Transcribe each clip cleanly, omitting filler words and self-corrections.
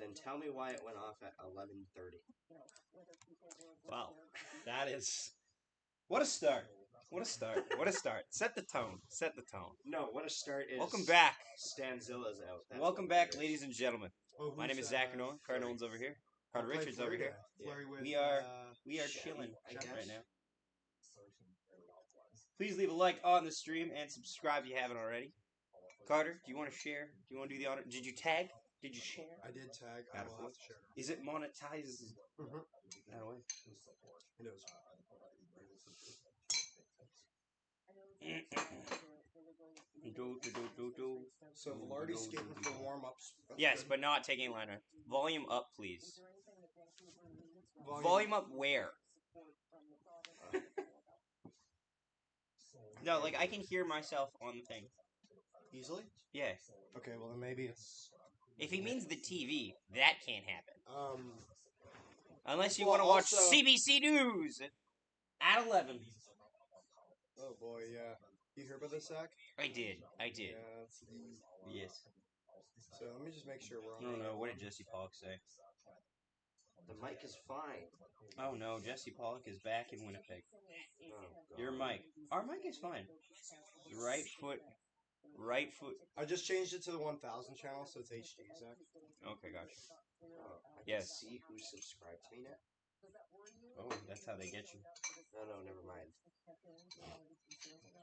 Then tell me why it went off at 11:30. Wow, that is what a start! What a start! What a start! Set the tone. Set the tone. No, what a start is. Welcome back. Stanzilla's out. That's Welcome what back, it is. ladies and gentlemen. My name is Zach Cardone. Cardone's over here. Carter Richards over here. With, We are Chevy, chilling I guess. right now. Please leave a like on the stream and subscribe if you haven't already. Carter, do you want to share? Do you want to do the honor? Did you tag? Did you share? I did tag. I will have to share. Is it monetized? That way. It is. So Velarde's skating for warm-ups. Yes, but not taking liner. Volume up, please. Volume up where? No, like I can hear myself on the thing. Easily? Yeah. Okay, well then maybe it's... If he means the TV, that can't happen. Unless you Well, want to watch also- CBC News at 11. Oh boy, yeah. You hear about this, Zach? I did. Yeah. Yes. So let me just make sure we're on. I don't know. What did Jesse Pollock say? The mic is fine. Oh no, Jesse Pollock is back in Winnipeg. Oh, God. Your mic. Our mic is fine. Right foot. I just changed it to the 1000 channel, so it's HD, Zach. Okay, gotcha. Oh, I can Yes. see who's subscribed to me now. Oh, that's how they get you. No, never mind.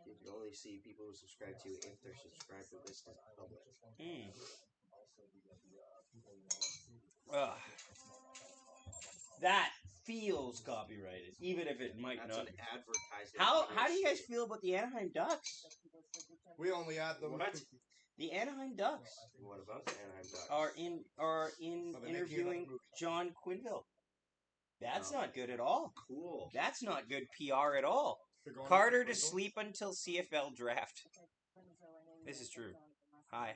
You can only see people who subscribe to you if they're subscribed to this as public. Ugh. That feels copyrighted, even if it might That's not. an advertisement. How do you guys feel about the Anaheim Ducks? We only add them. What? The Anaheim Ducks What about the Anaheim Ducks? are Are they making interviewing another movie? John Quinville. That's Oh. not good at all. Cool. That's not good PR at all. They're going Carter after to Quinville? sleep until CFL draft. This is true. Hi.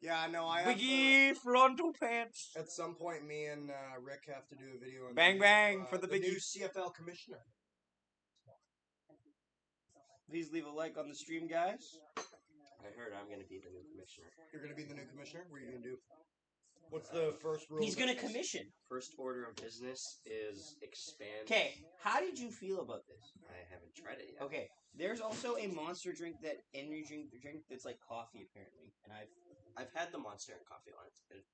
Yeah, no, I have to, Biggie frontal pants. at some point, me and Rick have to do a video on Bang, the, bang for the new Biggie. CFL commissioner. Please leave a like on the stream, guys. I heard I'm going to be the new commissioner. You're gonna be the new commissioner. What are you gonna do? What's the first rule? He's of gonna business? commission. First order of business is expand. Okay, how did you feel about this? I haven't tried it yet. Okay, there's also a monster drink energy drink that's like coffee apparently, and I've had the Monster and coffee line. It's good.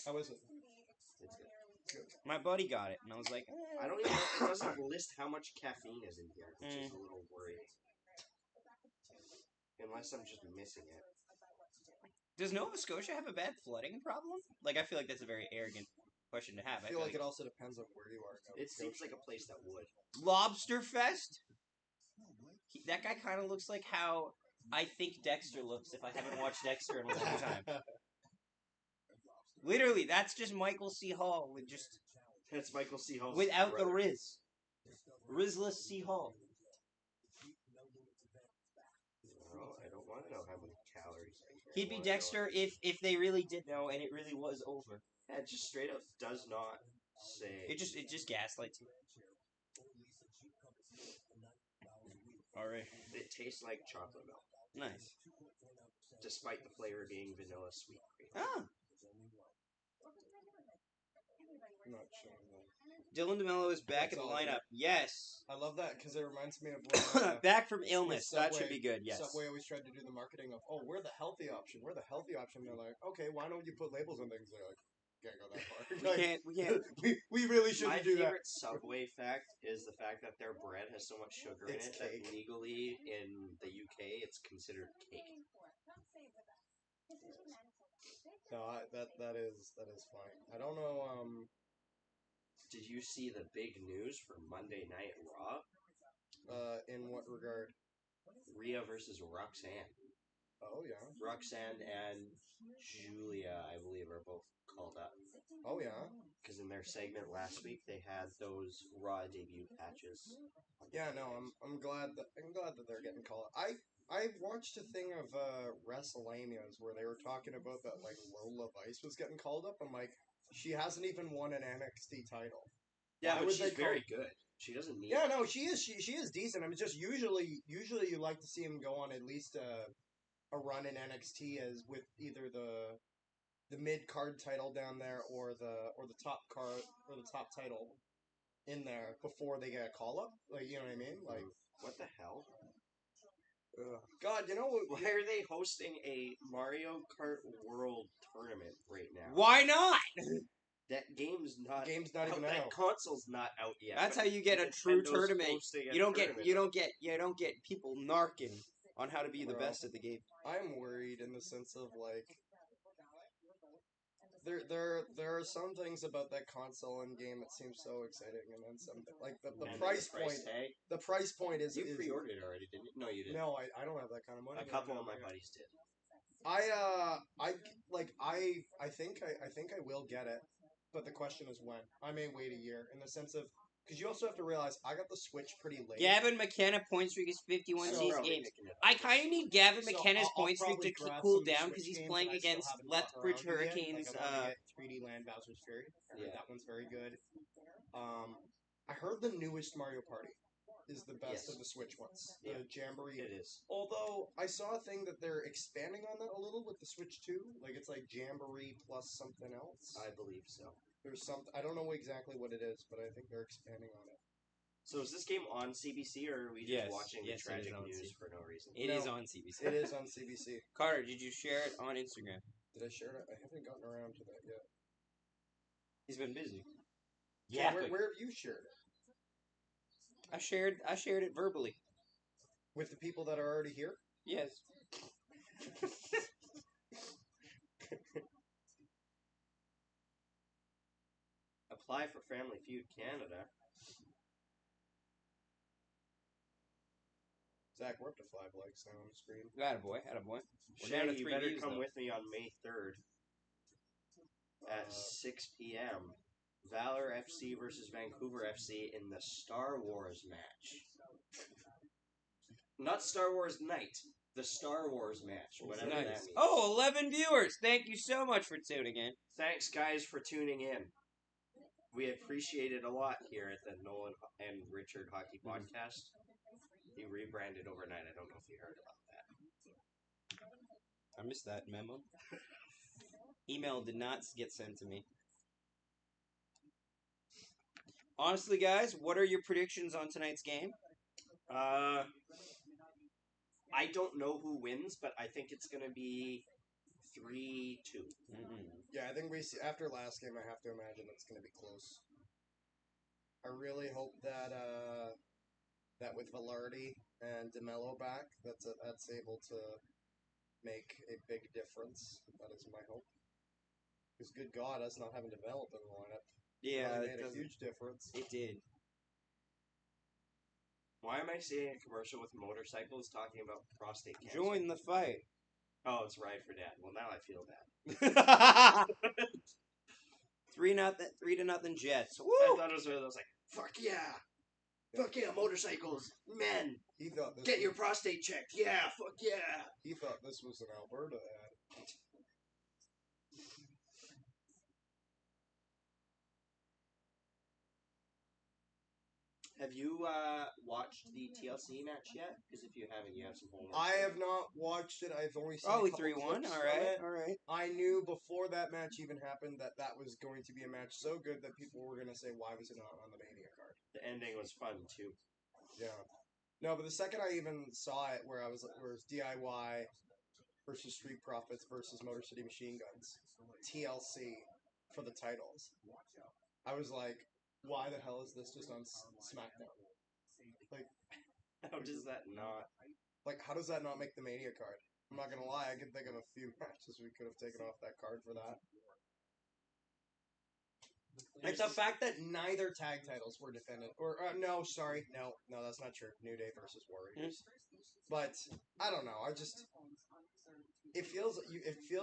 How is it? It's good. my buddy got it, and I was like, I don't even know. It doesn't list how much caffeine is in here. It's just a little worried. Unless I'm just missing it. does Nova Scotia have a bad flooding problem? Like, I feel like that's a very arrogant question to have. I feel like it also depends on where you are. It seems like a place that would. Lobster Fest. That guy kind of looks like how I think Dexter looks if I haven't watched Dexter in a long time. Literally, that's just Michael C. Hall with just That's Michael C. Hall's without the brother. Riz. Rizless C. Hall. No, I don't want to know how many calories. I eat. He'd I be wanna know- Dexter if they really did know and it really was over. Yeah, it just straight up does not say. It just gaslights you. All right, It tastes like chocolate milk, nice. despite the flavor being vanilla sweet cream. Ah, I'm not sure. Dylan DeMello is back in That's the all I lineup. Yes, I love that because it reminds me of when, back from illness. That should Subway- be good. Yes. Subway always tried to do the marketing of, oh, we're the healthy option. We're the healthy option. They're like, okay, why don't you put labels on things? They're like, can't go that far. We can't. We can't. we really My shouldn't do that. favorite Subway fact is the fact that their bread has so much sugar in It's it cake. that legally in the UK it's considered cake. No, that is fine. I don't know. Did you see the big news for Monday Night Raw? In what regard? Rhea versus Roxanne. Oh yeah. Roxanne and Julia, I believe, are both called up. Oh yeah. Because in their segment last week, they had those Raw debut patches. Yeah. No, I'm glad that they're getting called. I watched a thing of WrestleManias where they were talking about that like Lola Vice was getting called up. I'm like, she hasn't even won an NXT title. Yeah, Why but would she's they call- very good. She doesn't need. Yeah, no, she is. She is decent. I mean, just usually you like to see him go on at least a run in NXT as with either the the mid card title down there or the top card or the top title in there before they get a call up. Like, you know what I mean? Like, what the hell? God, you know what? Why are they hosting a Mario Kart World Tournament right now? Why not? That game's not even that out. console's not out yet. That's but how you get a true Nintendo's tournament. hosting a You don't tournament. get people narking on how to be the Bro. best at the game. I'm worried in the sense of like there are some things about that console and game that seems so exciting, and then some like the And price point. tag? The price point is You is, pre-ordered it already, didn't you? No, you didn't. No, I don't have that kind of money. A couple of my buddies did. I think I will get it, but the question is when. I may wait a year in the sense of because you also have to realize I got the Switch pretty late. Gavin McKenna point streak is 51 So- season Probably games. picking it up. I kind of need Gavin So McKenna's I'll point streak probably to grab cool some down Switch because he's games playing that I still against haven't gotten Lethbridge around to yet. Hurricanes. Like, I want to get 3D Land Bowser's Fury. I heard that one's very good. I heard the newest Mario Party is the best Yes. of the Switch ones. Yeah. The Jamboree. It is. Although I saw a thing that they're expanding on that a little with the Switch 2. Like it's like Jamboree plus something else. I believe so. There's some. I don't know exactly what it is, but I think they're expanding on it. So is this game on CBC, or are we just Yes. watching Yes, the it is tragic on news CBC. for no reason? It No. is on CBC. It is on CBC. Carter, did you share it on Instagram? Did I share it? I haven't gotten around to that yet. He's been busy. So where have you shared it? I shared it verbally. With the people that are already here? Yes. Apply for Family Feud Canada. Zach, we're up to 5 likes now on the screen. Attaboy. We're down to Shay, you 3 better views, come though. with me on May 3rd at 6 p.m. Valor FC versus Vancouver FC in the Star Wars match. Not Star Wars Night. The Star Wars match. Whatever that Nice. means. Oh, 11 viewers. Thank you so much for tuning in. Thanks, guys, for tuning in. We appreciate it a lot here at the Nolan and Richard Hockey Podcast. He rebranded overnight. I don't know if you heard about that. I missed that memo. Email did not get sent to me. Honestly, guys, what are your predictions on tonight's game? I don't know who wins, but I think it's going to be 3-2. Yeah, I think we see after last game. I have to imagine it's going to be close. I really hope that that with Velarde and DeMello back, that's able to make a big difference. That is my hope. Because good God, us not having developed in the lineup Yeah, really it made a doesn't- huge difference. It did. Why am I seeing a commercial with motorcycles talking about prostate cancer? Join the fight. Oh, it's Ride for Dad. Well, now I feel bad. 3-0 Jets. I Woo! thought it was one of those like, fuck yeah! Fuck yeah, motorcycles! Men! He thought this Get was, your prostate checked! Yeah, fuck yeah! He thought this was an Alberta ad. Have you watched the TLC match yet? Because if you haven't, you have some homework. I have not watched it. I've only seen Oh, a couple 3-1. clips All from right. it. All right. I knew before that match even happened that that was going to be a match so good that people were going to say, why was it not on the Mania card? The ending was fun, too. Yeah. No, but the second I even saw it where it was DIY versus Street Profits versus Motor City Machine Guns, TLC for the titles, I was like, why the hell is this just on SmackDown? Like, How does that not? how does that not make the Mania card? I'm not going to lie, I can think of a few matches we could have taken off that card for that. Like the fact that neither tag titles were defended, or no, that's not true. New Day versus Warriors, but I don't know. It feels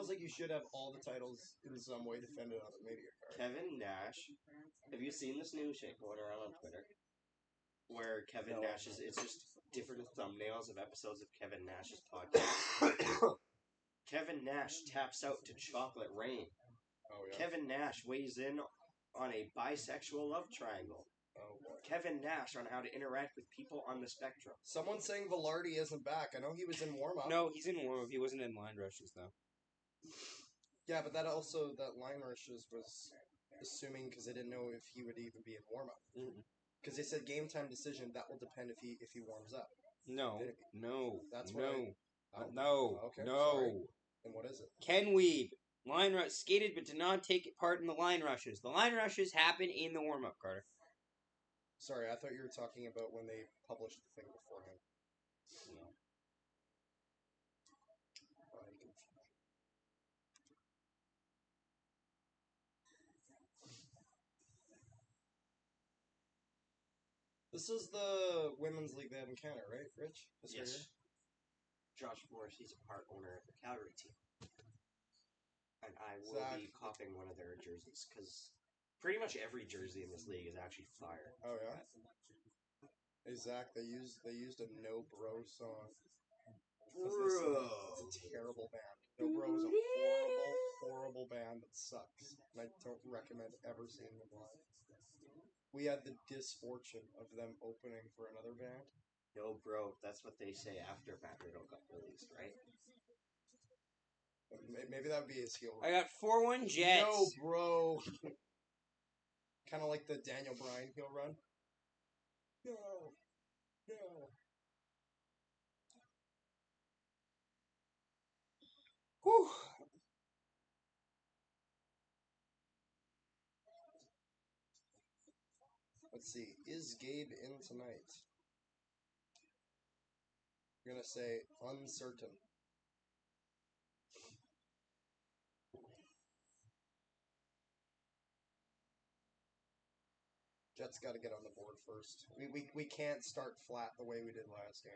like you should have all the titles in some way defended on the Mania card. Kevin Nash. Have you seen this new shit going around on Twitter? Where Kevin Nash is, it's just different thumbnails of episodes of Kevin Nash's podcast. Kevin Nash taps out to Chocolate Rain. Oh yeah. Kevin Nash weighs in on a bisexual love triangle. Oh boy. Kevin Nash on how to interact with people on the spectrum. Someone's saying Velarde isn't back. I know he was in warm up. No, he's in warm-up. He wasn't in line rushes, though. Yeah, but that line rushes was assuming because they didn't know if he would even be in warm up. Because they said game time decision that will depend if he warms up. No, That's no, what no, okay, no. sorry. And what is it? Ken Weeb. Line rush skated but did not take part in the line rushes. The line rushes happen in the warm up, Carter. Sorry, I thought you were talking about when they published the thing beforehand. No. This is the women's league they have in Canada, right, Rich? Yes. Josh Morrissey's a part owner of the Calgary team. And I will be copying one of their jerseys, because pretty much every jersey in this league is actually fire. Oh, yeah? Hey, Zach, they used a No Bro song. Bro. It's a terrible band. No Bro is a horrible band that sucks. And I don't recommend ever seeing them live. We had the misfortune of them opening for another band. No, bro, that's what they say after Matt Riddle got released, right? Maybe that would be his heel. I got 4-1 Jets. No, bro. Kind of like the Daniel Bryan heel run. No. Whew. Let's see. Is Gabe in tonight? I'm going to say uncertain. Jets got to get on the board first. We can't start flat the way we did last game.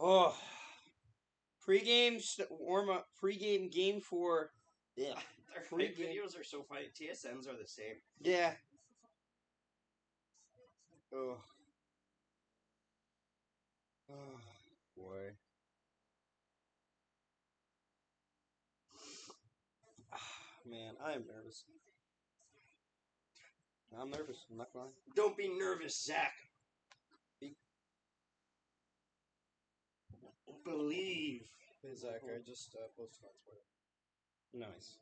Oh. Pre-game warm-up. Pre-game game for... Yeah. Their hype videos are so funny. TSNs are the same. Yeah. Oh. Oh, boy. Man, I am nervous. I'm nervous. I'm not lying. Don't be nervous, Zach. Believe. Hey, Zach, I just posted on Twitter. Nice.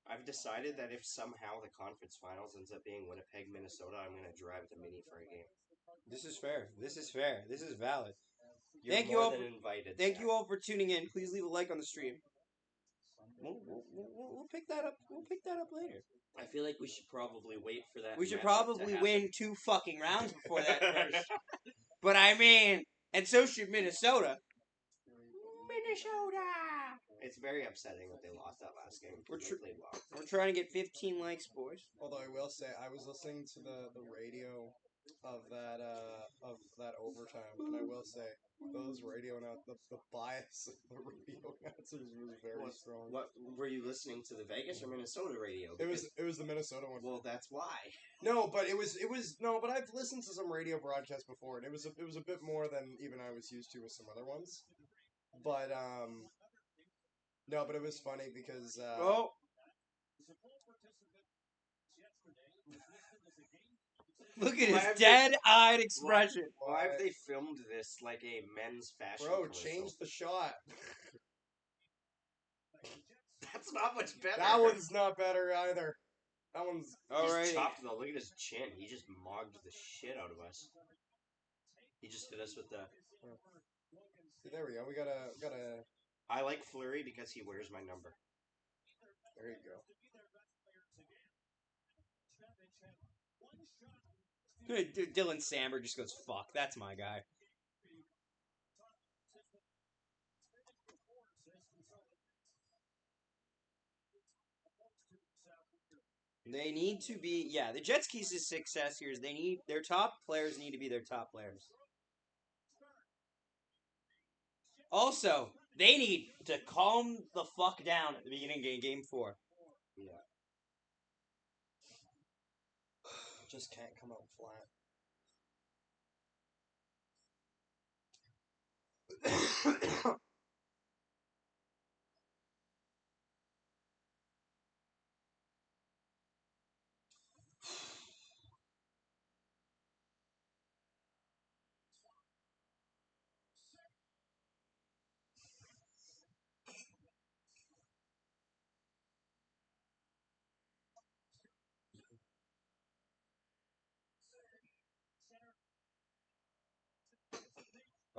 I've decided that if somehow the conference finals ends up being Winnipeg, Minnesota, I'm going to drive to Mini for a game. This is fair. This is fair. This is valid. You're Thank more you all than for, invited. Thank Zach. you all for tuning in. Please leave a like on the stream. We'll pick that up. We'll pick that up later. I feel like we should probably wait for that. We should matchup probably to win 2 fucking rounds before that first. But I mean, and so should Minnesota. Minnesota. It's very upsetting that they lost that last game. They played well. We're trying to get 15 likes, boys. Although I will say, I was listening to the radio of that overtime, and I will say those radio the bias of the radio announcers was very strong. What were you listening to, the Vegas or Minnesota radio? It was the Minnesota one. Well, that's why. No, but it was no, but I've listened to some radio broadcasts before, and it was a bit more than even I was used to with some other ones. But no, but it was funny because Oh. Look at his dead-eyed expression. Why have they filmed this like a men's fashion Bro, commercial? change the shot. That's not much better. That one's not better either. That one's... He's chopped though. Look at his chin. He just mogged the shit out of us. He just hit us with the... See, there we go. We gotta... I like Fleury because he wears my number. There you go. Dylan Samber just goes, fuck, that's my guy. They need to be, the Jets' keys to success here is their top players need to be their top players. Also, they need to calm the fuck down at the beginning of game 4. Yeah. Just can't come out flat.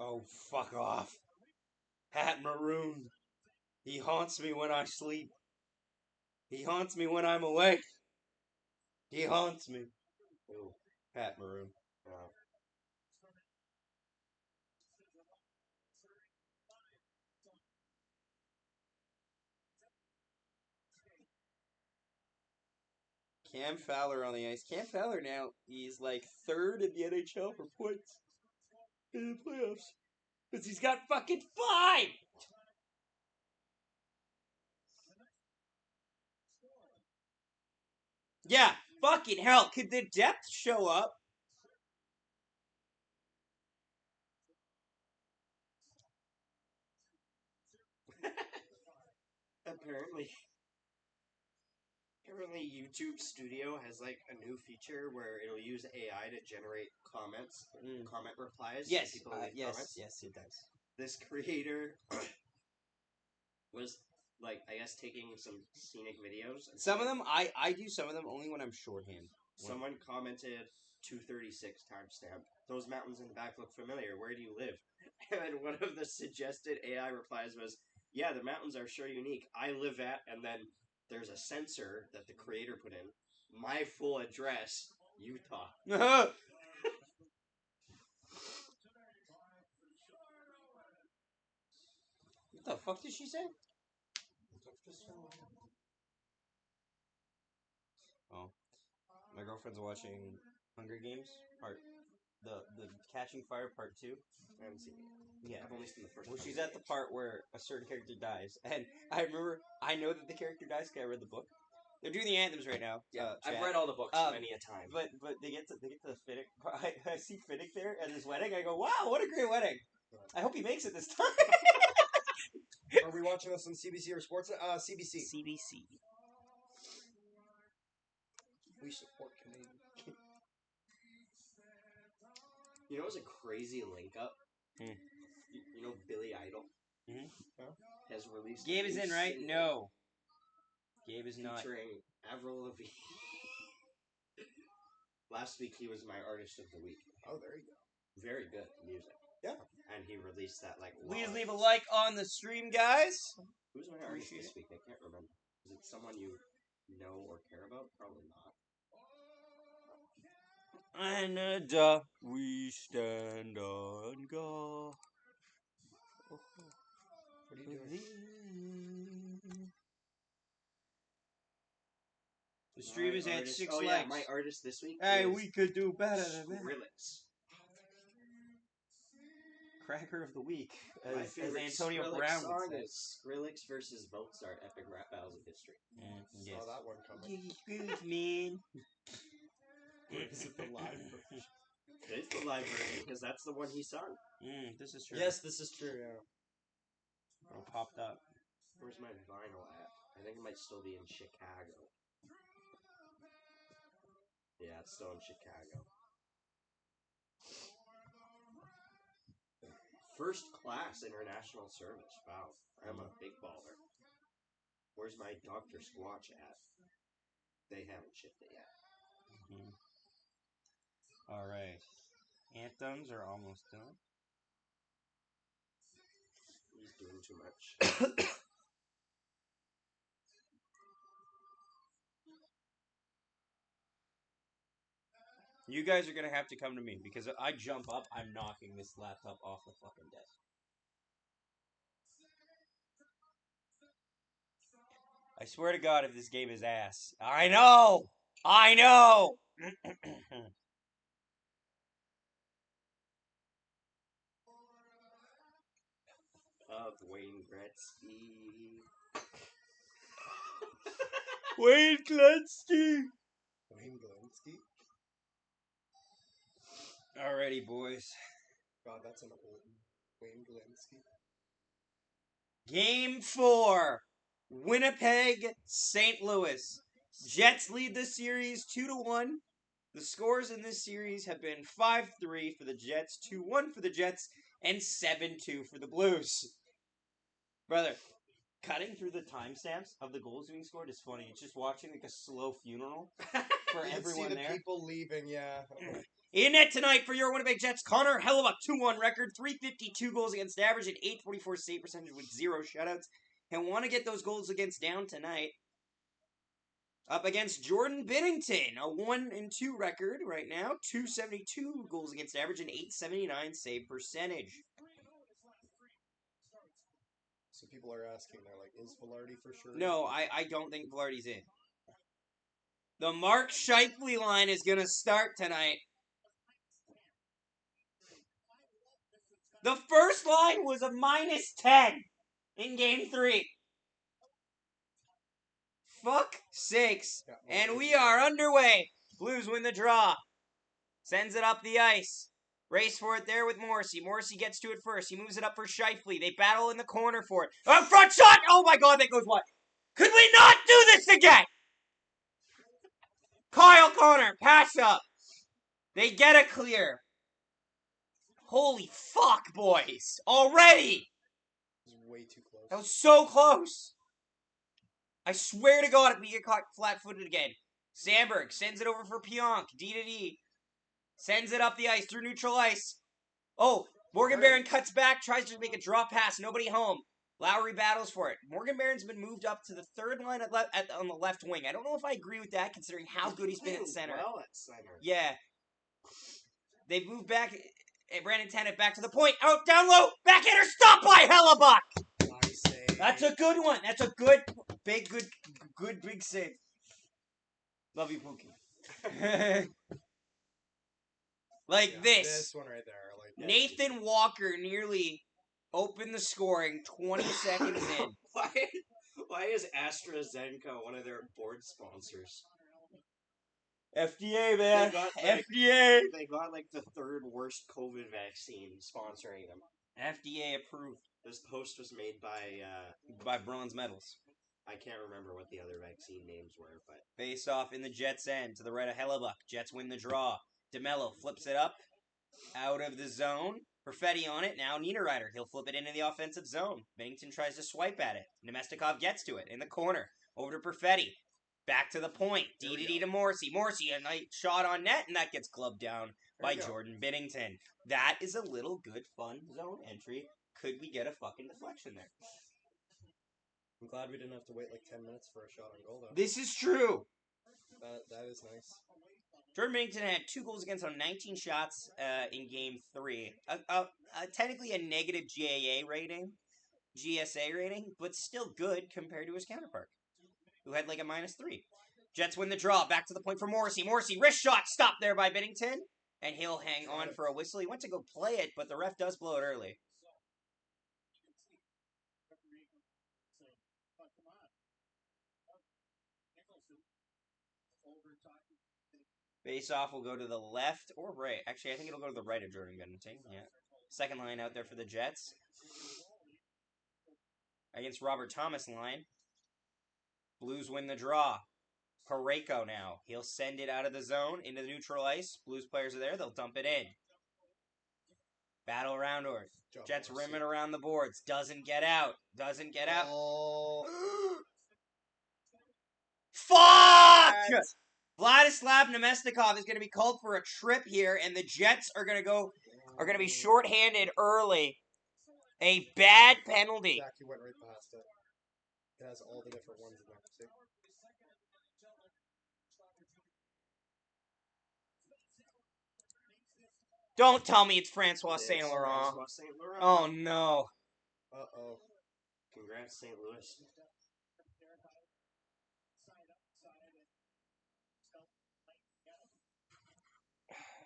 Oh, fuck off. Hat marooned. He haunts me when I sleep. He haunts me when I'm awake. He haunts me. Ooh. Hat maroon. Oh. Cam Fowler on the ice. Cam Fowler now, he's like 3rd in the NHL for points in the playoffs. Because he's got fucking 5! Yeah, fucking hell. Could the depth show up? Apparently YouTube Studio has like a new feature where it'll use AI to generate comment replies. Yes, people leave comments. yes, it does. This creator was like, I guess, taking some scenic videos. Some of them, I do some of them only when I'm shorthand. Someone commented 236 timestamp. Those mountains in the back look familiar. Where do you live? And one of the suggested AI replies was, yeah, the mountains are sure unique. I live at, and then there's a sensor that the creator put in. My full address, Utah. What the fuck did she say? Oh. My girlfriend's watching Hunger Games the Catching Fire Part 2. I haven't seen it. Yeah. I've only seen the first Well, one. she's at the part where a certain character dies, and I know that the character dies because I read the book. They're doing the anthems right now. Yeah, I've read all the books many a time. But they get to the Finnick. I see Finnick there at his wedding. I go, wow, what a great wedding! I hope he makes it this time. Are we watching this on CBC or Sports? CBC. CBC. We support Canadian. You know, it was a crazy link up. You know, Billy Idol has released. Gabe is in, right? No. Gabe is not. Featuring Avril Lavigne. Last week he was my artist of the week. Oh, there you go. Very good music. Yeah. And he released that like. Please leave a like on the stream, guys. Who's my artist this week? I can't remember. Is it someone you know or care about? Probably not. Canada, we stand on guard. What are you doing? The stream is at 6 likes. Yeah, my artist this week. Hey, we could do better than that. Skrillex. Cracker of the week, My as favorite Antonio Skrillex Brown song would say. is Skrillex versus Mozart, epic rap battles of history. Yes. Saw that one coming. Excuse me. Is it the live version? It's the live version because that's the one he sung. This is true. Yes, this is true. Yeah. It popped up. Where's my vinyl at? I think it might still be in Chicago. Yeah, it's still in Chicago. First class international service. Wow, I'm a big baller. Where's my Dr. Squatch at? They haven't shipped it yet. Alright. Anthems are almost done. He's doing too much. You guys are gonna have to come to me, because if I jump up, I'm knocking this laptop off the fucking desk. I swear to God, if this game is ass. I know! I know! Of Wayne Gretzky. Wayne Gretzky! Wayne Galinsky? Alrighty, boys. God, that's an old Wayne Galinsky. Game 4. Winnipeg, St. Louis. Jets lead the series 2-1. The scores in this series have been 5-3 for the Jets, 2-1 for the Jets, and 7-2 for the Blues. Brother, cutting through the timestamps of the goals being scored is funny. It's just watching like a slow funeral for You can see everyone the there. people leaving, yeah. In net tonight for your Winnipeg Jets, Connor Hellebuck, 2-1 record, 352 goals against average, and 844 save percentage with 0 shutouts. And want to get those goals against down tonight. Up against Jordan Binnington, a 1-2 record right now, 272 goals against average, and 879 save percentage. So people are asking, they're like, is Velarde for sure? No, I don't think Velarde's in. The Mark Scheifele line is going to start tonight. The first line was a -10 in Game 3. Fuck sakes. Yeah, And we are underway. Blues win the draw. Sends it up the ice. Race for it there with Morrissey. Morrissey gets to it first. He moves it up for Scheifele. They battle in the corner for it. A front shot! Oh my god, that goes wide. Could we not do this again? Kyle Connor, pass up. They get a clear. Holy fuck, boys. Already! It was way too close. That was so close. I swear to God, if we get caught flat-footed again. Sandberg sends it over for Pionk. D-to-D. Sends it up the ice through neutral ice. Oh, Morgan Barron cuts back, tries to make a drop pass. Nobody home. Lowry battles for it. Morgan Barron's been moved up to the third line on the left wing. I don't know if I agree with that, considering how good he's been at center. Well, at center. Yeah. They moved back. Brandon Tennant back to the point. Out, down low. Backhander. Stop by Hellebuck. Nice save. That's a good one. That's a good big save. Love you, Pookie. Like Yeah, this. This one right there. Like that. Nathan Walker nearly opened the scoring 20 seconds in. Why is AstraZeneca one of their board sponsors? FDA, man. They got, FDA. They got like the third worst COVID vaccine sponsoring them. FDA approved. This post was made by bronze medals. I can't remember what the other vaccine names were, but Face off in the Jets' end to the right of Hellebuck. Jets win the draw. DeMello flips it up out of the zone. Perfetti on it. Now Niederreiter. He'll flip it into the offensive zone. Bennington tries to swipe at it. Nemestikov gets to it in the corner. Over to Perfetti. Back to the point. D to Morrissey. Morrissey, a nice shot on net, and that gets gloved down by Jordan Binnington. That is a little good, fun zone entry. Could we get a fucking deflection there? I'm glad we didn't have to wait like 10 minutes for a shot on goal, though. This is true. That is nice. Jordan Binnington had 2 goals against on 19 shots in Game 3. Technically a negative GSA rating, but still good compared to his counterpart, who had like a -3. Jets win the draw. Back to the point for Morrissey. Morrissey, wrist shot, stopped there by Binnington, and he'll hang on for a whistle. He went to go play it, but the ref does blow it early. Face off will go to the left or right. Actually, I think it'll go to the right of Jordan Binnington. Yeah. Second line out there for the Jets. Against Robert Thomas line. Blues win the draw. Parayko now. He'll send it out of the zone into the neutral ice. Blues players are there. They'll dump it in. Battle around North. Jets rim it around the boards. Doesn't get out. Doesn't get out. Oh. Fuck! Vladislav Nemestikov is going to be called for a trip here, and the Jets are going to be shorthanded early. A bad penalty. Exactly, went right past it. It has all the different ones in there. See? Don't tell me it's Francois Saint Laurent. Francois Saint Laurent. Oh no. Uh-oh. Congrats, St. Louis.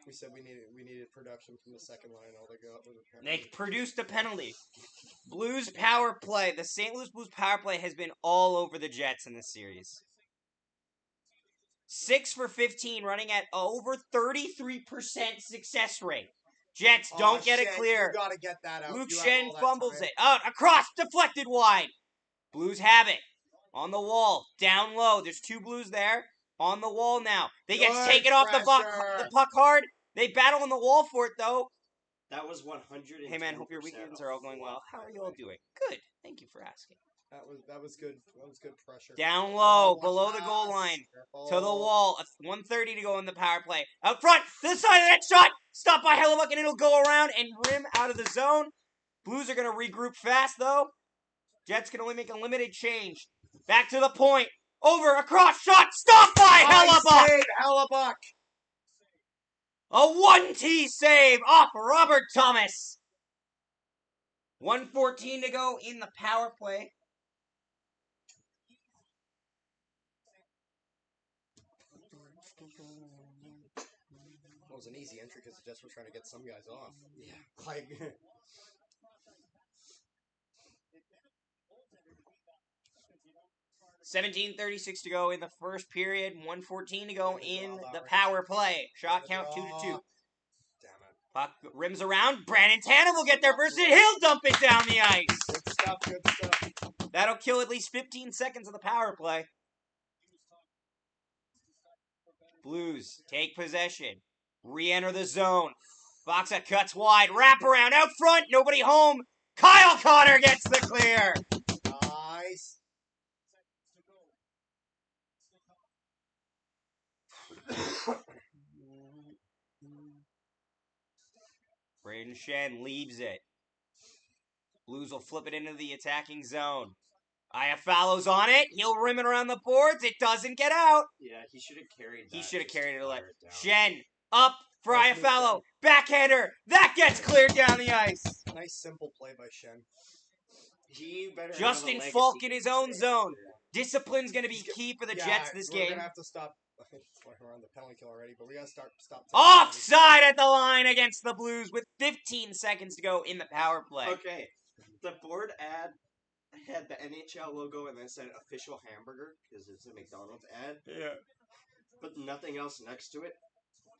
We said we needed production from the second line. All they got was a They penalty. produced a penalty. Blues power play. The St. Louis Blues power play has been all over the Jets in this series. 6 for 15, running at over 33% success rate. Jets don't get it clear. You gotta get that out. Luke You have Shen all that fumbles time. it. Out, across, deflected wide. Blues have it. On the wall, down low. There's 2 Blues there. On the wall now. They get Good taken off the pressure. puck hard. They battle on the wall for it, though. That was 100. Hey, man, hope your weekends are all going well. How are you all doing? Good. Thank you for asking. That was good. That was good pressure. Down low, Oh, below watch the goal that. line. Careful. To the wall. 1:30 to go in the power play. Out front. This side of that shot. Stopped by Hellebuck, and it'll go around and rim out of the zone. Blues are going to regroup fast, though. Jets can only make a limited change. Back to the point. Over, across, shot. Stopped by Hellebuck. Save, Hellebuck. A 1T save off Robert Thomas. 1:14 to go in the power play. It was an easy entry because the Jets were trying to get some guys off. Yeah. Like, 17:36 to go in the first period. 1:14 to go in the power play. Shot count 2-2. damn it. Puck rims around. Brandon Tanev will get there first, and he'll dump it down the ice. Good stuff, good stuff. That'll kill at least 15 seconds of the power play. Blues take possession. Re-enter the zone. Foxa cuts wide. Wrap around out front. Nobody home. Kyle Connor gets the clear. Nice. Braden Shen leaves it. Blues will flip it into the attacking zone. Iafallo's on it. He'll rim it around the boards. It doesn't get out. Yeah, he should have carried that. He should have just to carried it. fire it down. Shen up for Nice move, Iafallo. Backhander. That gets cleared down the ice. Nice simple play by Shen. He better Justin have a legacy Falk in his own career. zone. Discipline's going to be key for the Jets this we're game. gonna have to stop. We're on the penalty kill already, but we gotta stop. Offside at the line against the Blues with 15 seconds to go in the power play. Okay, the board ad had the NHL logo and then said official hamburger because it's a McDonald's ad, Yeah. but nothing else next to it.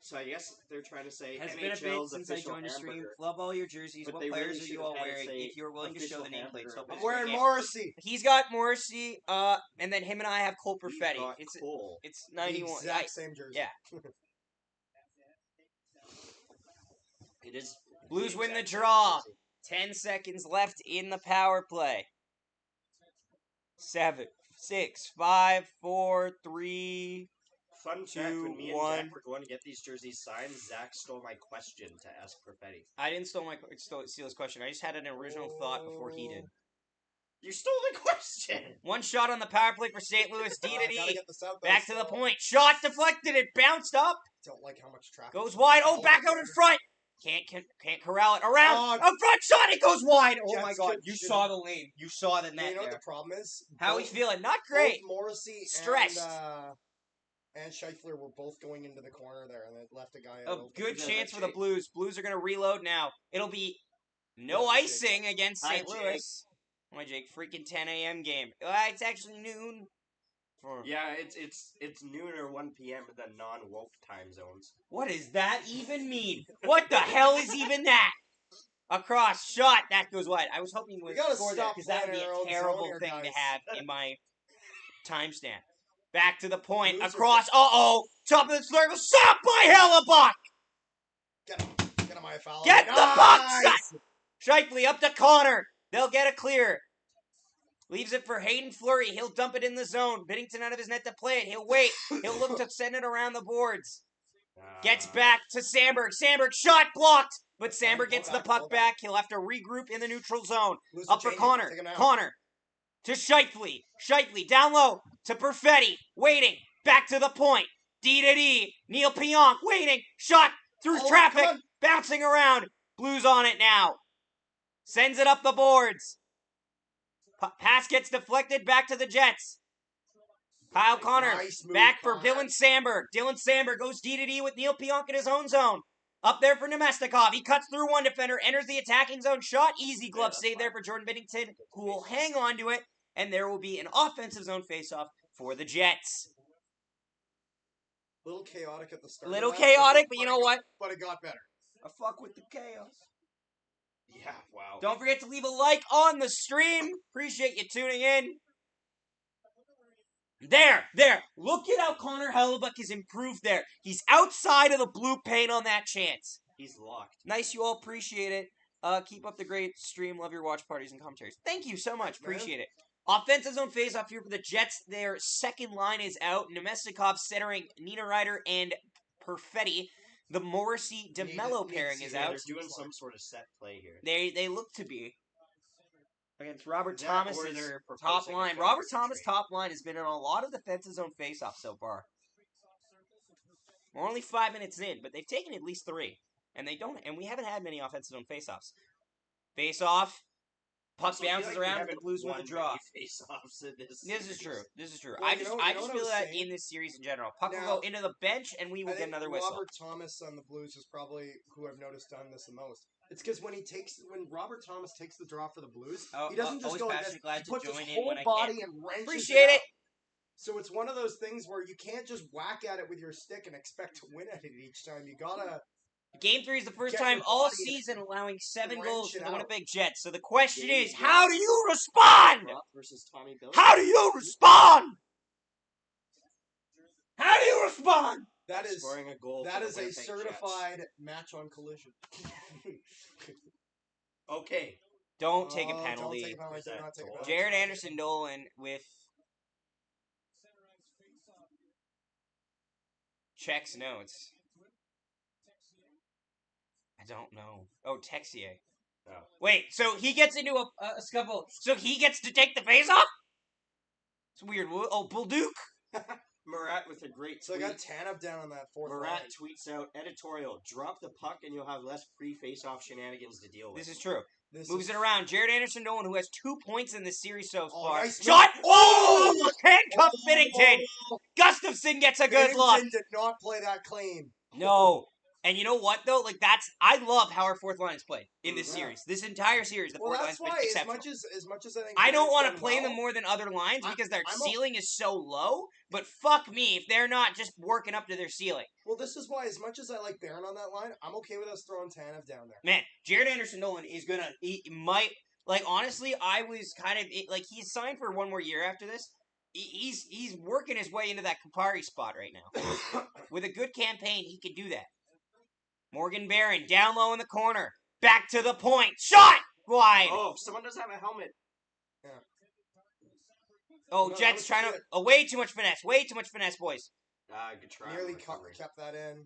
So I guess they're trying to say Has NHL's been a bit since I official joined the stream. hamburger. Love all your jerseys. But What they players really are should you have all had it wearing? say If you're willing to show official the nameplates, hamburger. help us I'm wearing win. Morrissey. He's got Morrissey, and then him and I have Cole You've Perfetti. got It's Cole. it's The 91. exact same jersey. yeah. It is. Blues win the exact same draw. jersey. 10 seconds left in the power play. 7, 6, 5, 4, 3. Fun fact: 2, when me and 1. Zach were going to get these jerseys signed, Zach stole my question to ask Perfetti. I didn't steal his question. I just had an original thought before he did. You stole the question. One shot on the power play for St. Louis. D to Gotta D. get this out, though, Back to the so- point. Shot deflected. It bounced up. Don't like how much traffic. Goes wide. Oh, back out in front. Can't corral it. Around. Oh, Out front. Shot. It goes wide. Oh Jets my God. should- You should- saw the lane. You saw the You net know what there. the problem is? How we Both- feeling? Not great. Both Morrissey Stressed. and Scheifler were both going into the corner there, and it left a guy. A open. good Yeah, chance that's for the Jake. Blues. Blues are going to reload now. It'll be no Yeah, Jake. icing against Hi, St. Jake. Louis. Oh my Jake, freaking 10 a.m. game. It's actually noon. Yeah, it's noon or 1 p.m. in the non-woke time zones. What does that even mean? What the hell is even that? Across shot that goes wide. I was hoping you would gotta score that stop because that would be playing in our a own terrible zone here, thing to guys. have in my timestamp. Back to the point. Blues are Across. Top of the circle. Shot by Hellebuck. Get him, my foul. Get the puck set. Shifley up to Connor. They'll get a clear. Leaves it for Hayden Fleury. He'll dump it in the zone. Binnington out of his net to play it. He'll wait. He'll look to send it around the boards. Gets back to Sandberg. Sandberg shot blocked. But Sandberg gets the puck back. He'll have to regroup in the neutral zone. Lose Up the for change. Connor. Take him out. Connor to Shifley. Shifley down low to Perfetti. Waiting. Back to the point. D to D. Neil Pionk waiting. Shot through Oh, traffic. come on. Bouncing around. Blues on it now. Sends it up the boards. Pass gets deflected back to the Jets. Kyle Connor Nice move, back for Connor. Dylan Sandberg. Dylan Sandberg goes D to D with Neil Pionk in his own zone. Up there for Nemestikov. He cuts through one defender, enters the attacking zone. Shot, easy glove that's save there fine. for Jordan Binnington, who will hang on to it, and there will be an offensive zone faceoff for the Jets. Little chaotic at the start. Little of that, chaotic, but you know what? But it got better. I fuck with the chaos. Yeah, wow. Don't forget to leave a like on the stream. Appreciate you tuning in. There. Look at how Connor Hellebuck has improved there. He's outside of the blue paint on that chance. He's locked. Nice, you all appreciate it. Keep up the great stream. Love your watch parties and commentaries. Thank you so much. Appreciate it. Offensive zone face-off here for the Jets. Their second line is out. Nemestikov centering Niederreiter and Perfetti. The Morrissey-DeMello pairing is out. They're doing some sort of set play here. They look to be. Against Robert That Thomas or is they're top proposing a line. trade Robert for Thomas' trade. top line has been in a lot of defensive zone face-offs so far. We're only 5 minutes in, but they've taken at least 3. And we haven't had many offensive zone face-offs. Face-off. Puck bounces around, the Blues win the draw. Face-offs in this is true. Well, I just feel that in this series in general. Puck will go into the bench, and we will get another whistle. Robert Thomas on the Blues is probably who I've noticed done this the most. It's because when Robert Thomas takes the draw for the Blues, he doesn't just go like this. He puts his whole body and wrenches Appreciate it. So it's one of those things where you can't just whack at it with your stick and expect to win at it each time. You gotta. Game 3 is the first time all season allowing 7 goals to the Winnipeg Jets. So the question is, how do you respond? Versus Tommy Bill. How do you respond? How do you respond? That is scoring a goal. That for is the a Winnipeg certified Jets. match on collision. Okay. Don't take a penalty. Don't take a penalty. Do not take a penalty. Jared Anderson Dolan with checks notes. I don't know. Oh, Texier. Oh. Wait, so he gets into a scuffle. So he gets to take the face off? It's weird. Oh, Bulduke. Murat with a great So I tweet. got Tanev down on that fourth Murat line. tweets out, editorial, drop the puck and you'll have less pre-face-off shenanigans to deal with. This is true. This Moves is- it around. Jared Anderson Nolan, who has 2 points in this series so Oh, far. nice Shot! move. Oh! Handcuff Binnington! Gustafson gets a good look. Binnington did not play that clean. No. And you know what, though? Like, I love how our fourth line is played in this Yeah. series. This entire series, the fourth line's that's been why, exceptional. as much as I think I don't want Barron's to play done them well, more than other lines because their I'm ceiling is so low, but fuck me if they're not just working up to their ceiling. Well, this is why, as much as I like Barron on that line, I'm okay with us throwing Tanev down there. Man, Jared Anderson Nolan is gonna, he might, like, honestly, I was kind of, like, he's signed for 1 more year after this. He's working his way into that Kupari spot right now. With a good campaign, he could do that. Morgan Barron, down low in the corner. Back to the point. Shot! Wide! Oh, someone does have a helmet. Oh, No, Jets that trying was to... Oh, way too much finesse. Way too much finesse, boys. Good try. Nearly kept that in.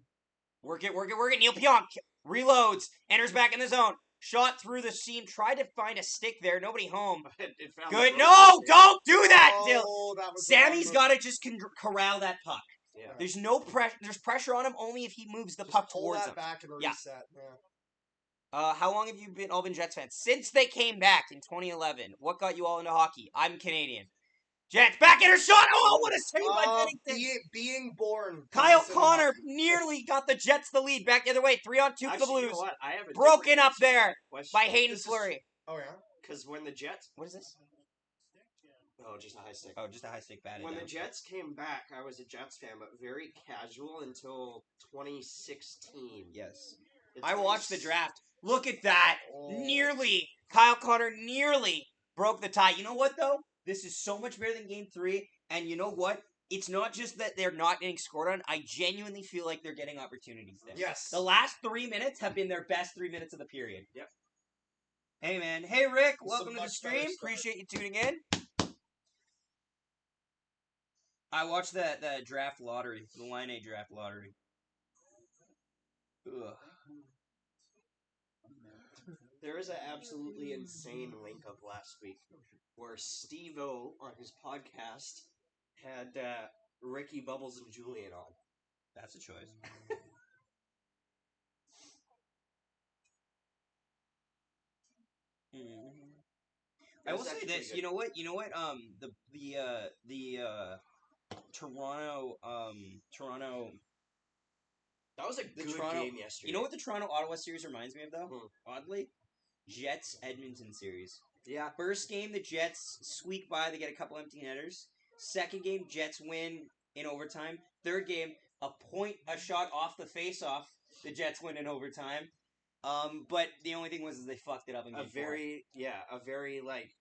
Work it. Neil Pionk reloads. Enters back in the zone. Shot through the seam. Tried to find a stick there. Nobody home. It found Good. the No! goal. Don't do that, Dill! Oh, that was Sammy's got to just corral that puck. Yeah. There's no pressure. There's pressure on him only if he moves the Just puck pull towards that him. back and Yeah. reset. Yeah. How long have you all been Jets fans? Since they came back in 2011. What got you all into hockey? I'm Canadian. Jets back in her shot. Oh, what a save by Binnington! Being born. Kyle Connor nearly got the Jets the lead. Back the other way. 3-on-2 for the Actually, Blues. you know what? I have a Broken different up there question. by Hayden This is- Fleury. Oh, yeah? Because when the Jets... What is this? Oh, just a high stick. Oh, just a high stick batted When the down. Jets came back, I was a Jets fan, but very casual until 2016. Yes. It's I when watched the s- draft. Look at that. Oh. Nearly. Kyle Connor nearly broke the tie. You know what, though? This is so much better than Game 3. And you know what? It's not just that they're not getting scored on. I genuinely feel like they're getting opportunities there. Yes. The last 3 minutes have been their best 3 minutes of the period. Yep. Hey, man. Hey, Rick. Some Welcome to the much better stream. stuff. Appreciate you tuning in. I watched the draft lottery, the Line A draft lottery. Ugh. There is an absolutely insane link up last week where Steve-O on his podcast had Ricky, Bubbles, and Julian on. That's a choice. I will say this. You know what? The Toronto That was a good Toronto- game yesterday. You know what the Toronto-Ottawa series reminds me of, though? Hmm. Oddly? Jets-Edmonton series. Yeah. First game, the Jets squeak by. They get a couple empty netters. Second game, Jets win in overtime. Third game, a shot off the face-off. The Jets win in overtime. But the only thing was they fucked it up in game four. A very like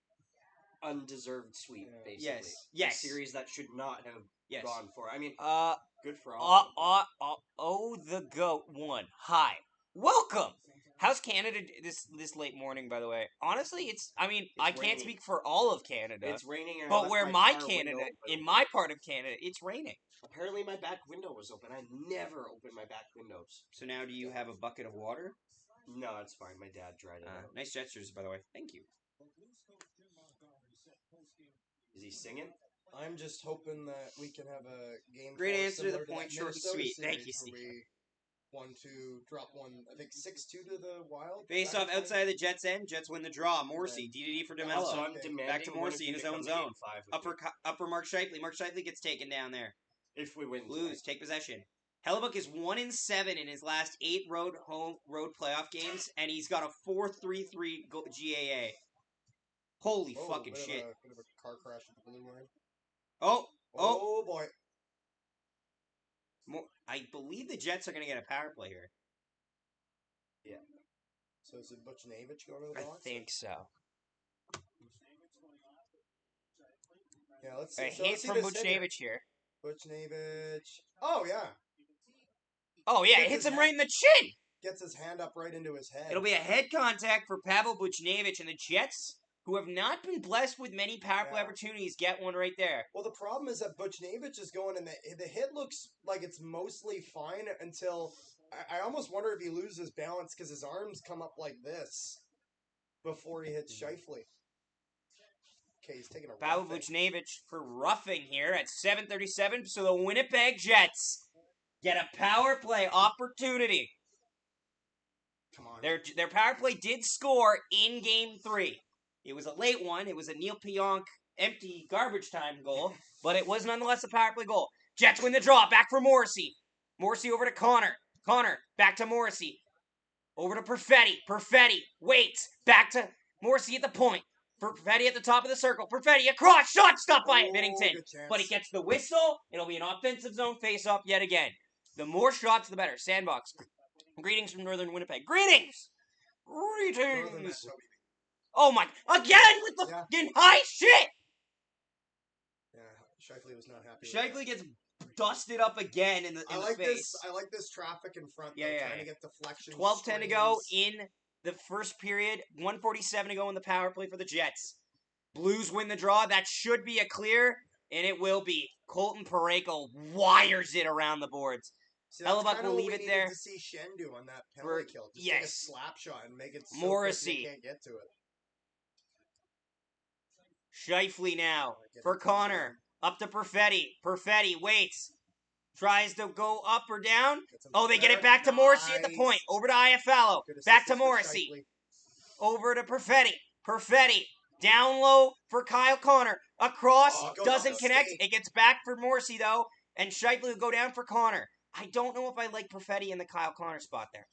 undeserved sweep, basically. Yes. A series that should not have gone for. I mean, good for all. The GOAT won. Hi. Welcome. How's Canada this late morning, by the way? Honestly, I can't raining. speak for all of Canada. It's raining, and I But left where my my car Canada, window open. in my part of Canada, it's raining. Apparently, my back window was open. I never open my back windows. So now, do you have a bucket of water? No, it's fine. My dad dried it out. Nice gestures, by the way. Thank you. Is he singing? I'm just hoping that we can have a game. Great four answer to the similar point, that short and Minnesota sweet. Thank series you, Steve. where we drop one. I think 6-2 to the Wild. Face off outside of the Jets' end. Jets win the draw. Morrissey. DDD for So DeMello. I'm demanding Back to Morrissey in his own Winnipeg to come zone. to Game 5 with me. Upper Mark Shifley. Mark Shifley gets taken down there. If we win, Blues take possession. Hellebuck is 1-7 in his last 8 road playoff games, and he's got a 4.33 GAA. Holy fucking shit! Bit of a car crash at the blue line. Oh boy! I believe the Jets are going to get a power play here. Yeah. So is it Buchnevich going to the box? I think so. Yeah, let's A see. hit from Buchnevich here. Buchnevich. Oh yeah. Oh yeah, it hits him right in the chin. Gets his hand up right into his head. It'll be a head contact for Pavel Buchnevich, and the Jets, who have not been blessed with many power play opportunities, get one right there. Well, the problem is that Buchnevich is going, and the hit looks like it's mostly fine until I almost wonder if he loses balance because his arms come up like this before he hits Shifley. Okay, he's taking a Pavel Buchnevich for roughing here at 7:37. So the Winnipeg Jets get a power play opportunity. Come on. Their power play did score in Game 3. It was a late one. It was a Neil Pionk empty garbage time goal, but it was nonetheless a power play goal. Jets win the draw. Back for Morrissey. Morrissey over to Connor. Connor back to Morrissey. Over to Perfetti. Perfetti waits. Back to Morrissey at the point. Perfetti at the top of the circle. Perfetti across. Shot stopped by Binnington. But he gets the whistle. It'll be an offensive zone face-off yet again. The more shots, the better. Sandbox. Greetings from Northern Winnipeg. Greetings! Greetings! Oh my... Again with the fucking high shit! Yeah, Shifley was not happy. Shifley gets dusted up again in the face. I like this traffic in front. Trying to get deflections. 12:10 to go in the first period. 1:47 to go in the power play for the Jets. Blues win the draw. That should be a clear, and it will be. Colton Parayko wires it around the boards. Hellebuck will leave it there. To see Shen do on that penalty kill. Just take a slap shot and make it so Morrissey. they can't get to it. Shifley now for Connor. Up to Perfetti. Perfetti waits. Tries to go up or down. Oh, they get it back to Morrissey at the point. Over to Iafallo. Back to Morrissey. Over to Perfetti. Perfetti. Down low for Kyle Connor. Across. Doesn't connect. It gets back for Morrissey, though. And Shifley will go down for Connor. I don't know if I like Perfetti in the Kyle Connor spot there.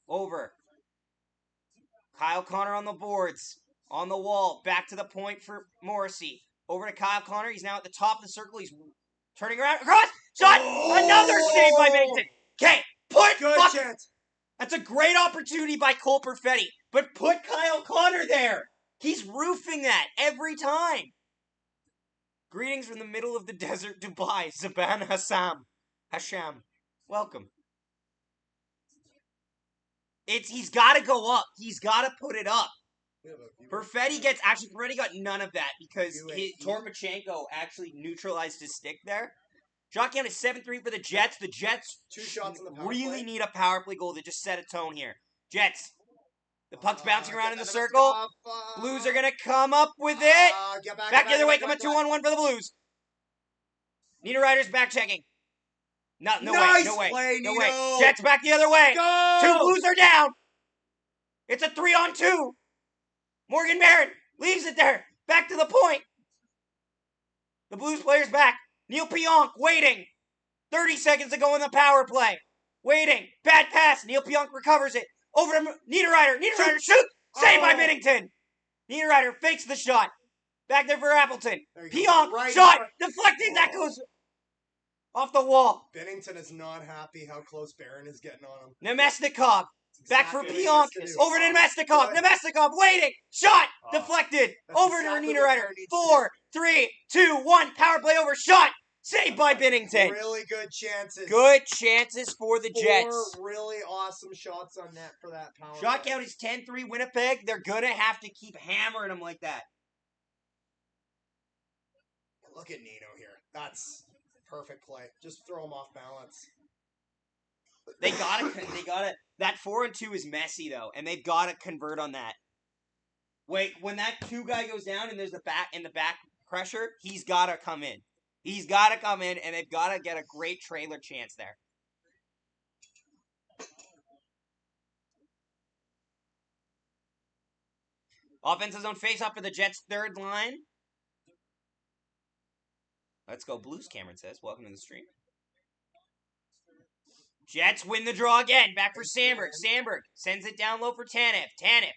Over. Kyle Connor on the boards. On the wall. Back to the point for Morrissey. Over to Kyle Connor. He's now at the top of the circle. He's turning around. Across. Shot. Another save by Binnington. Okay. Good chance. That's a great opportunity by Cole Perfetti. But put Kyle Connor there. He's roofing that every time. Greetings from the middle of the desert, Dubai. Zaban Hasham. Welcome. He's got to go up. He's got to put it up. Perfetti got none of that because Tormachenko actually neutralized his stick there. Shot count is 7-3 for the Jets. The Jets 2 shots in the power really play. need a power play goal to just set a tone here. Jets. The puck's bouncing around in the circle. Blues are going to come up with it. Back the other way. Come at 2-on-1 for the Blues. Niederreiter's back checking. No way. Jets back the other way. Go! 2 Blues are down. It's a 3-on-2. Morgan Barron leaves it there. Back to the point. The Blues player's back. Neil Pionk waiting. 30 seconds to go in the power play. Waiting. Bad pass. Neil Pionk recovers it. Over to Niederreiter. Niederreiter shoot. Saved by Binnington. Niederreiter fakes the shot. Back there for Appleton. Pionk shot. Deflected. That goes off the wall. Binnington is not happy how close Barron is getting on him. Nemesnikov. Back for Exactly Pionk. what he has to do. Over to Nemesnikov. Nemesnikov waiting. Shot. Deflected. That's Over exactly to what Niederreiter. Barron needs to 4, 3, 2, 1. Power play over. Shot. Saved by Binnington. Really good chances. Good chances for the 4 Jets. really awesome shots on net for that power Shot play. count is 10-3 Winnipeg. They're going to have to keep hammering them like that. Look at Nino here. That's perfect play. Just throw him off balance. They gotta. That 4-2 is messy though, and they've got to convert on that. Wait, when that 2 guy goes down and there's the back pressure, he's got to come in. He's got to come in, and they've got to get a great trailer chance there. Offensive zone face-off for the Jets' third line. Let's go Blues, Cameron says. Welcome to the stream. Jets win the draw again. Back for Sandberg. Sandberg sends it down low for Tanev. Tanev.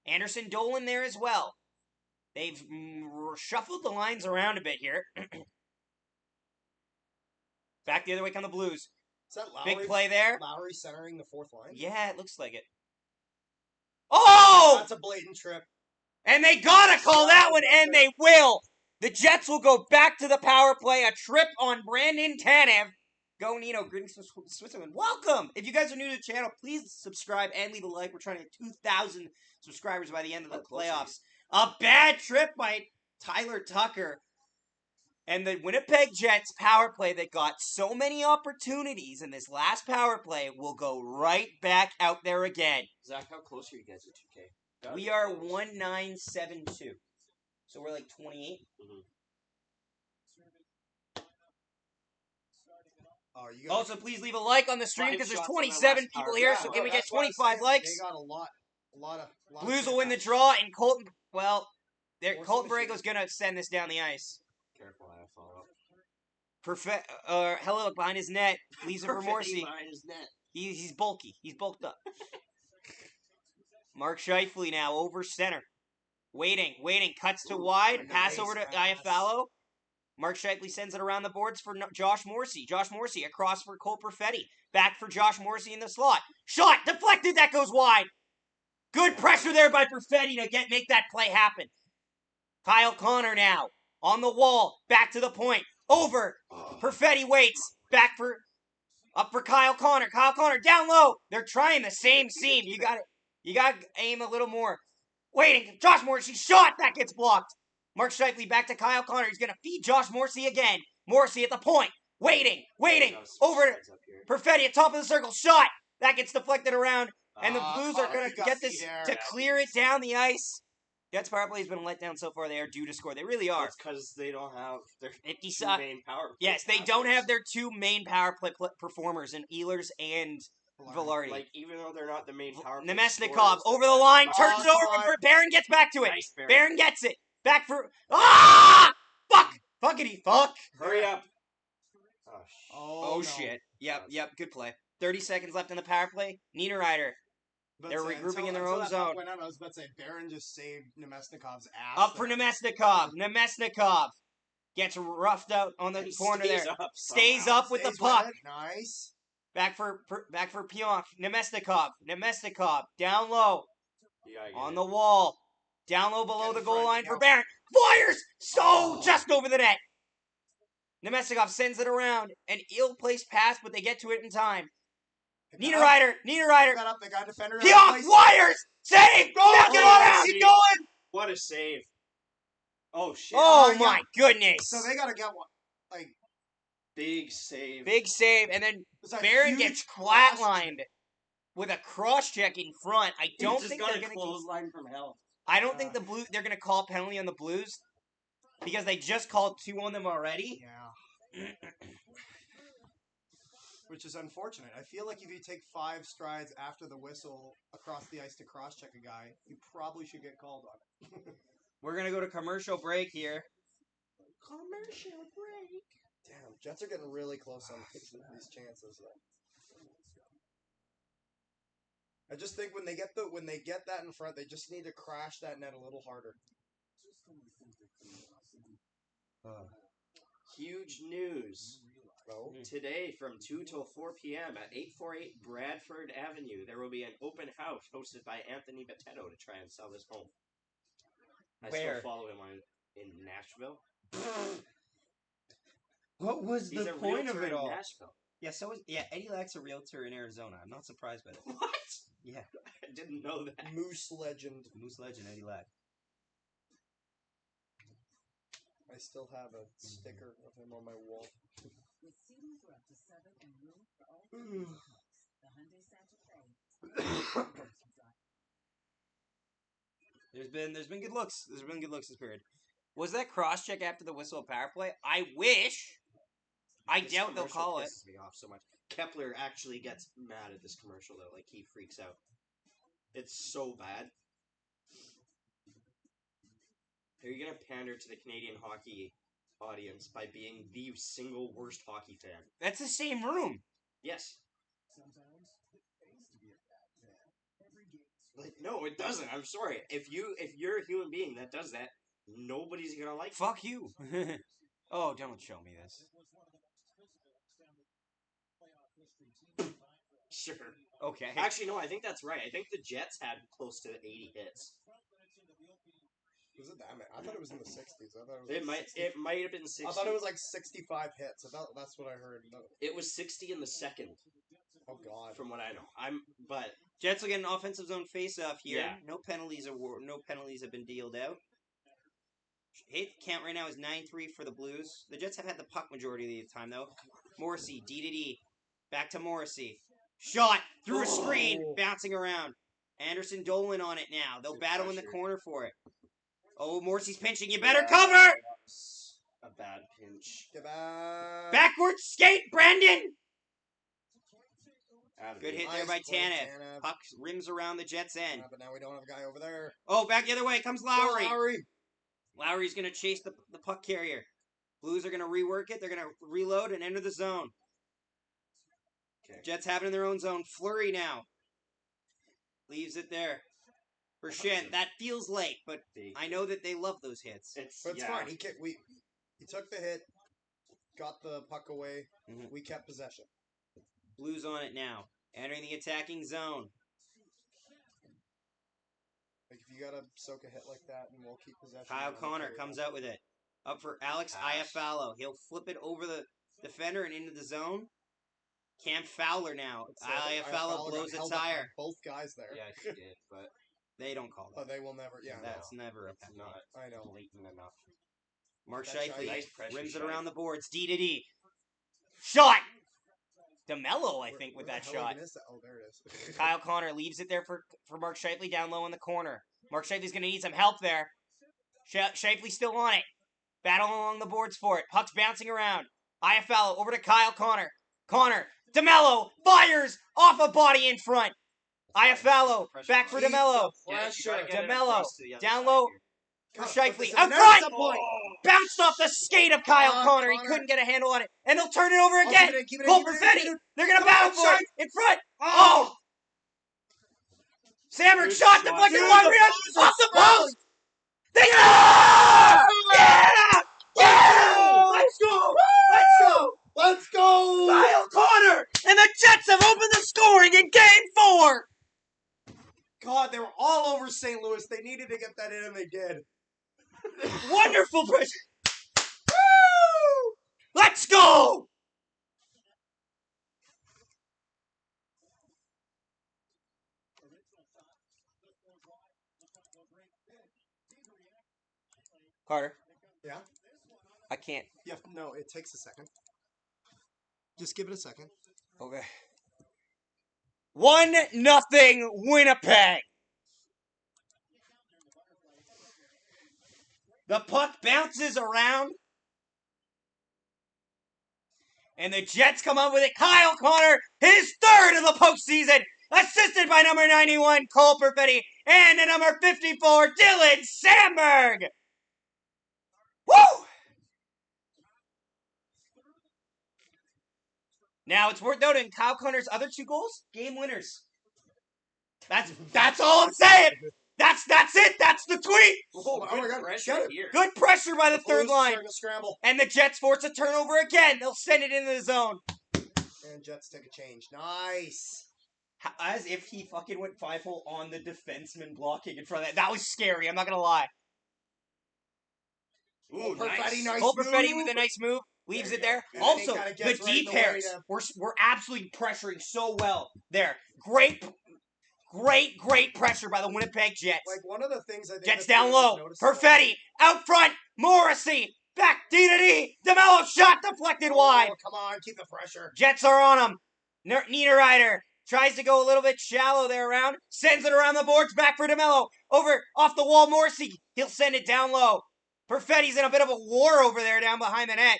Anderson Dolan there as well. They've shuffled the lines around a bit here. Back the other way come the Blues. Is that Lowry? Big play there. Lowry centering the fourth line? Yeah, it looks like it. Oh! That's a blatant trip. And they gotta call that one, and they will. The Jets will go back to the power play. A trip on Brandon Tanev. Go Nino. Greetings from Switzerland. Welcome. If you guys are new to the channel, please subscribe and leave a like. We're trying to get 2,000 subscribers by the end of the playoffs. A bad trip by Tyler Tucker. And the Winnipeg Jets power play that got so many opportunities in this last power play will go right back out there again. Zach, how close are you guys to 2K? We are 1972. So we're like 28. Mm-hmm. Oh, Also, please leave a like on the stream because there's 27 people here. So can we get 25 likes? They got a lot of Blues will win the draw, and Colton. Well, Colton Borrego's gonna send this down the ice. Careful, I follow up. Hello, behind his net. Lisa for Morrissey. Behind his net. He's bulky. He's bulked up. Mark Scheifele now over center. Waiting. Cuts to wide. Pass over to Iafallo. Mark Scheifele sends it around the boards for Josh Morrissey. Josh Morrissey across for Cole Perfetti. Back for Josh Morrissey in the slot. Shot! Deflected! That goes wide! Good pressure there by Perfetti to make that play happen. Kyle Connor now. On the wall. Back to the point. Over. Perfetti waits. Up for Kyle Connor. Kyle Connor down low. They're trying the same seam. You got to aim a little more. Waiting. Josh Morrissey shot. That gets blocked. Mark Scheifele back to Kyle Connor. He's going to feed Josh Morrissey again. Morrissey at the point. Waiting. Over to Perfetti at top of the circle. Shot. That gets deflected around. And the Blues are going to get this to clear it down the ice. Jets power play has been let down so far. They are due to score. They really are. It's because they don't have their 50 two main power play. Yes, they don't have their 2 main power play performers in Ehlers and Velarde. Like, even though they're not the main power play Nemesnikov scorers, over the line, turns it over for Barron, gets back to it. Nice, Barron gets it. Back for... Ah! Fuck! Fuckity fuck! Hurry up. Oh, shit. Yep, good play. 30 seconds left in the power play. Niederreiter. They're regrouping in their own zone. I was about to say, Barron just saved Nemesnikov's ass. Up for Nemesnikov. Nemesnikov gets roughed out on the corner there. Stays up with the puck. Nice. Back for Pionk. Nemesnikov. Down low. On the wall. Down low below the goal line for Barron. Fires! Just over the net. Nemesnikov sends it around. An ill-placed pass, but they get to it in time. Niederreiter. They got defender. Pionk wires! Save! Knock it around! Keep going! What a save. Oh, shit. Oh, my goodness. So they got to get one. Like, big save. Big save. And then Barron gets flatlined with a cross-check in front. I don't think they're going to clothesline from hell. I don't think they're going to call a penalty on the Blues because they just called 2 on them already. Yeah. Which is unfortunate. I feel like if you take 5 strides after the whistle across the ice to cross-check a guy, you probably should get called on it. We're going to go to commercial break here. Commercial break. Damn, Jets are getting really close on these chances, though. I just think when they get that in front, they just need to crash that net a little harder. Huge news. Oh. Today from 2 till 4 p.m. at 848 Bradford Avenue, there will be an open house hosted by Anthony Botetto to try and sell this home. I Where? still follow him in Nashville. What was He's the a point of realtor it in all? Nashville. Yeah, Eddie Lack's a realtor in Arizona. I'm not surprised by that. What? Yeah. I didn't know that. Moose legend. Moose legend, Eddie Lack. I still have a sticker of him on my wall. With seating for up to 7 and room for all the Hyundai Santa Fe. There's been good looks. There's been good looks this period. Was that cross check after the whistle of power play? I wish. I This doubt they'll commercial call it. pisses me off so much. Kepler actually gets mad at this commercial though, like he freaks out. It's so bad. Are you gonna pander to the Canadian hockey audience by being the single worst hockey fan? That's the same room. Yes. Like, no, it doesn't. I'm sorry. If you're a human being that does that, nobody's gonna like. Fuck you. Oh, don't show me this. Sure. Okay. Actually, no. I think that's right. I think the Jets had close to 80 hits. Was it that many? I thought it was in the 60s. I thought it was It might have been 60. I thought it was like 65 hits. That's what I heard. It was 60 in the second, Oh God. from what I know. But Jets will get an offensive zone face-off here. Yeah. No penalties have been dealed out. Hit count right now is 9-3 for the Blues. The Jets have had the puck majority of the time though. Morrissey, D. Back to Morrissey. Shot through a screen, bouncing around. Anderson Dolan on it now. They'll Good battle in the pressure. corner for it. Oh, Morrissey's pinching. You better cover! a bad pinch. Get back. Backwards skate, Brandon! Out of Good it. hit there by Nice play, Tanev. Puck rims around the Jets' end. But now we don't have a guy over there. Oh, back the other way comes Lowry. Go, Lowry. Lowry's going to chase the puck carrier. Blues are going to rework it. They're going to reload and enter the zone. Okay. Jets have it in their own zone. Flurry now. Leaves it there. For Shen. That feels late, but I know that they love those hits. But it's fine. He took the hit, got the puck away. Mhm. We kept possession. Blues on it now. Entering the attacking zone. Like if you gotta soak a hit like that, and we'll keep possession. Kyle Connor comes out with it. Up for Alex Iafallo. He'll flip it over the defender and into the zone. Cam Fowler now. Iafallo blows a tire. Both guys there. Yeah, he did, but They don't call that. But they will never. Yeah, That's never a it's penalty. not I know. blatant enough. Mark That's Scheifele nice pressure rims it shot. around the boards. D. Shot! DeMello, I think, with Where that the hell shot. even is that? Oh, there it is. Kyle Connor leaves it there for Mark Scheifele down low in the corner. Mark Scheifele's going to need some help there. Scheifele's still on it. Battle along the boards for it. Puck's bouncing around. Iafallo over to Kyle Connor. Connor. DeMello fires off a body in front. Iafallo back for DeMello. DeMello down low for Scheifele. Out front! Bounced off the skate of Kyle Connor. He couldn't get a handle on it. And they'll turn it over again. Cole Perfetti. They're going to battle for it. In front. Oh! Sammer shot deflected one off the post. They yeah! Yeah! Let's go! Let's go! Let's go! Kyle Connor and the Jets have opened the scoring in Game 4. God, they were all over St. Louis. They needed to get that in, and they did. Wonderful pressure. Woo! Let's go! Carter. Yeah? I can't. No, it takes a second. Just give it a second. Okay. 1-0 Winnipeg. The puck bounces around. And the Jets come up with it. Kyle Connor, his third of the postseason. Assisted by number 91, Cole Perfetti. And the number 54, Dylan Sandberg. Woo! Now, it's worth noting, Kyle Connor's other two goals, game winners. That's all I'm saying. That's it. That's the tweet. Oh my God! pressure Get it. here. Good pressure by the third Blues line. starting to scramble, And the Jets force a turnover again. They'll send it into the zone. and Jets take a change. Nice. As if he fucking went 5-hole on the defenseman blocking in front of that. That was scary. I'm not going to lie. Ooh, Perfetti, nice. nice Cole Perfetti move. with a nice move. Leaves There it you there. And then he Also, kinda the gets right D in the way pairs. to- We're absolutely pressuring so well there. Great pressure by the Winnipeg Jets. Like one of the things I think Jets that's down really low. noticeable- Perfetti out front. Morrissey back D-to-D. DeMello shot deflected wide. Come on, keep the pressure. Jets are on him. Niederreiter tries to go a little bit shallow there around. Sends it around the boards. Back for DeMello. Over off the wall. Morrissey. He'll send it down low. Perfetti's in a bit of a war over there down behind the net.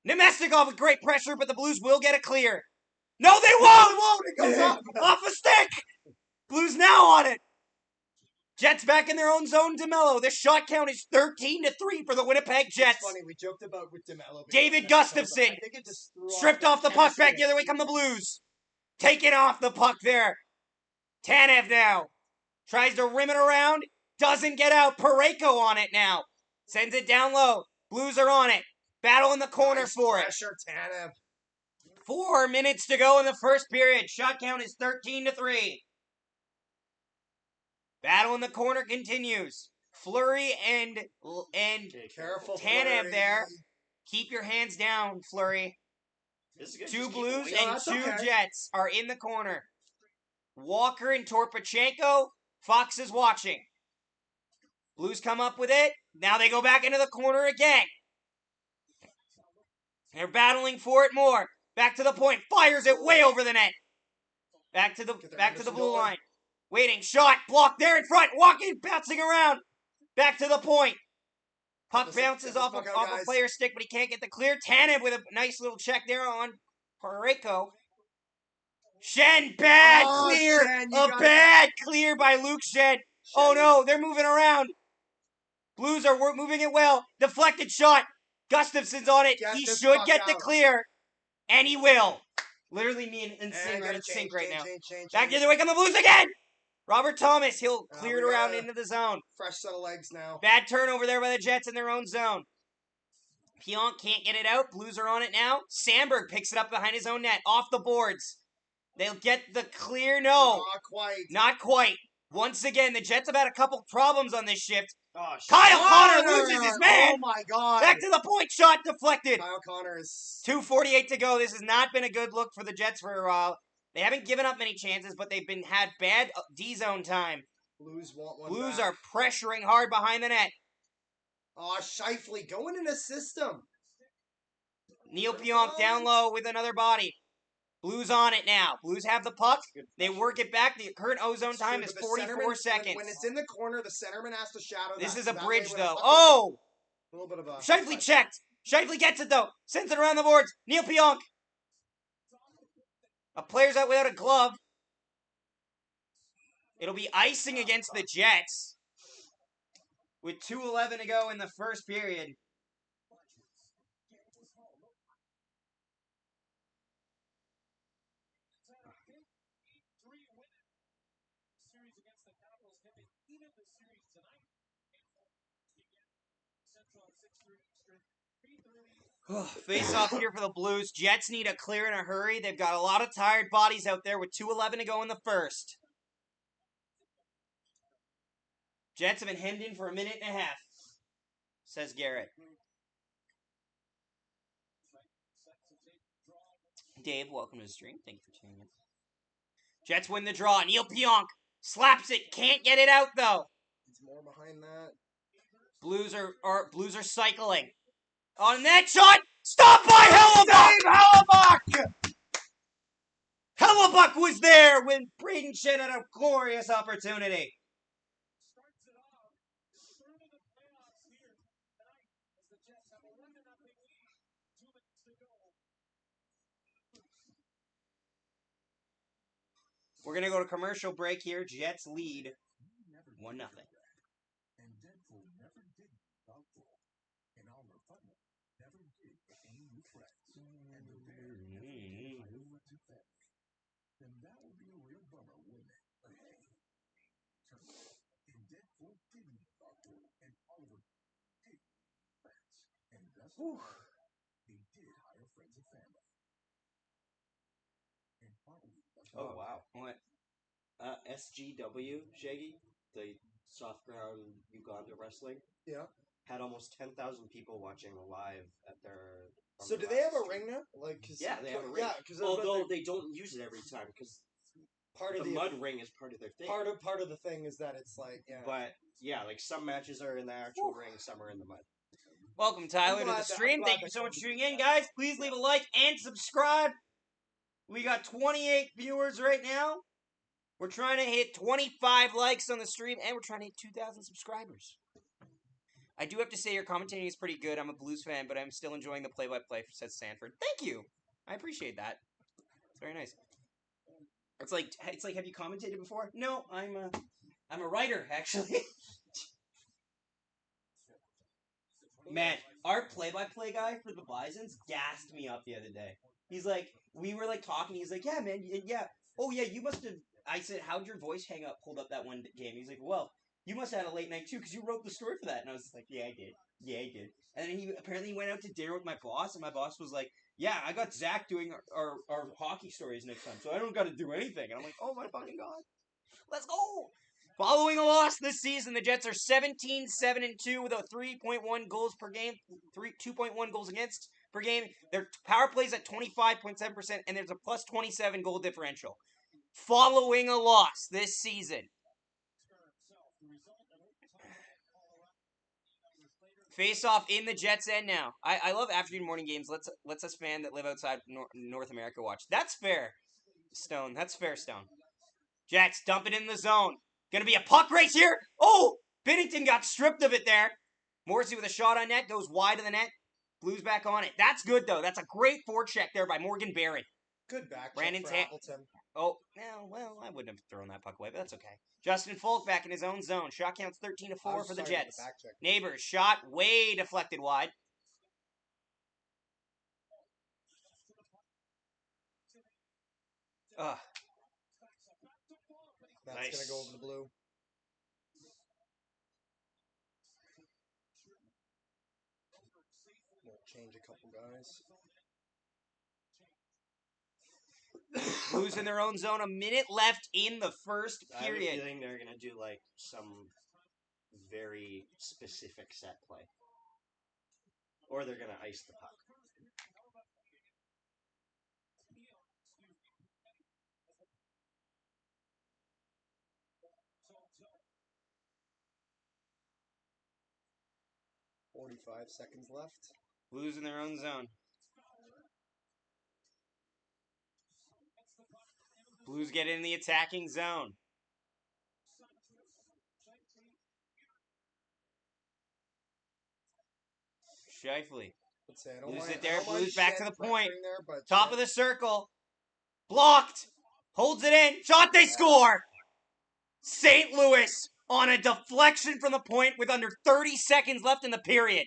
Nemestikov with great pressure, but the Blues will get a clear. No, they won't! It goes up. Off a stick! Blues now on it. Jets back in their own zone. DeMello. The shot count is 13-3 for the Winnipeg Jets. It's funny, we joked about with DeMello. David because Gustafson I think it just threw stripped off the puck back. The other way chemistry. come the Blues. Taking off the puck there. Tanev now. Tries to rim it around. Doesn't get out. Parayko on it now. Sends it down low. Blues are on it. Battle in the corner Nice for it. pressure, Tanev. 4 minutes to go in the first period. Shot count is 13-3. Battle in the corner continues. Fleury and Careful, Tanev Fleury. there. Keep your hands down, Fleury. This is good. 2 Just keep it Blues waiting. and that's 2 okay. Jets are in the corner. Walker and Torpachenko. Fox is watching. Blues come up with it. Now they go back into the corner again. They're battling for it more. Back to the point. Fires it way over the net. Back to the Anderson blue going. line. Waiting. Shot. Blocked there in front. Walking. Bouncing around. Back to the point. Puck Get this bounces puck off out, a guys. player's stick, but he can't get the clear. Tanev with a nice little check there on Parayko. Shen. Bad Oh, clear. Shen, you A gotta- bad clear by Luke Shen. Oh no. They're moving around. Blues are moving it well. Deflected shot. Gustafson's on it. Get He this should puck get the out. clear. And he will. Literally me and And Sing are gotta in sync right now. change. Back the other way come the Blues again. Robert Thomas. He'll clear it we around gotta- into the zone. Fresh set of legs now. Bad turnover there by the Jets in their own zone. Pionk can't get it out. Blues are on it now. Sandberg picks it up behind his own net. Off the boards. They'll get the clear. No. Not quite. Not quite. Once again, the Jets have had a couple problems on this shift. Oh, shit. Kyle Connor loses his man. Oh my God. Back to the point. Shot deflected. Kyle Connor is 2:48 to go. This has not been a good look for the Jets for a while. They haven't given up many chances, but they've had bad D-zone time. Blues want one. Blues back. are pressuring hard behind the net. Oh, Scheifele going in a system. Neil Pionk down low with another body. Blues on it now. Blues have the puck. They work it back. The current ozone time is But the 44 centerman- seconds. When it's in the corner, the centerman has to shadow This that. is a That bridge, way when though. puck- Oh! A little bit of a... Scheifele checked. Scheifele gets it, though. Sends it around the boards. Neil Pionk. A player's out without a glove. It'll be icing against the Jets. With 2:11 to go in the first period. Face off here for the Blues. Jets need a clear in a hurry. They've got a lot of tired bodies out there with 2:11 to go in the first. Jets have been hemmed in for a minute and a half, says Garrett. Dave, welcome to the stream. Thank you for tuning in. Jets win the draw. Neil Pionk slaps it. Can't get it out, though. It's more behind that. Blues are cycling. On that shot, stopped by Hellebuck! Hellebuck was there when Braden Shen had a glorious opportunity. We're going to go to commercial break here. Jets lead 1-0. And Deadpool never did doubtful. And Oliver Thunder never did aim with friends. And the bear never did Iowa to fetch. Then that would be a real bummer, wouldn't it? But hey, In Deadpool, Demon Doctor and Oliver Pig friends. And best of all, they did hire friends and family. And finally, Oh wow. What? SGW Shaggy, the soft ground Uganda wrestling, Yeah. had almost 10,000 people watching live at their. on So their do they last have a stream. ring now? Like, cause, Yeah, they have a ring. Yeah, because Although they don't use it every time because part the of the mud ring is part of their thing. part of the thing is that it's like, yeah. But yeah, like some matches are in the actual ring, some are in the mud. Welcome, Tyler, to glad the that- stream. I'm glad Thank you that so much for comes- tuning in, guys. Please leave a like and subscribe. We got 28 viewers right now. We're trying to hit 25 likes on the stream, and we're trying to hit 2,000 subscribers. I do have to say your commentating is pretty good. I'm a Blues fan, but I'm still enjoying the play-by-play, says Sanford. Thank you. I appreciate that. It's very nice. It's like, have you commentated before? No, I'm a writer, actually. Man, our play-by-play guy for the Bisons gassed me up the other day. He's like, we were like talking. He's like, yeah, man, yeah. Oh yeah, you must have. I said, how'd your voice hold up that one game? He's like, well, you must have had a late night too, because you wrote the story for that. And I was like, yeah, I did. Yeah, I did. And then he apparently went out to dinner with my boss, and my boss was like, yeah, I got Zach doing our hockey stories next time, so I don't got to do anything. And I'm like, oh my fucking god, let's go. Following a loss this season, the Jets are 17-7-2 with a 3.1 goals per game, 2.1 goals against per game. Their power plays at 25.7%, and there's a plus 27 goal differential. Following a loss this season. Face off in the Jets' end now. I love afternoon morning games. Let's us fans that live outside North America watch. That's fair, Stone. That's fair, Stone. Jets dump it in the zone. Gonna be a puck race here. Oh, Binnington got stripped of it there. Morrissey with a shot on net goes wide of the net. Blues back on it. That's good though. That's a great forecheck there by Morgan Barron. Good back check Brandon for Tan- Appleton. Oh, well, I wouldn't have thrown that puck away, but that's okay. Justin Folk back in his own zone. Shot counts 13-4 I was for the talking about Jets. back check. Neighbors shot way deflected wide. Ugh. That's Nice. gonna go over the blue. We'll change a couple guys. Blues in their own zone. A minute left in the first I have a period. feeling they're gonna do like some very specific set play, or they're gonna ice the puck. $45 seconds left. Blues in their own zone. Blues get in the attacking zone. Shifley. Let's say I don't Blues mind, it there. I don't mind Blues back to Shen the point. pressuring there, but Top Shen- of the circle. Blocked. Holds it in. Shot, they score. St. Louis on a deflection from the point with under 30 seconds left in the period.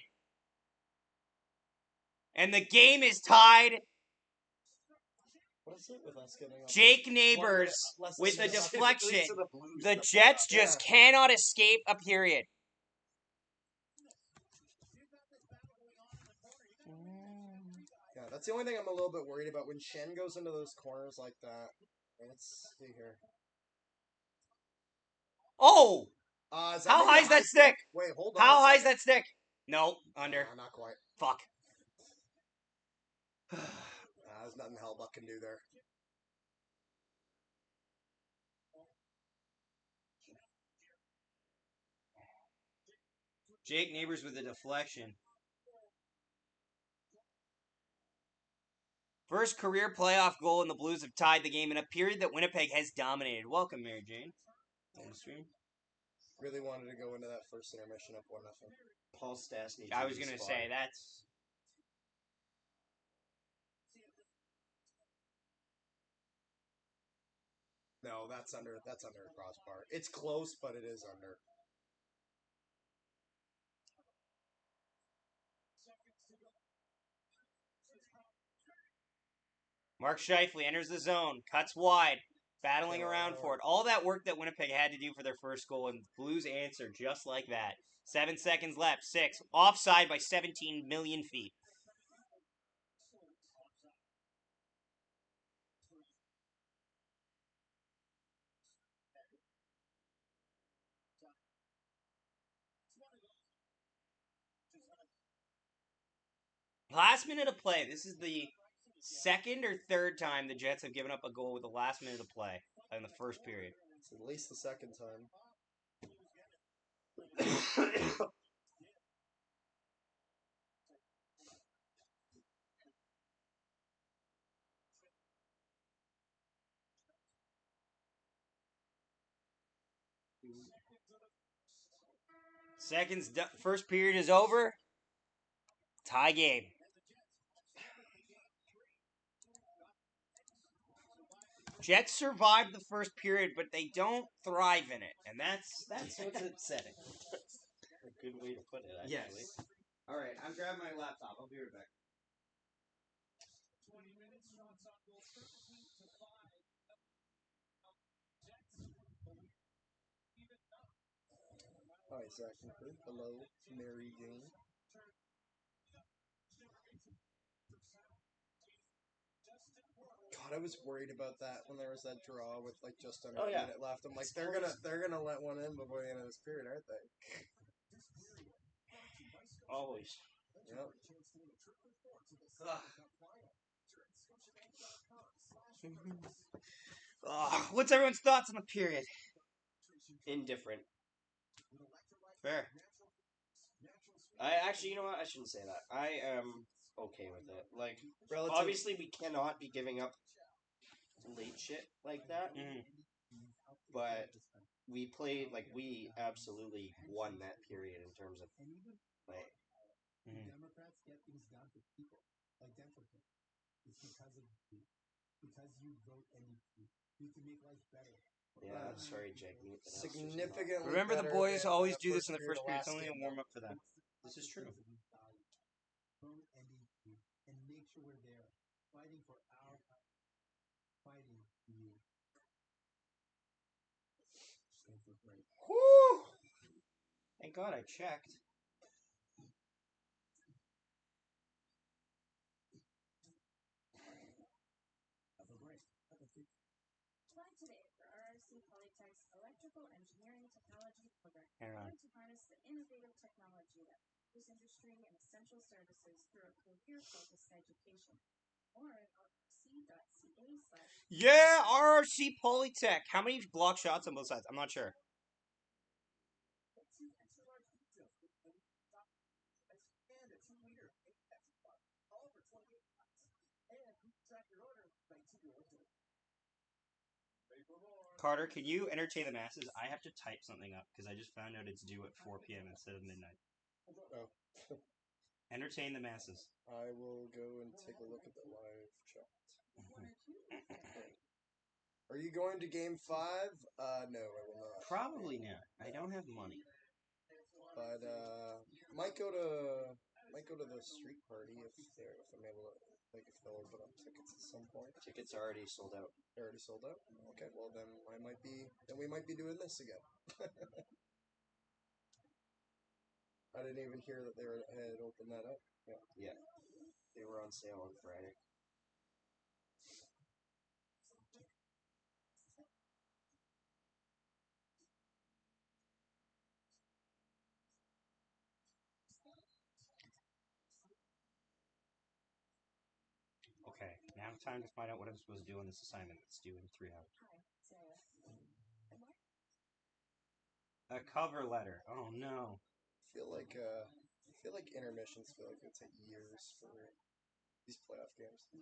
And the game is tied. What is it with us getting up? Jake 1 Neighbors minute less than with the 2 seconds. deflection. To the Blues, The not Jets the- just cannot escape a period. Yeah, that's the only thing I'm a little bit worried about when Shen goes into those corners like that. Let's see here. Oh! Is How maybe high a is that stick? Wait, hold on. How a high is second. that stick? No, under. Not quite. Fuck. There's nothing Hellbuck can do there. Jake Neighbors with a deflection. First career playoff goal, and the Blues have tied the game in a period that Winnipeg has dominated. Welcome, Mary Jane. On the stream. Really wanted to go into that first intermission up 1-0. Paul Stastny. I was gonna say that's. No, that's under a crossbar. It's close, but it is under. Mark Scheifele enters the zone, cuts wide, battling around for it. All that work that Winnipeg had to do for their first goal, and Blues answer just like that. 7 seconds left. 6. Offside by 17 million feet. Last minute of play. This is the second or third time the Jets have given up a goal with the last minute of play in the first period. It's at least the second time. First period is over. Tie game. Jets survive the first period, but they don't thrive in it, and that's what's upsetting. A good way to put it, actually. Yes. All right, I'm grabbing my laptop. I'll be right back. Hi, Zach. Hello, Mary Jane. God, I was worried about that when there was that draw with like just under a minute left. I'm like, they're gonna let one in before the end of this period, aren't they? Always. Yep. What's everyone's thoughts on the period? Indifferent. Fair. You know what? I shouldn't say that. I am okay with it. Like, Relative. obviously, we cannot be giving up late shit like that. But we played, like, we absolutely won that period in terms of play. Democrats get things done for people, like dental care. It's because you vote NDP. You can make life better. Yeah, sorry, Jake. Significantly. Remember, the better boys than always the do this in the period first of period. last It's only a game. warm up for them. This is true. Vote NDP and make sure we're there, fighting for our fighting you. Whew! Thank God I checked. Apply today for RRC Polytech's Electrical Engineering Technology program. Hang on. Learn to harness the innovative technology that powers industry and essential services through a career-focused education. More at rrc.ca/. Yeah, RRC Polytech. How many block shots on both sides? I'm not sure. Carter, can you entertain the masses? I have to type something up because I just found out it's due at 4 p.m. instead of midnight. Oh. Entertain the masses. I will go and take a look at the live chat. Are you going to Game 5? No, I will not. Probably not. I don't have money. But might go to the street party if I'm able to, like, if they'll open up tickets at some point. Tickets are already sold out. They're already sold out. Okay, well then we might be doing this again. I didn't even hear that they had opened that up. Yeah. They were on sale on Friday. Okay, now time to find out what I'm supposed to do on this assignment that's due in 3 hours. A cover letter. Oh no. I feel like intermissions feel like they take years for these playoff games. To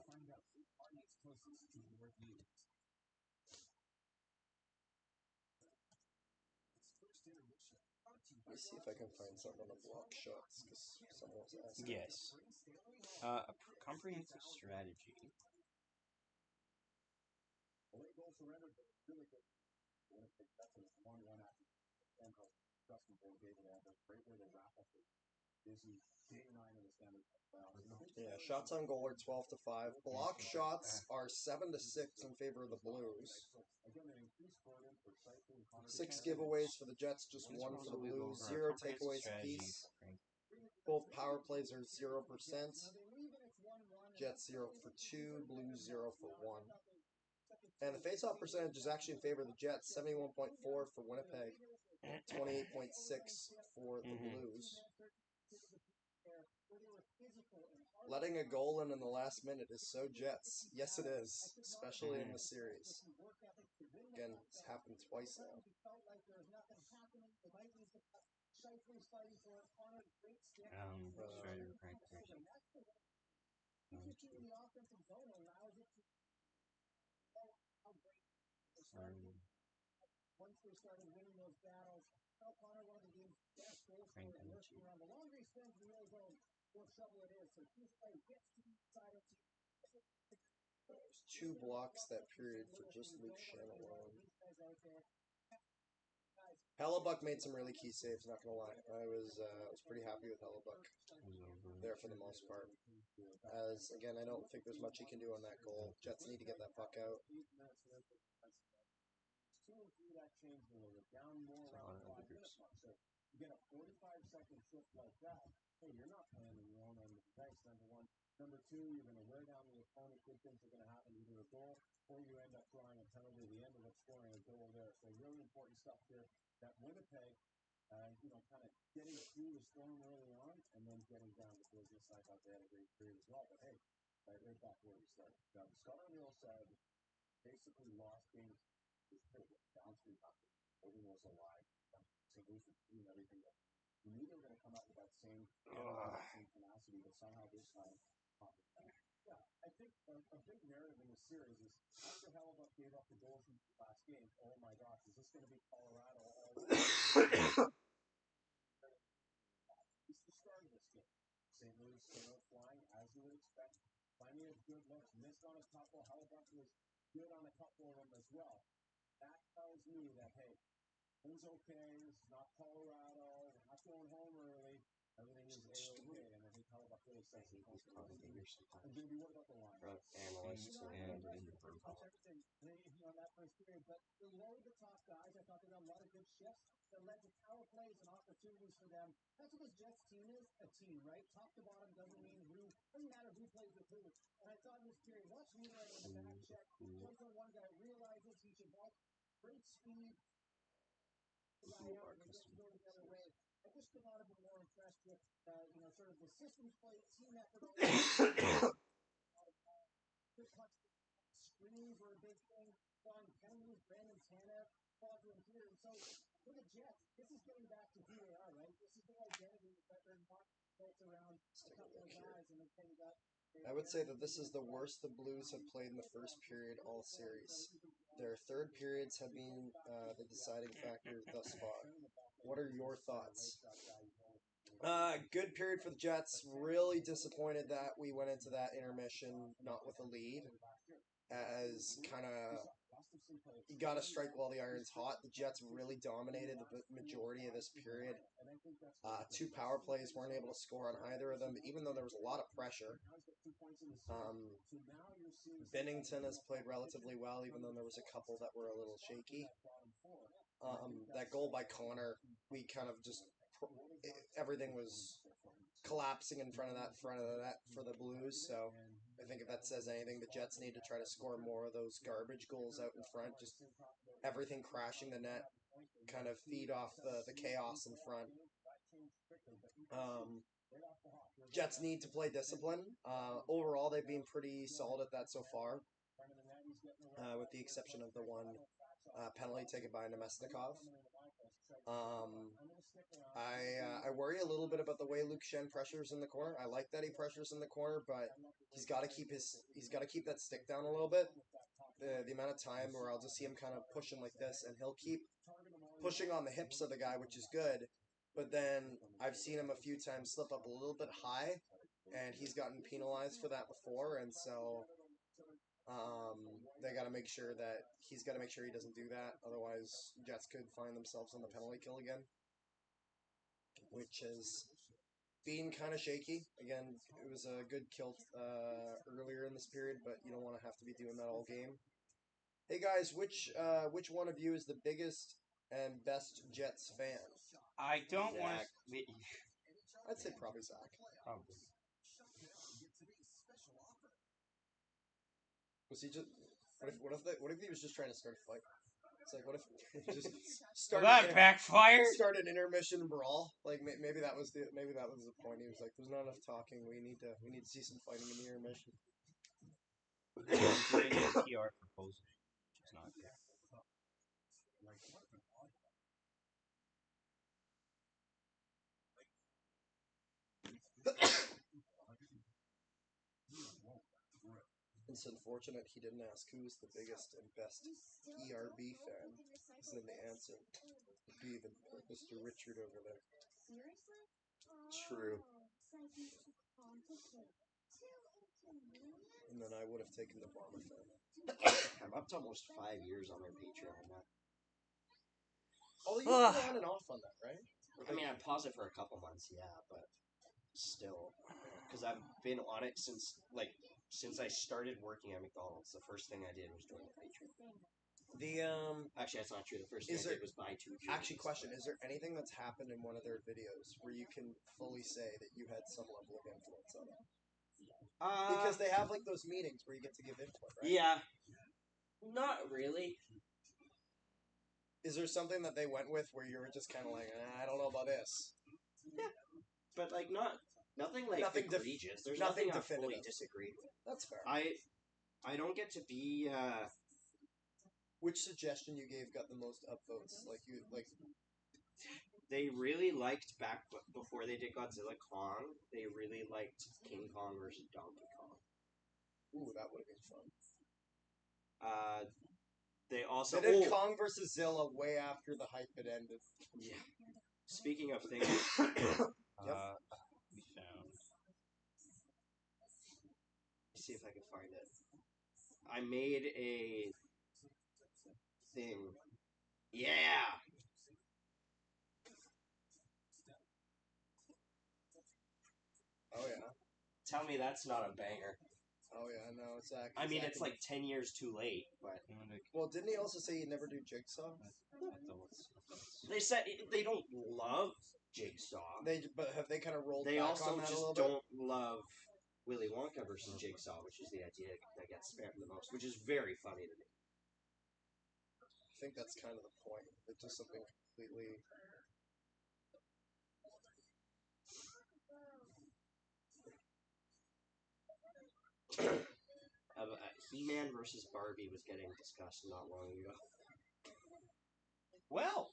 find out who party is closest to your views. It's first intermission on Let me see if I can find something on the block shots, because someone was asking. Yes. A comprehensive strategy. A late goal surrender, but really good. Winnipeg Jets 1-1 after Justin Boyd gave it a great way to wrap up the busy day 9 of the Stanley Cup playoffs. Yeah, shots on goal are 12-5. Block shots are 7-6 in favor of the Blues. 6 giveaways for the Jets, just 1 for the Blues. 0 takeaways apiece. Both power plays are 0%. Jets 0 for 2, Blues 0 for 1. And the face-off percentage is actually in favor of the Jets, 71.4 for Winnipeg, 28.6 for the Blues. Letting a goal in the last minute is so Jets. Yes, it is, especially in the series. Again, it's happened twice now. Once they started winning those battles, Kyle Connor, one of the game's best goal scorers, working around the longer he spends in the middle zone, the more trouble it is. So he's playing gets to the side of the There's 2 blocks that period for just Luke Shen alone. Hellebuck made some really key saves, not gonna lie. I was pretty happy with Hellebuck there for the most part. As again, I don't think there's much he can do on that goal. Jets need to get that puck out. That change when they were down more around 5 minute mark. So you get a 45-second shift like that. Hey, you're not playing in your own end of the ice, number one. Number two, you're going to wear down the opponent. Good things are going to happen, either a goal or you end up drawing a penalty at the end of it, scoring a goal there. So really important stuff here. That Winnipeg, kind of getting through the storm early on and then getting down to business. I thought they had a great period as well. But hey, right back where we started. Scottsdale said basically lost games. Down 3-0, holding was alive. St. Louis was doing everything that you knew they were going to come out with that same tenacity, but somehow this time, yeah, I think a big narrative in the series is after Hellebuck gave up the goal from the last game. Oh my gosh, is this going to be Colorado all the way? It's the start of this game. St. Louis came out flying as you would expect. Plenty of good looks, missed on a couple. Hellebuck was good on a couple of them as well. That tells me that, hey, things okay, it's not Colorado, we're not going home early, everything is A-okay, and I think Hellebuck really says it. And Jimmy, what about the line? Analysts and everything on that first period, but they loaded the top guys. I thought they got a lot of good shifts that led to power plays and opportunities for them. That's what this Jets team is, a team, right? Top to bottom doesn't matter who plays with who. And I thought in this period, watch Niederreiter in the back check, comes on one guy, realizes he should walk. Great speed. Go the other way. I just could not have been more impressed with, sort of the systems play, team effort. Screens were a big thing. Drawing penalties, Brandon Tanev, Quadron here. And so, for the Jets, this is getting back to who they are, right? This is their identity that they're not built around a couple of guys, and they got. I would say that this is the worst the Blues have played in the first period all series. Their third periods have been the deciding factor thus far. What are your thoughts? Good period for the Jets. Really disappointed that we went into that intermission not with a lead. As kind of, you got to strike while the iron's hot. The Jets really dominated the majority of this period. 2 power plays, weren't able to score on either of them, even though there was a lot of pressure. Bennington has played relatively well, even though there was a couple that were a little shaky. That goal by Connor, we kind of just, everything was collapsing in front of that for the Blues, so I think if that says anything, the Jets need to try to score more of those garbage goals out in front, just everything crashing the net, kind of feed off the chaos in front. Jets need to play discipline. Overall, they've been pretty solid at that so far, with the exception of the one penalty taken by Nemesnikov. I worry a little bit about the way Luke Shen pressures in the corner. I like that he pressures in the corner, but he's got to keep that stick down a little bit. The amount of time where I'll just see him kind of pushing like this, and he'll keep pushing on the hips of the guy, which is good. but then I've seen him a few times slip up a little bit high, and he's gotten penalized for that before, and so they got to make sure that he's got to make sure he doesn't do that. Otherwise, Jets could find themselves on the penalty kill again, which has been kind of shaky. Again, it was a good kill earlier in this period, but you don't want to have to be doing that all game. Hey guys, which one of you is the biggest and best Jets fan? I don't want Zach. to. I'd say probably Zach. Probably. Was he just? What if he was just trying to start a fight? It's like, what if he just Well, started that backfired. start an intermission brawl? Like maybe that was the point. He was like, "There's not enough talking. We need to see some fighting in the intermission." Doing a PR proposal. It's not there. It's unfortunate he didn't ask who's the biggest and best ERB fan. Because then the answer would be the Mr. Richard over there. True. And then I would have taken the Bomber fan. I'm up to almost 5 years on their Patreon now. Oh, you go on and off on that, right? I mean, I paused it for a couple months, yeah, but still, because I've been on it since I started working at McDonald's. The first thing I did was join the Patreon. Actually, that's not true. The first thing I did was buy 2 jerseys. Actually, question: is there anything that's happened in one of their videos where you can fully say that you had some level of influence on it? Because they have like those meetings where you get to give input, right? Yeah, not really. Is there something that they went with where you were just kind of like, I don't know about this? Yeah, but like nothing egregious. There's nothing nothing I fully definitive. disagreed with. That's fair. I don't get to be. Which suggestion you gave got the most upvotes? They really liked back before they did Godzilla Kong. They really liked King Kong versus Donkey Kong. Ooh, that would have been fun. They also They did Kong versus Zilla way after the hype had ended. Yeah. Speaking of things, We found. let's see if I can find it. I made a thing. Yeah. Oh yeah. Tell me that's not a banger. Oh yeah, no, Zach. I mean, Zach it's like 10 years too late, but Well, didn't he also say he'd never do Jigsaw? they said they don't love Jigsaw. But have they kind of rolled They back also on that a just little don't love Willy Wonka versus Jigsaw, which is the idea that gets spammed the most, which is very funny to me. I think that's kind of the point. It's just something completely. He-Man versus Barbie was getting discussed not long ago. Well,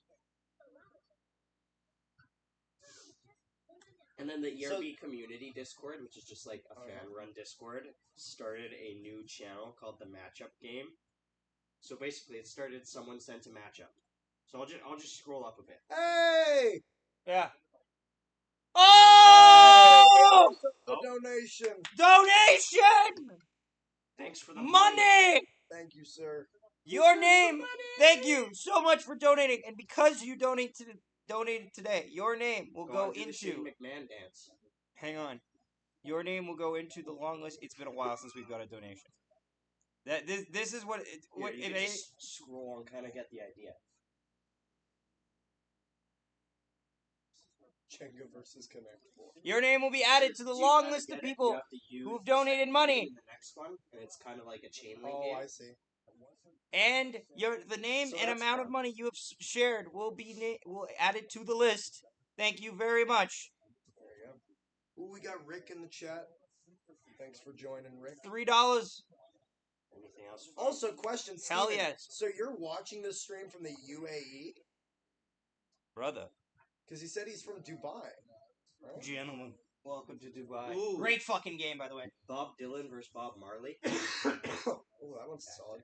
And then the ERB community Discord, which is just like a fan-run Discord, started a new channel called the Matchup Game. So basically, it started someone sent a matchup. So I'll just scroll up a bit. Hey! yeah. Oh! The donation! Donation! Thanks for the Money! Thank you, sir. Your name. Thank you so much for donating, and because you donated today, your name will go do the Shane into. McMahon dance. Hang on. Your name will go into the long list. It's been a while since we've got a donation. This is what You can just scroll and kind of get the idea. Jenga versus Connect 4. Your name will be added to the long list of people who have donated money. In the next one, and it's kind of like a chain link Oh, game. I see. And the name So and that's amount fun. of money you have shared will be added to the list. Thank you very much. There you go. Ooh, we got Rick in the chat. Thanks for joining, Rick. $3. Anything else? Also, question, Hell Steven, yes. So you're watching this stream from the UAE? Brother. Because he said he's from Dubai. Right? Gentlemen. Welcome to Dubai. Ooh. Great fucking game, by the way. Bob Dylan versus Bob Marley. Oh, that one's solid.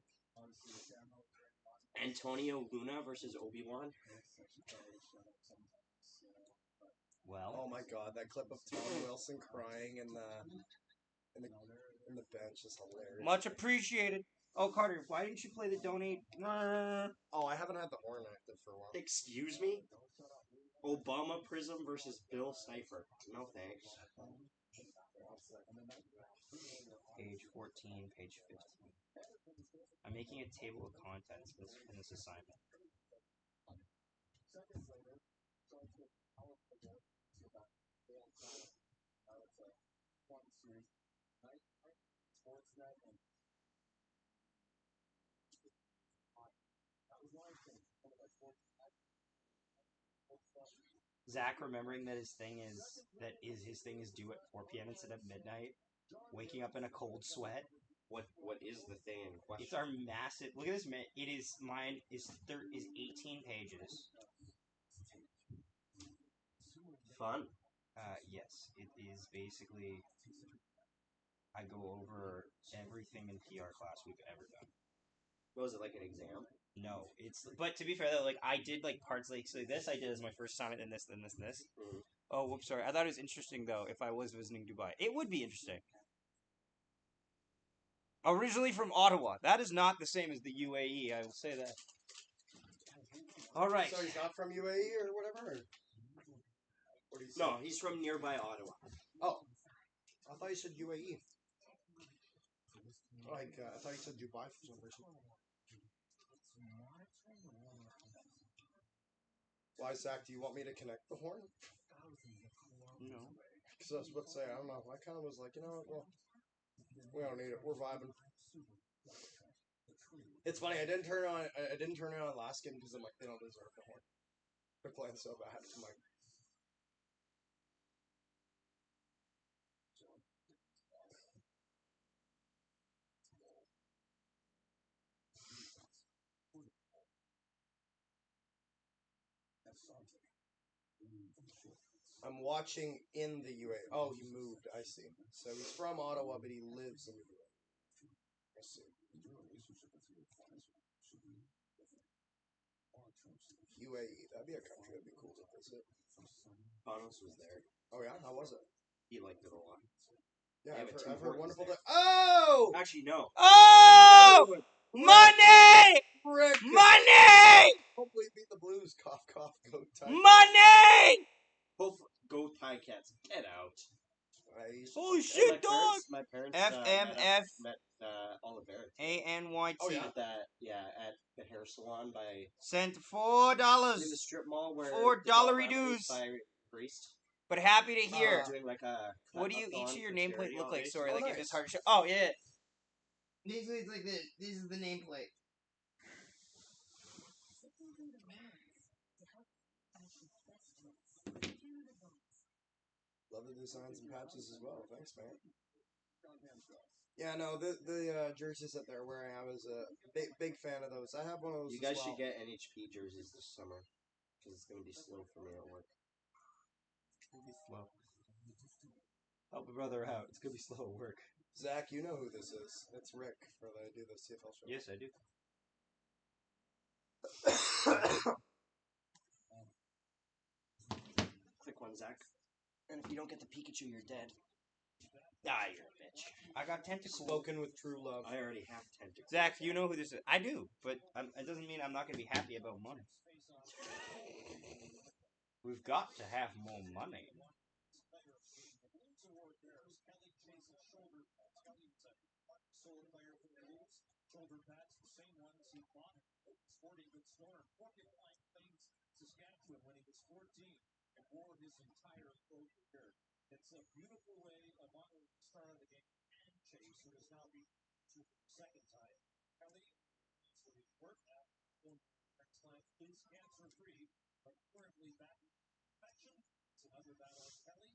Antonio Luna versus Obi-Wan. Well, Oh my god, that clip of Tom Wilson crying in the bench is hilarious. much appreciated. Oh, Carter, why didn't you play the donate? Oh, I haven't had the horn active for a while. Excuse me? Obama Prism versus Bill Cipher. No thanks. Page 14, page 15. I'm making a table of contents in this assignment. Zach remembering that his thing is due at 4 p.m. instead of midnight, waking up in a cold sweat. What is the thing in question? It's our massive. Look at this. It is mine is 18 pages. Fun. Yes, it is basically. I go over everything in PR class we've ever done. What was it, like an exam? No, but to be fair though, like I did like parts like so this I did as my first assignment and this. Mm-hmm. Oh, whoops, sorry. I thought it was interesting though. If I was visiting Dubai, it would be interesting. Originally from Ottawa, that is not the same as the UAE. I will say that. All right. So he's not from UAE or whatever? Or what do you say? No, he's from nearby Ottawa. Oh. I thought you said UAE. Like, I thought you said Dubai for some reason. Why, Zach, do you want me to connect the horn? No. Because I was about to say, I don't know. I kind of was like, you know what, well, we don't need it. We're vibing. It's funny. I didn't turn it on last game because I'm like, they don't deserve the horn. They're playing so bad. I'm like, I'm watching in the UAE. Oh, he moved. I see. So he's from Ottawa, but he lives in the UAE. I see. UAE. That'd be a country that'd be cool to visit. Panos was there. Oh, yeah? How was it? He liked it a lot. Yeah, Yeah, I've but heard, Tim I've heard Hortons wonderful there. things. Oh! Actually, no. Oh! Money! Frick! Money! Hopefully beat the Blues. Cough, cough, go tight. Money! Go Ticats. Get out. Holy Hey, shit, dog! My parents FMF met Oliver ANYT. Oh, yeah? at the hair salon by Sent $4. in the strip mall where $4 it's all reduce. by Priest. But happy to hear. Doing like a What do you each of your nameplate look like? Sorry, Oh, like if nice. it's hard to show. Oh yeah. Basically, it's like this. This is the nameplate. Love the designs and patches as well. Thanks, man. Yeah, no, the jerseys that they're wearing, I was a big fan of those. I have one of those. You guys as well. should get NHP jerseys this summer because it's gonna be slow for me at work. It's gonna be slow. Help a brother out. It's gonna be slow at work. Zach, you know who this is. It's Rick for the Do the CFL show. Yes, I do. Quick one, Zach. And if you don't get the Pikachu, you're dead. Ah, you're a bitch. I got tentacles. Spoken with true love. I already have tentacles. Zach, you know who this is? I do, but it doesn't mean I'm not gonna be happy about money. We've got to have more money. Shoulder pads, the same ones he bought at Sporting Goods store. Porcupine Plains, Saskatchewan, when he was 14 and wore his entire career. It's a beautiful way of honoring the star of the game and Chase, who has now been for the second time. Kelly, for his work now, next life is cancer-free, but currently battling infection. It's another battle of Kelly,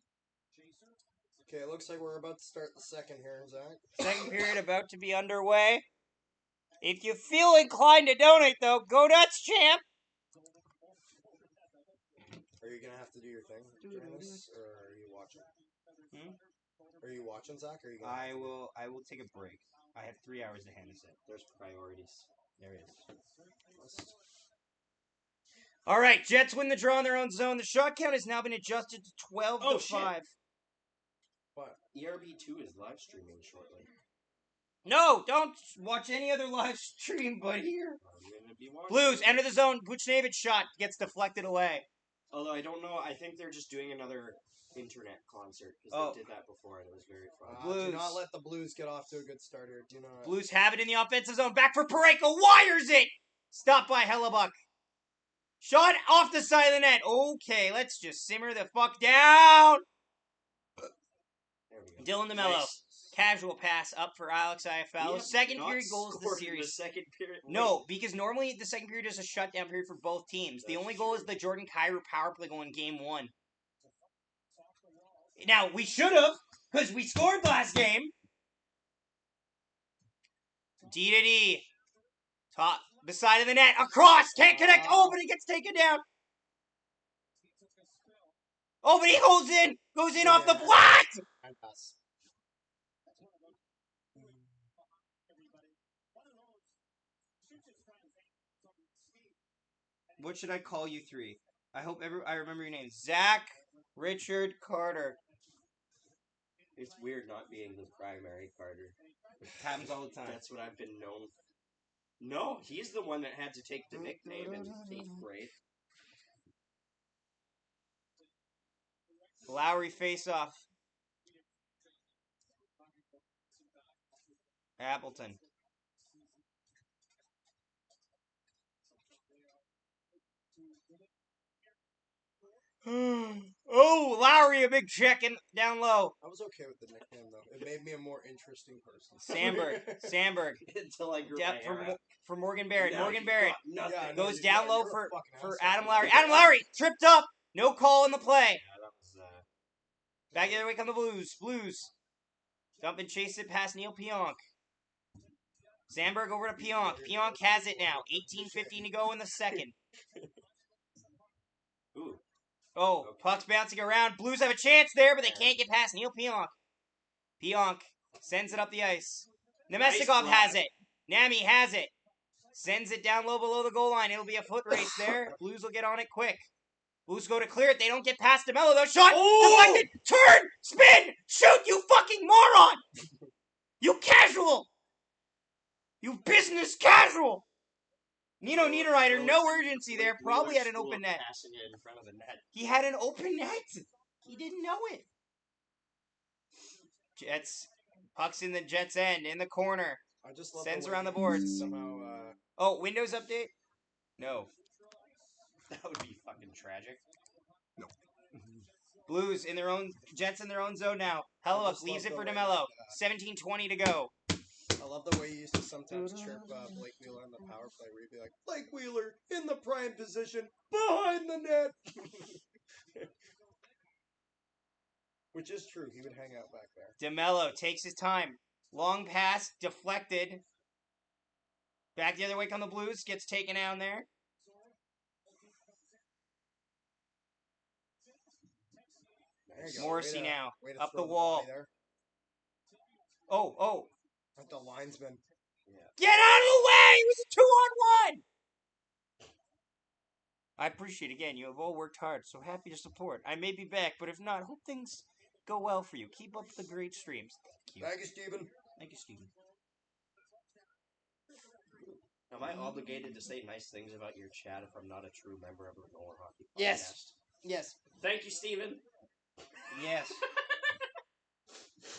Chaser. Okay, it looks like we're about to start the second here, Zach. Second period about to be underway. If you feel inclined to donate, though, go nuts, champ! Are you gonna have to do your thing during this, or are you watching? Are you watching, Zach? Or are you gonna I will take a break. I have 3 hours to hand this in. There's priorities. There is. All right, Jets win the draw in their own zone. The shot count has now been adjusted to 12 Oh, to shit. 5. What? ERB2 is live streaming shortly. No, don't watch any other live stream but here. I'm gonna be watching. Blues enter the zone. Buchnevich shot gets deflected away. Although I don't know, I think they're just doing another internet concert because Oh. they did that before and it was very fun. Blues. Do not let the Blues get off to a good start here. Do not. Blues have it in the offensive zone. Back for Pareko. Wires it. Stopped by Hellebuck. Shot off the side of the net. Okay, let's just simmer the fuck down. There we go. Dylan DeMello. Nice. Casual pass up for Alex We Iafallo. have Second not period goals of the scored in series. second period. No, because normally the second period is a shutdown period for both teams. The That's only goal true. is the Jordan Kyrou power play goal in game 1. Now, we should have, because we scored last game. D to D. Top, the side of the net. Across. Can't connect. Oh, but he gets taken down. Oh, but he holds in. Goes in off the flat. And pass. What should I call you three? I hope I remember your name. Zach Richard Carter. It's weird not being the primary Carter. Happens all the time. That's what I've been known. No, he's the one that had to take the nickname in 8th grade. Lowry face-off. Appleton. Oh, Lowry, a big check in down low. I was okay with the nickname though. It made me a more interesting person. Sandberg. Until I grew Depth my hair out. for Morgan Barrett. Now Morgan he's Barrett got nothing. Yeah, I know. goes you're down a low fucking for asshole. Adam Lowry. Adam Lowry tripped up. No call in the play. Yeah, that was, Back the other way come the Blues. Blues. Dump and chase it past Neil Pionk. Sandberg over to Pionk. Pionk has it now. 18:15 to go in the second. ooh. Oh, puck's bouncing around. Blues have a chance there, but they can't get past Neil Pionk. Pionk sends it up the ice. Nemestikov Nice has drive. it. Nami has it. Sends it down low below the goal line. It'll be a foot race there. Blues will get on it quick. Blues go to clear it. They don't get past DeMello, though. Shot! Oh! Deflected! Turn! Spin! Shoot, you fucking moron! You casual! You business casual! Nino Niederreiter, no urgency there. Probably had an open net. Passing it in front of the net. He had an open net. He didn't know it. Jets. Puck's in the Jets' end, in the corner. I just love Sends the way around the he boards. Somehow, Oh, Windows update? No. That would be fucking tragic. Blues in their own, Jets in their own zone now. I Hellebuck just leaves love it for the way DeMello. that, 17:20 to go. I love the way you used to sometimes chirp Blake Wheeler on the power play, where you'd be like, Blake Wheeler in the prime position behind the net. Which is true. He would hang out back there. DeMello takes his time. Long pass, deflected. Back the other way come the Blues. Gets taken down there. There you go. Morrissey Way to- now. way to Up throw the wall. body there. Oh. Like the linesman. Get out of the way! It was a 2-on-1! I appreciate again, you have all worked hard, so happy to support. I may be back, but if not, hope things go well for you. Keep up the great streams. Thank you. Thank you, Steven. Thank you, Steven. Am I obligated to say nice things about your chat if I'm not a true member of the Roller Hockey Podcast? Yes. Yes. Thank you, Steven. Yes.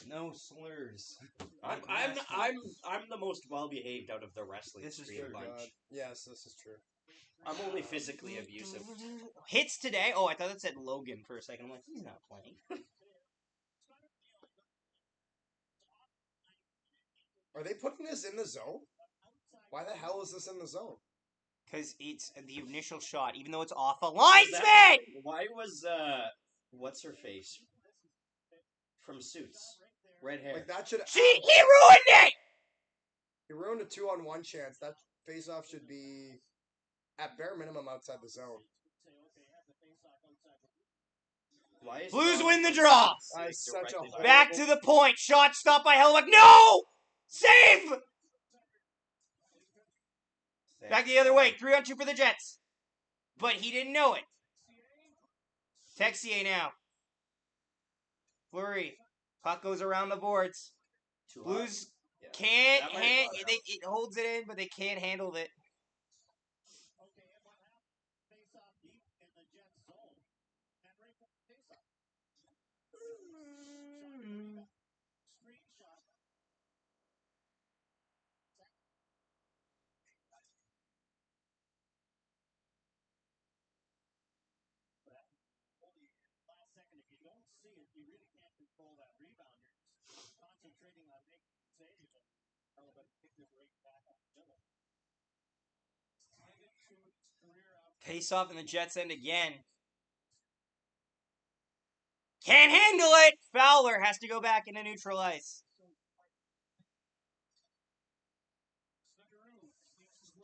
No slurs. I'm the most well behaved out of the wrestling This is stream true, bunch. God. Yes, this is true. I'm only physically abusive. Hits today? Oh, I thought that said Logan for a second. I'm like, he's not playing. Are they putting this in the zone? Why the hell is this in the zone? Because it's the initial shot, even though it's off a linesman! Why was what's her face from Suits? Red hair. Like that should. He ruined it! He ruined a 2-on-1 chance. That face-off should be at bare minimum outside the zone. Why is Blues Donald win the Trump draw. That's such a directly horrible- Back to the point. Shot stopped by Hellebuck. No! Save! Thank Back the other way. 3-on-2 for the Jets. but he didn't know it. Texier now. Flurry. Puck goes around the boards. Too hot. Blues Yeah. can't That might have hand. brought it It holds it in, but they can't handle it. Okay, and what happened? Face off deep in the Jets zone. And right from the face off. Screenshot. Last second, if you don't see it, you really can't control that rebound. You're just concentrating on making the save, and Hellebuyck picked it right back up the middle. Face off in the Jets end again. Can't handle it. Fowler has to go back into neutral ice.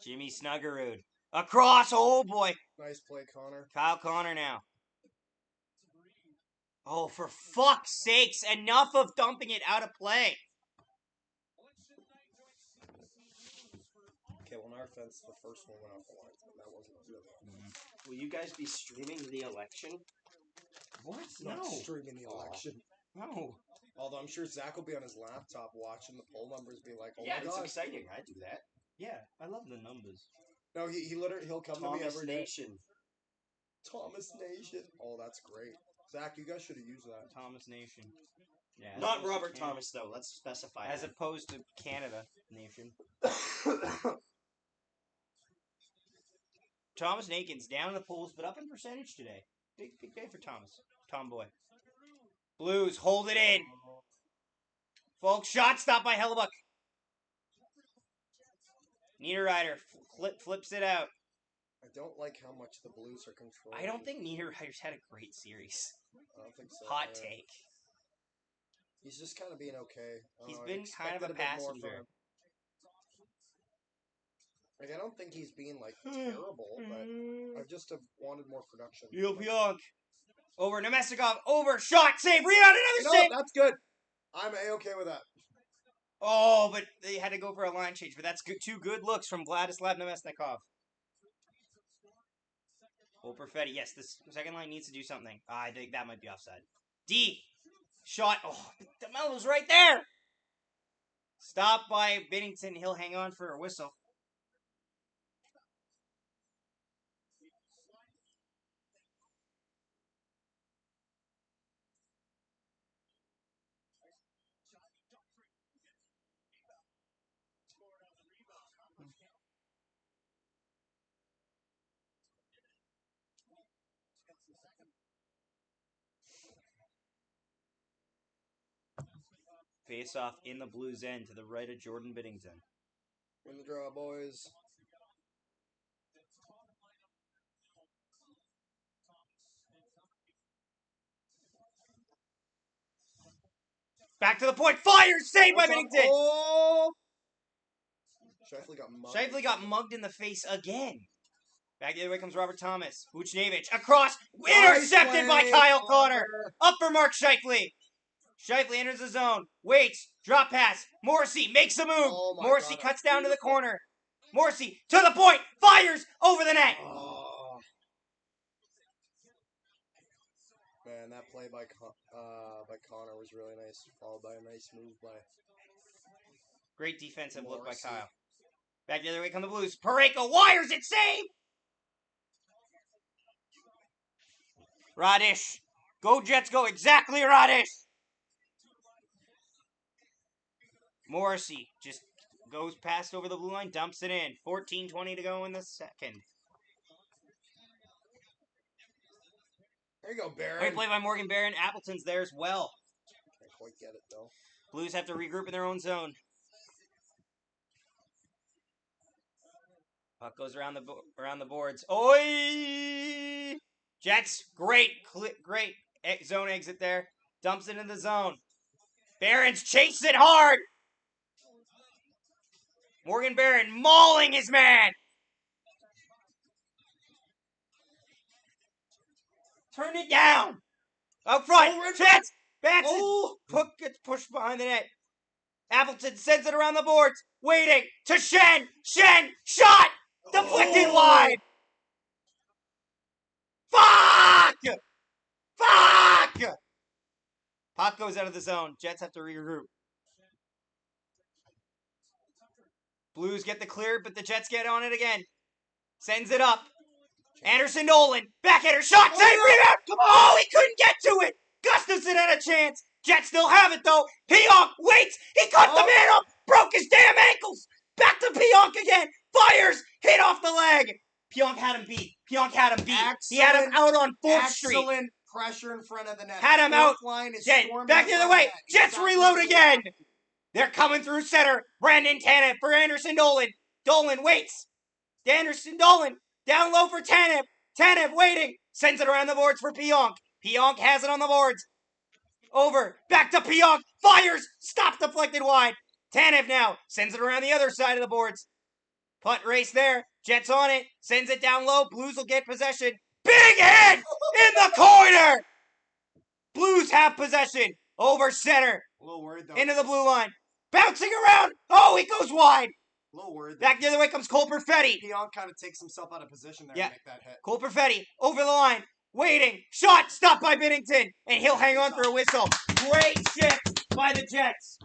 Jimmy Snuggerud. Across. Oh, boy. Nice play, Connor. Kyle Connor now. Oh, for fuck's sakes. Enough of dumping it out of play. Okay, well, in our offense, the first one went off the line, so that wasn't really. Will you guys be streaming the election? What? Not streaming the election. No. Although I'm sure Zach will be on his laptop watching the poll numbers, be like, "Oh Yeah, my it's god!" exciting. I do that. Yeah, I love the numbers. No, he'll come to me Thomas every day. Nation. Thomas Nation. Oh, that's great. Zach, you guys should have used that. Thomas Nation. Yeah. Not Robert Thomas, though. Let's specify As that. opposed to Canada Nation. Thomas Nakin's down in the polls, but up in percentage today. Big day for Thomas. Tomboy. Blues hold it in. Folks, shot stopped by Hellebuyck. Niederreiter flips it out. I don't like how much the Blues are controlling. I don't think Niederreiter's had a great series. I don't think so. Hot yeah. take. He's just kind of being okay. He's I been kind of expected a bit more from passenger. him. Like, I don't think he's being, like, terrible, but I just have wanted more production. Pionk. Over Nemestikov. Over. Shot. Save. Rebound. Another save. That's good. I'm A-okay with that. Oh, but they had to go for a line change. But that's good. Two good looks from Vladislav Nemestikov. Oh, Perfetti. Yes, this second line needs to do something. I think that might be offside. D. Shot. Oh, DeMello's right there. Stopped by Binnington. He'll hang on for a whistle. Face off in the Blues end to the right of Jordan Binnington. Win the draw, boys. Back to the point. Fire! Saved by Binnington! Oh! Shifley got mugged. Shifley got mugged in the face again. Back the other way comes Robert Thomas. Buchnevich across. Intercepted by Kyle Connor. Up for Mark Shifley. Shifley enters the zone. Waits. Drop pass. Morrissey makes a move. Oh my Morrissey God, cuts down to the corner. Morrissey to the point. Fires over the net. Oh. Man, that play by Connor was really nice. Followed by a nice move by... Great defensive look by Morrissey. Kyle. Back the other way come the Blues. Parayko wires it. Save. Radish. Go Jets go. Exactly Radish. Morrissey just goes past over the blue line, dumps it in. 14:20 to go in the second. There you go, Barron. Great play by Morgan Barron. Appleton's there as well. Can't quite get it, though. Blues have to regroup in their own zone. Puck goes around the boards. Oi! Jets, great zone exit there. Dumps it in the zone. Barron's chased it hard. Morgan Barron mauling his man. Turn it down. Out front. Jets. Bats gets pushed behind the net. Appleton sends it around the boards. Waiting to Shen. Shen. Shot. Deflected wide. Fuck! Fuck! Puck goes out of the zone. Jets have to regroup. Blues get the clear, but the Jets get on it again. Sends it up. Anderson Nolan, backhander, shot, save, rebound! Come on! Oh, he couldn't get to it! Gustafson had a chance. Jets still have it, though. Pionk waits. He cut the man up, broke his damn ankles. Back to Pionk again. Fires, hit off the leg. Pionk had him beat. He had him out on 4th Street. Excellent pressure in front of the net. Had him out. Line is Dead. storming Back the other front of way. net. Jets Exactly reload what again. happened. They're coming through center. Brandon Tanev for Anderson Dolan. Dolan waits. Anderson Dolan down low for Tanev. Tanev waiting. Sends it around the boards for Pionk. Pionk has it on the boards. Over. Back to Pionk. Fires. Stop deflected wide. Tanev now sends it around the other side of the boards. Punt race there. Jets on it. Sends it down low. Blues will get possession. Big hit in the corner. Blues have possession. Over center. A little worried though. Into the blue line. Bouncing around. Oh, he goes wide. A little worried. Back the other way comes Cole Perfetti. Pionk kind of takes himself out of position there Yeah. to make that hit. Cole Perfetti over the line. Waiting. Shot. Stopped by Binnington. And he'll hang on for a whistle. Great shift by the Jets.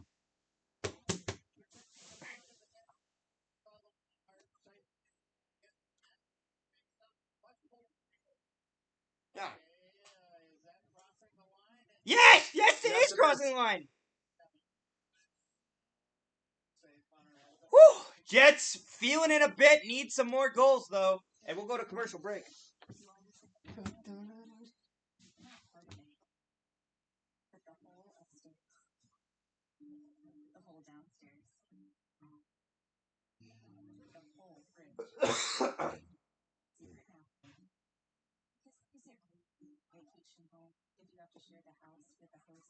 Yeah. Yes! Yes, it Yes, is it crossing is. the line. Whew. Jets feeling it a bit. Need some more goals, though. And we'll go to commercial break. But the whole upstairs, the whole downstairs, the whole fridge. Is it vacation home if you have to share the house with a host?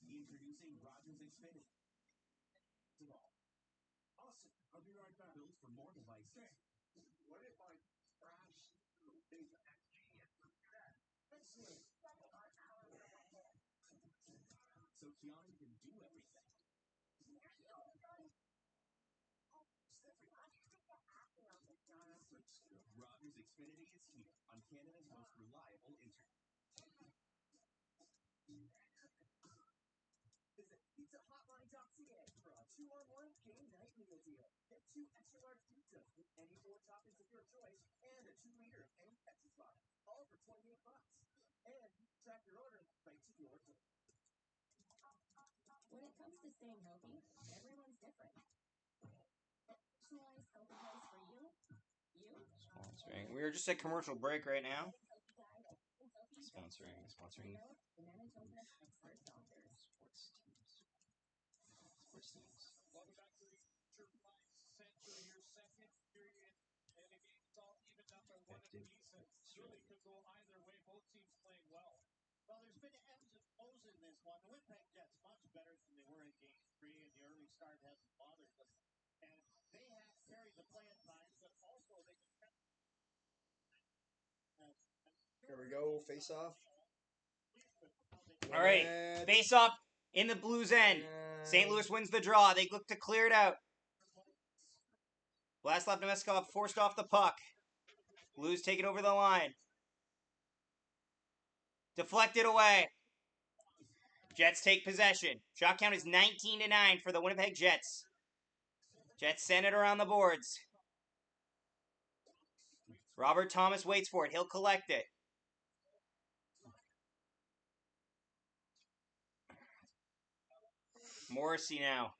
Introducing Rogers Xfinity. Awesome. I'll be right back. Built for more devices. What if I crash things Excellent. So Keanu can do everything. Rogers Xfinity is here on Canada's most reliable internet. Visit pizzahotline.ca for a 2-on-1 game night meal deal. Get 2 extra large pizzas with any 4 toppings of your choice and a 2-liter of any Pepsi bottle, all for $28. And track your order right to your door. When it comes to staying healthy, everyone's different. Personalized healthy advice for you? Sponsoring. We are just at commercial break right now. Sponsoring. The Manitoba Expert Doctors. Sports teams. Welcome back to the Turbine Center, your second period. And the game's all evened up at 1 apiece. Really could go either way. Both teams playing well. Well, there's been ebbs and flows in this one. The Winnipeg Jets much better than they were in Game 3, and the early start hasn't bothered them. And they have carried the play at times, but also they can. Here we go. Face off. All right. Face off in the Blues end. St. Louis wins the draw. They look to clear it out. Vladislav Nemeskov forced off the puck. Blues take it over the line. Deflected away. Jets take possession. Shot count is 19-9 for the Winnipeg Jets. Jets send it around the boards. Robert Thomas waits for it. He'll collect it. Morrissey now.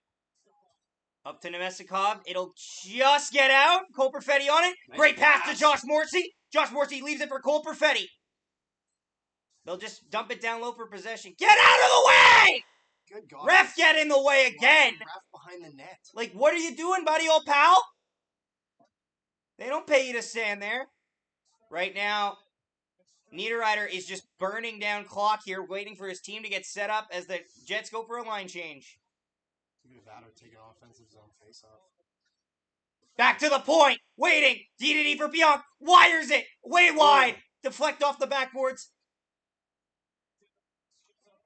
Up to Nemestikov. It'll just get out. Cole Perfetti on it. Great pass to Josh Morrissey. Josh Morrissey leaves it for Cole Perfetti. They'll just dump it down low for possession. Get out of the way! Good God. Ref, get in the way again. Ref behind the net. Like, what are you doing, buddy, old pal? They don't pay you to stand there. Right now, Niederreiter is just burning down clock here, waiting for his team to get set up as the Jets go for a line change. Either that or take an offensive zone face off. Back to the point. Waiting. DDD for Pionk. Wires it. Way wide. Deflect off the backboards.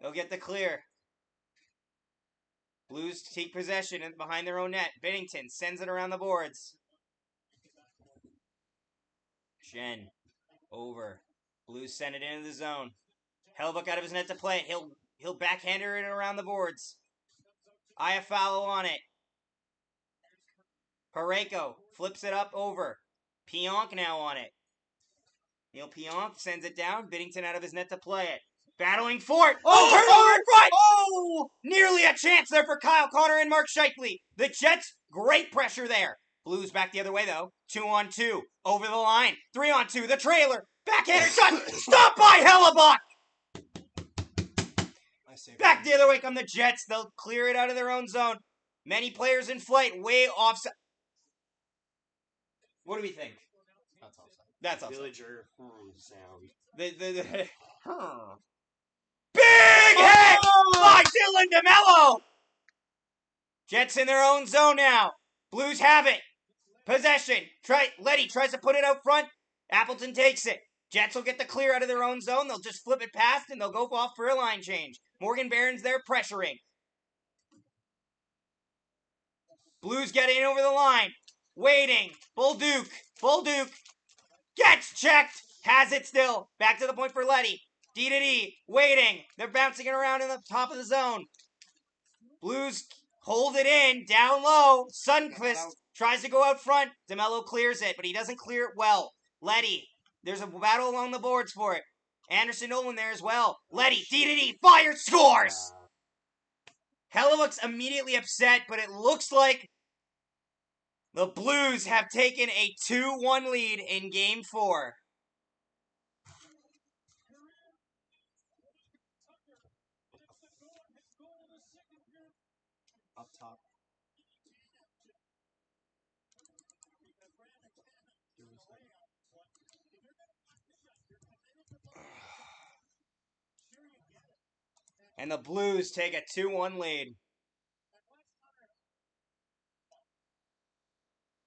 They'll get the clear. Blues take possession behind their own net. Binnington sends it around the boards. Shen over. Blues send it into the zone. Hellebuyck out of his net to play it. He'll backhander it around the boards. Iafallo on it. Parayko flips it up over. Pionk now on it. Neil Pionk sends it down. Binnington out of his net to play it. Battling for it. Oh, turnover in front! Oh! Nearly a chance there for Kyle Connor and Mark Scheifele. The Jets, great pressure there. Blues back the other way, though. 2-on-2. Over the line. 3-on-2. The trailer. Backhander shot. Stopped by Hellebuyck. Back the other way come the Jets. They'll clear it out of their own zone. Many players in flight. Way offside. What do we think? That's offside. That's offside. Villager sound. The Big hit by Dylan DeMello. Jets in their own zone now. Blues have it. Possession. Letty tries to put it out front. Appleton takes it. Jets will get the clear out of their own zone. They'll just flip it past and they'll go off for a line change. Morgan Barron's there pressuring. Blues get in over the line. Waiting. Bolduc gets checked. Has it still. Back to the point for Letty. D. Waiting. They're bouncing it around in the top of the zone. Blues hold it in. Down low. Sundqvist tries to go out front. DeMello clears it, but he doesn't clear it well. Letty. There's a battle along the boards for it. Anderson Nolan there as well. Letty. D. Fires. Scores! Hellebuyck's immediately upset, but it looks like the Blues have taken a 2-1 lead in Game 4. Up top. And the Blues take a 2-1 lead.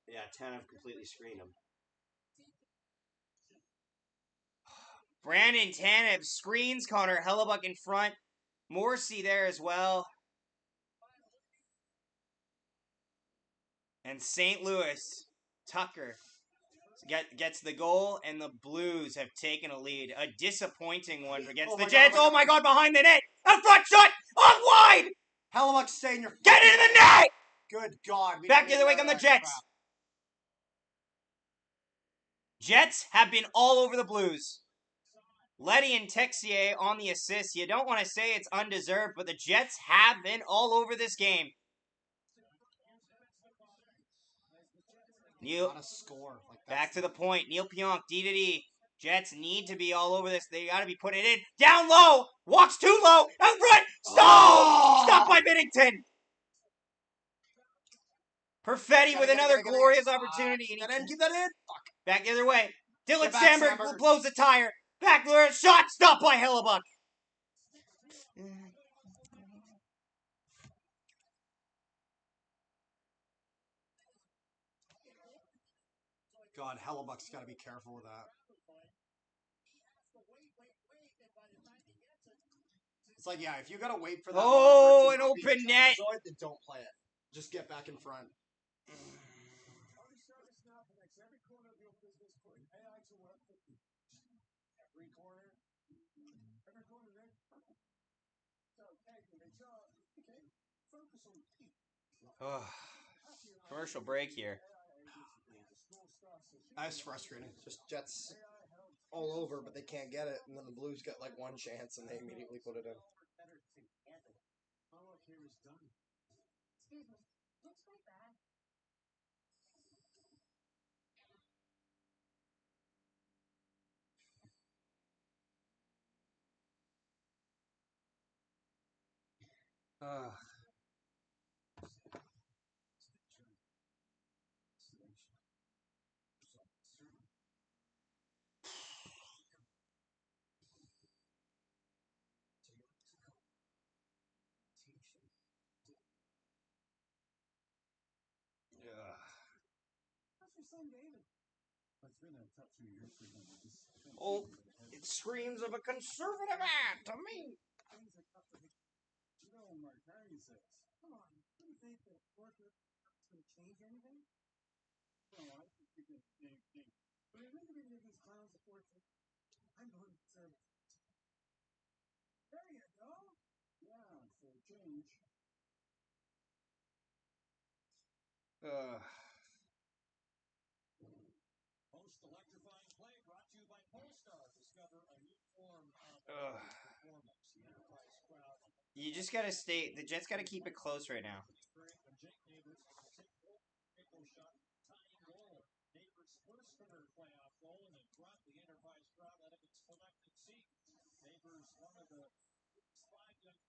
Yeah, Tanev completely screened him. Brandon Tanev screens Connor Hellebuyck in front. Morrissey there as well. And St. Louis, Tucker gets the goal, and the Blues have taken a lead. A disappointing one against the Jets. Oh my God, behind the net. A front shot, off wide. Hellebuyck, stay in your... Get into the net. Good God. Back the other way come the Jets. Jets have been all over the Blues. Letty and Texier on the assist. You don't want to say it's undeserved, but the Jets have been all over this game. Neil, Not a score. back to the point. Neil Pionk, D. Jets need to be all over this. They got to be putting it in. Down low. Walks too low. Out front. Stop! Stop by Binnington. Perfetti with another glorious opportunity. Keep that in. Keep that in. Fuck. Back the other way. Dylan Get back, Sandberg Sandberg. blows the tire. Back there. Shot. Stopped by Hellebuyck. God, Hellebuyck's got to be careful with that. It's like, yeah, if you got to wait for that... Oh, an an open net. Then don't play it. Just get back in front. Commercial break here. That's frustrating. Just Jets all over, but they can't get it. And then the Blues get like one chance, and they immediately put it in. Excuse me. Looks quite bad. Oh, it screams of a conservative ad to me. Come on. you think that Porter is going to change anything? No, I think you can change things. But I think any of these clowns at Porter, I'm going to serve. There you go. Yeah, for a change. Post-electrifying play brought to you by Polestar. Discover a new form of performance. The enterprise crowd. You just gotta stay. The Jets gotta keep it close right now. Jake Neighbors shot tying goal. Neighbors' first career playoff goal, and it brought the enterprise crowd out of its collective seat. Neighbors, one of the 5 young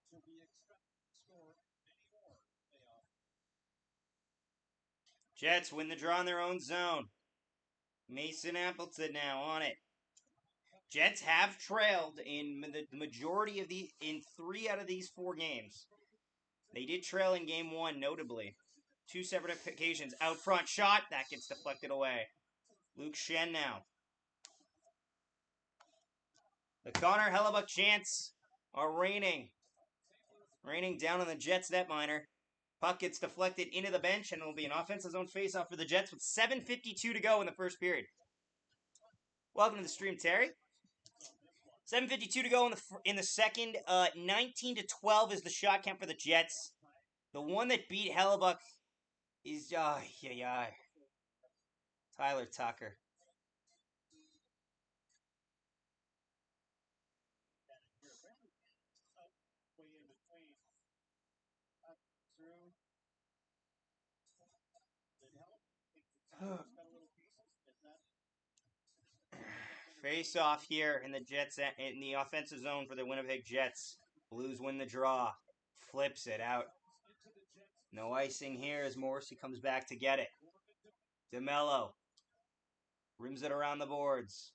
to be expected to score many more playoff. Jets win the draw in their own zone. Mason Appleton now on it. Jets have trailed in the majority of in 3 out of these 4 games. They did trail in game 1, notably. 2 separate occasions. Out front shot. That gets deflected away. Luke Shen now. The Connor Hellebuck chants are raining. Raining down on the Jets netminder. Puck gets deflected into the bench, and it will be an offensive zone faceoff for the Jets with 7:52 to go in the first period. Welcome to the stream, Terry. 7:52 to go in the second. 19-12 is the shot count for the Jets. The one that beat Hellebuck is Tyler Tucker. Face off here in the Jets in the offensive zone for the Winnipeg Jets. Blues win the draw. Flips it out. No icing here as Morrissey comes back to get it. DeMello rims it around the boards.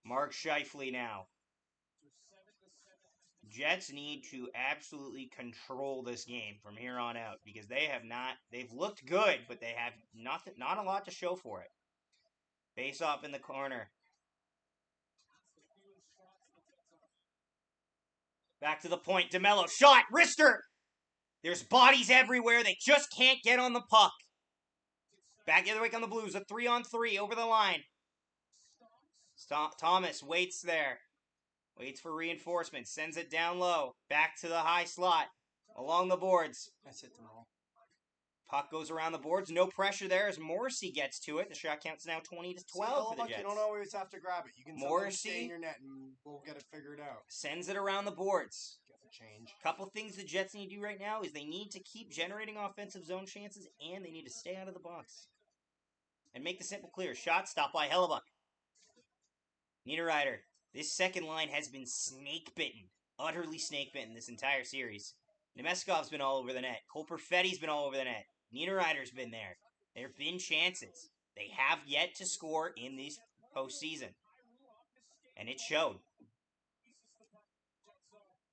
Mark Scheifele now. Jets need to absolutely control this game from here on out because they've looked good, but they have not a lot to show for it. Face off in the corner. Back to the point. DeMello shot. Wrister. There's bodies everywhere. They just can't get on the puck. Back the other way on the Blues. A 3-on-3 over the line. Thomas waits there. Waits for reinforcement. Sends it down low. Back to the high slot. Along the boards. That's it, tomorrow. Puck goes around the boards. No pressure there as Morrissey gets to it. The shot count's now 20-12 for the Jets. You don't always have to grab it. You can sometimes stay in your net and we'll get it figured out. Sends it around the boards. Get the change. Couple things the Jets need to do right now is they need to keep generating offensive zone chances and they need to stay out of the box. And make the simple clear. Shot stopped by Hellebuck. Niederreiter. This second line has been snake-bitten. Utterly snake-bitten this entire series. Nemeskov's been all over the net. Cole Perfetti's been all over the net. Niederreiter's been there. There have been chances. They have yet to score in this postseason. And it showed.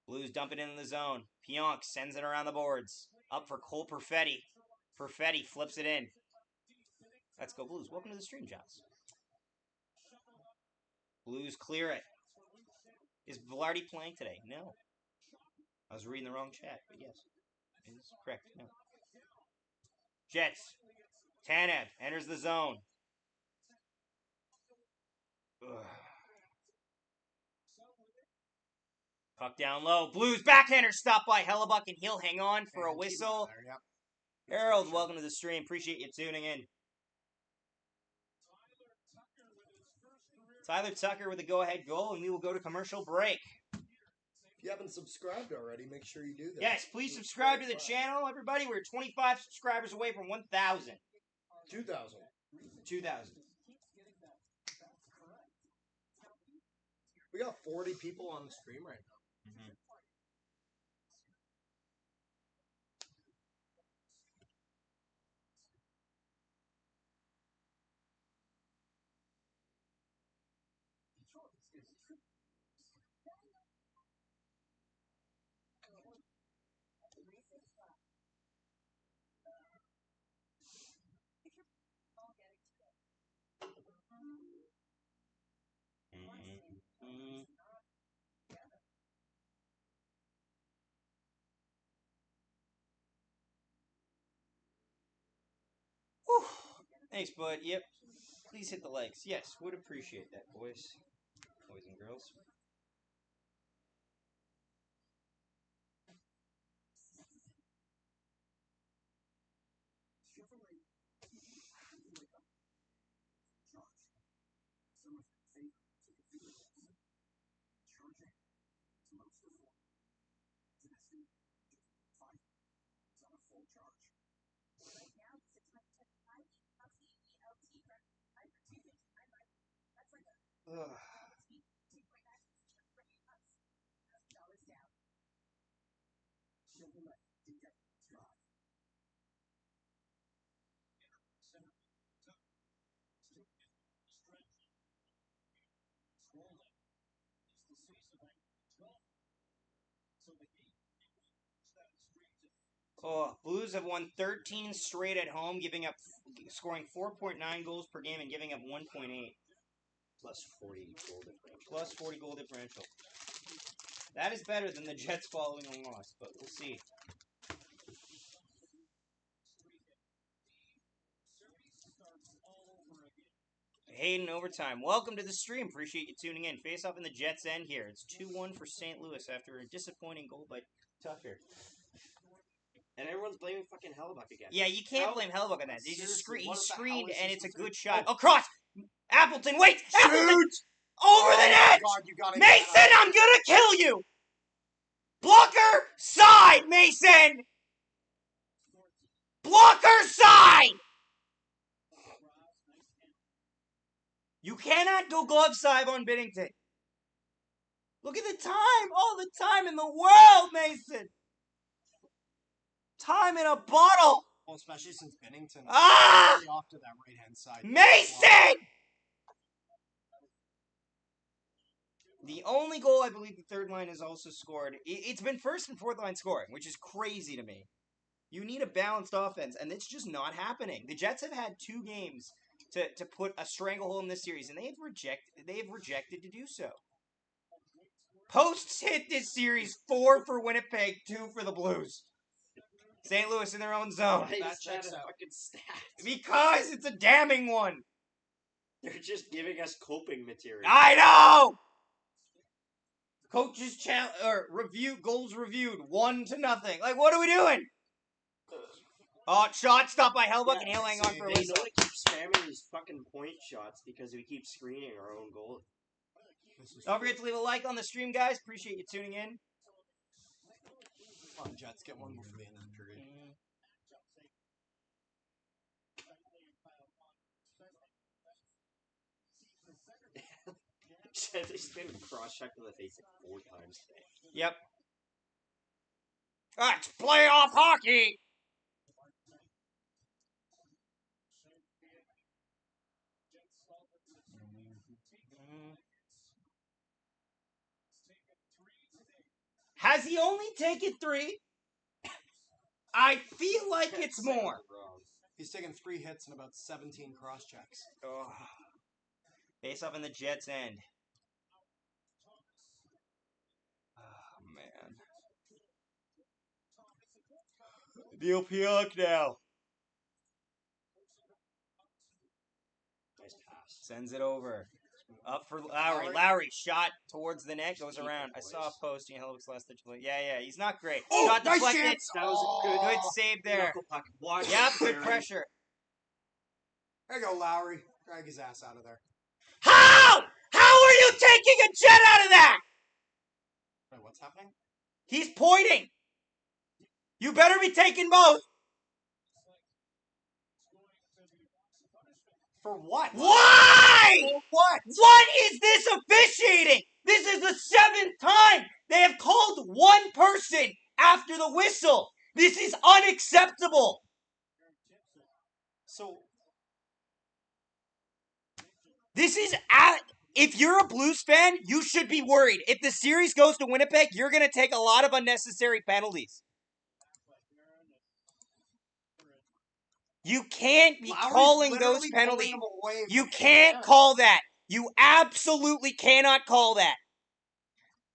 Blues dump it into the zone. Pionk sends it around the boards. Up for Cole Perfetti. Perfetti flips it in. Let's go Blues. Welcome to the stream, Joss. Blues clear it. Is Velarde playing today? No. I was reading the wrong chat, but yes. It is correct. No. Jets. Tanev enters the zone. Ugh. Puck down low. Blues backhander stopped by Hellebuck, and he'll hang on for a whistle. Harold, welcome to the stream. Appreciate you tuning in. Tyler Tucker with a go-ahead goal, and we will go to commercial break. If you haven't subscribed already, make sure you do that. Yes, please subscribe to the channel, everybody. We're 25 subscribers away from 1,000. 2,000. 2,000. We got 40 people on the stream right now. Mm-hmm. Thanks, bud. Yep. Please hit the likes. Yes, would appreciate that, boys and girls. Right now, 625 LT for that's like a speed 2.9 for 8 months. $1,000 down. Oh, Blues have won 13 straight at home, scoring 4.9 goals per game and giving up 1.8. Plus 40 goal differential. Plus 40 goal differential. That is better than the Jets following a loss, but we'll see. Hayden overtime. Welcome to the stream. Appreciate you tuning in. Face off in the Jets' end here. It's 2-1 for St. Louis after a disappointing goal by Tucker. And everyone's blaming fucking Hellebuck again. Yeah, you can't blame Hellebuck on that. He Seriously, screened, and it's a good do? shot. Oh, cross! Appleton, wait! Appleton! Over the net! God, you gotta Mason, I'm gonna kill you! Blocker side, Mason! Blocker side! You cannot go glove side on Binnington. Look at the time! All the time in the world, Mason! Time in a bottle! Well, especially since Bennington Ah! off to that right-hand side. Mason! The only goal I believe the third line has also scored, it's been first and fourth line scoring, which is crazy to me. You need a balanced offense, and it's just not happening. The Jets have had 2 games to put a stranglehold in this series, and they have rejected to do so. Posts hit this series 4 for Winnipeg, 2 for the Blues. St. Louis in their own zone. Why That is checks that a out. fucking stat? Because it's a damning one. They're just giving us coping material. I know! Coaches goals reviewed 1-0. Like, what are we doing? Oh, shot stopped by Hellebuck, and he'll hang on for a They whistle. know to keep spamming these fucking point shots because we keep screening our own goal. Don't forget to leave a like on the stream, guys. Appreciate you tuning in. Come on, Jets, get one before the end of the period. He's been cross-checked in the face like 4 times today. Yep. That's playoff hockey! Has he only taken 3? I feel like it's more. He's taken 3 hits and about 17 cross-checks. Oh. Face off in the Jets' end. Oh, man. Neil Pionk now. Nice pass. Sends it over. Up for Lowry. Lowry shot towards the net, goes around. I saw a post. Hellebuck's last touch. Yeah, he's not great. Oh, shot nice deflected. chance! That was a Good save there. knuckle puck. Watch Yep, it, good Larry. pressure. There you go, Lowry. Drag his ass out of there. How? How are you taking a jet out of that? Wait, what's happening? He's pointing. You better be taking both. For what? Why? For what? What is this officiating? This is the 7th time they have called one person after the whistle. This is unacceptable. So, This is if you're a Blues fan, you should be worried. If the series goes to Winnipeg, you're going to take a lot of unnecessary penalties. You can't be Lowry's calling those literally penalties. pulling him away You from can't the call that. You absolutely cannot call that.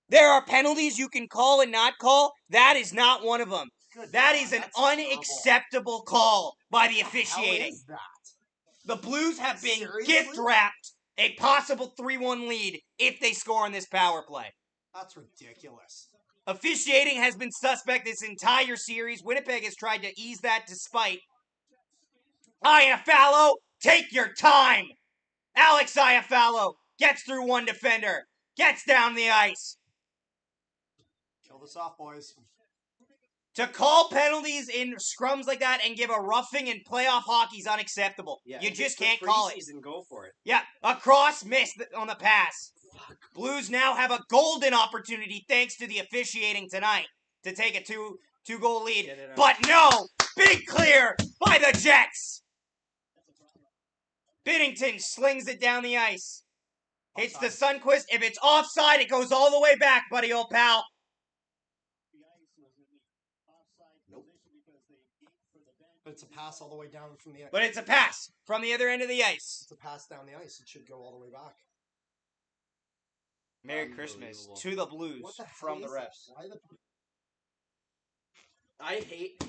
There are penalties you can call and not call. That is not one of them. Good That God, is an that's terrible. unacceptable call by the What the hell officiating. is that? The Blues have been Seriously? gift-wrapped a possible 3-1 lead if they score on this power play. That's ridiculous. Officiating has been suspect this entire series. Winnipeg has tried to ease that despite. Iafallo, take your time! Alex Iafallo gets through one defender, gets down the ice. Kill this off, boys. To call penalties in scrums like that and give a roughing in playoff hockey is unacceptable. Yeah, You if just it's the can't call it. preseason, go for it. Yeah, a cross missed on the pass. Blues now have a golden opportunity thanks to the officiating tonight to take a two-goal lead. Get it out. But no! Big clear by the Jets! Binnington slings it down the ice. Hits the Sunquist. If it's offside, it goes all the way back, buddy, old pal. Nope. But it's a pass all the way down from the ice. But it's a pass from the other end of the ice. It's a pass down the ice. It should go all the way back. Merry Christmas Unbelievable. to the Blues What the hell from the is refs. that? Why the... I hate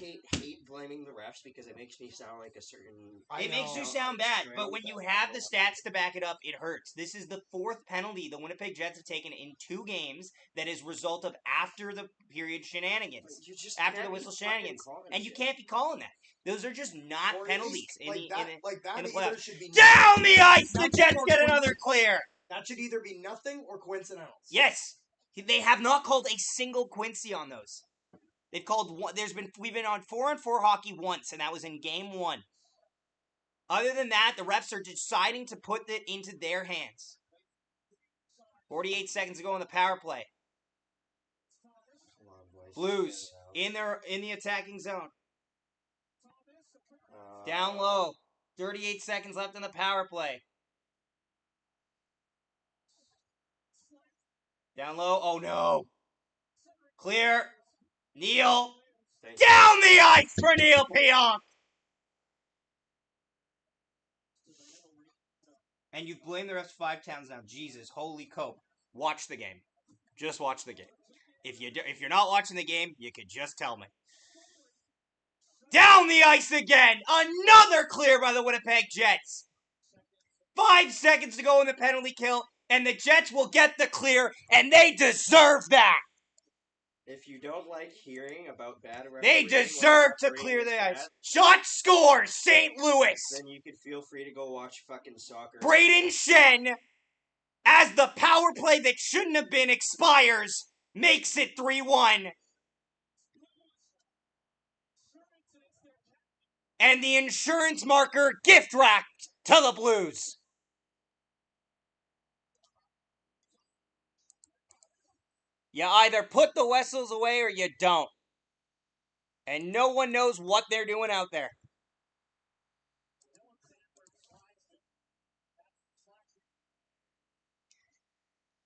blaming the refs because it makes me sound like a certain... It makes you sound bad, but when you have the stats to back it up, it hurts. This is the fourth penalty the Winnipeg Jets have taken in 2 games that is result of after the period shenanigans. You just After can't the be whistle fucking shenanigans. calling And you shit. can't be calling that. Those are just not Or at penalties least, in like the that the either playoffs. should be Down the ice! The Nothing Jets or get coincidence. another clear! That should either be nothing or coincidentals. Yes! They have not called a single Quincy on those. They've called one. We've been on 4-on-4 hockey once, and that was in game 1. Other than that, the refs are deciding to put it into their hands. 48 seconds to go on the power play. Come on, boys. Blues in the attacking zone. Uh, Down low. 38 seconds left in the power play. Down low. Oh no. Clear. Neil. thank Down the ice for Neil Pionk. And you blame the refs 5 times now. Jesus, holy cope. Watch the game. Just watch the game. If you're not watching the game, you could just tell me. Down the ice again. Another clear by the Winnipeg Jets. 5 seconds to go in the penalty kill, and the Jets will get the clear, and they deserve that. If you don't like hearing about bad They refereeing, deserve when to refereeing clear is the bad, ice. Shot scores, St. Louis. then you could feel free to go watch fucking soccer. Braden Shen, as the power play that shouldn't have been expires, makes it 3-1. And the insurance marker gift wrapped to the Blues. You either put the Wessels away or you don't. And no one knows what they're doing out there.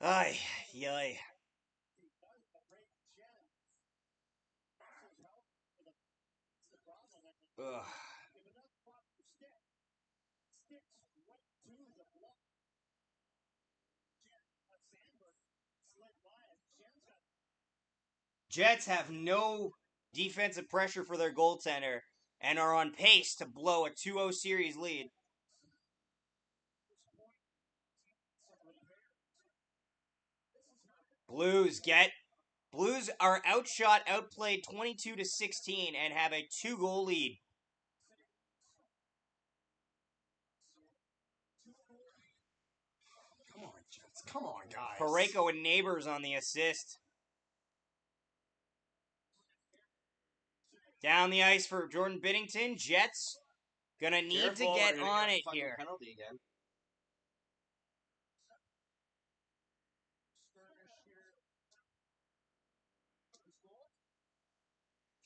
Ay, yay. Ugh. Jets have no defensive pressure for their goaltender and are on pace to blow a 2-0 series lead. Blues are outplayed 22-16 and have a 2-goal lead. Come on, Jets. Come on, guys. Parayko and Neighbors on the assist. Down the ice for Jordan Binnington. Jets gonna need Careful, to get we're gonna on get a it fucking here. Penalty again.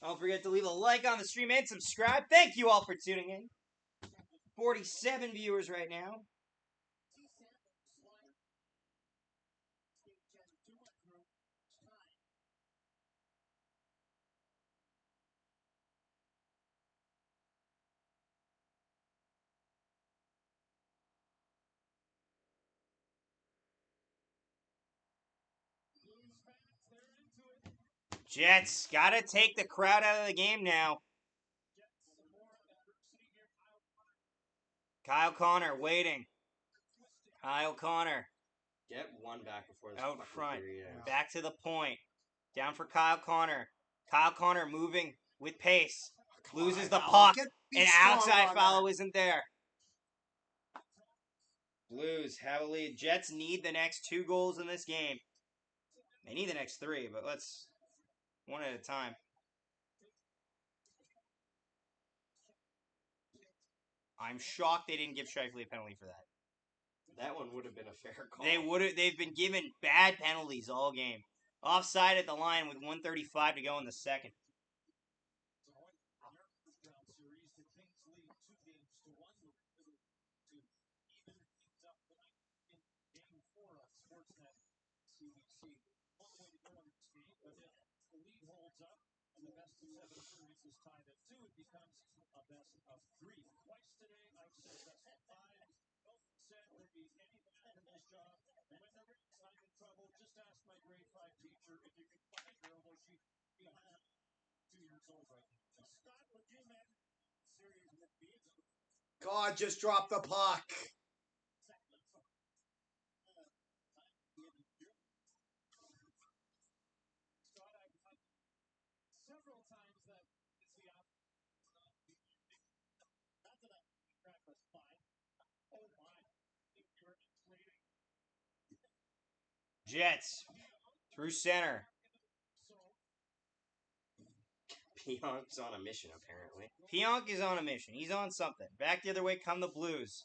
Don't forget to leave a like on the stream and subscribe. Thank you all for tuning in. 47 viewers right now. Jets gotta take the crowd out of the game now. Kyle Connor waiting. Kyle Connor Get one back before this out fucking front. period ends. Back to the point. Down for Kyle Connor. Kyle Connor moving with pace. Loses the puck. An outside foul isn't there. Blues have a lead. Jets need the next 2 goals in this game. They need the next 3, but let's one at a time. I'm shocked they didn't give Scheifele a penalty for that. That one would have been a fair call. They've been given bad penalties all game. Offside at the line with 1:35 to go in the second. God, just drop the puck. Jets through center. Pionk's on a mission, apparently. Pionk is on a mission. He's on something. Back the other way come the Blues.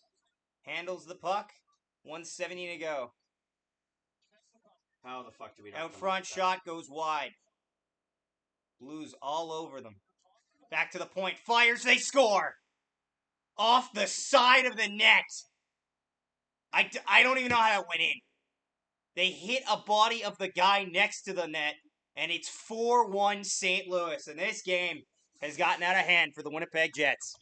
Handles the puck. 1:70 to go. How the fuck do we not Out come front up with shot goes wide. Blues all over them. Back to the point. Fires. They score. Off the side of the net. I don't even know how that went in. They hit a body of the guy next to the net, and it's 4-1 St. Louis. And this game has gotten out of hand for the Winnipeg Jets.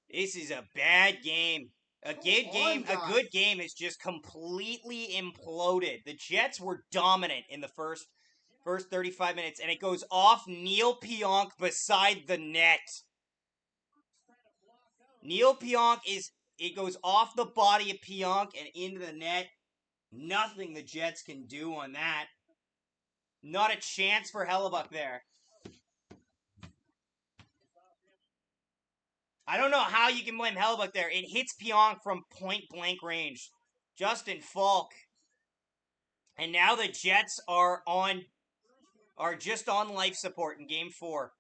This is a bad game. A good game is just completely imploded. The Jets were dominant in the first 35 minutes, and it goes off Neil Pionk beside the net. Neil Pionk it goes off the body of Pionk and into the net. Nothing the Jets can do on that. Not a chance for Hellebuck there. I don't know how you can blame Hellebuck there. It hits Pionk from point-blank range. Justin Falk. And now the Jets are just on life support in Game 4.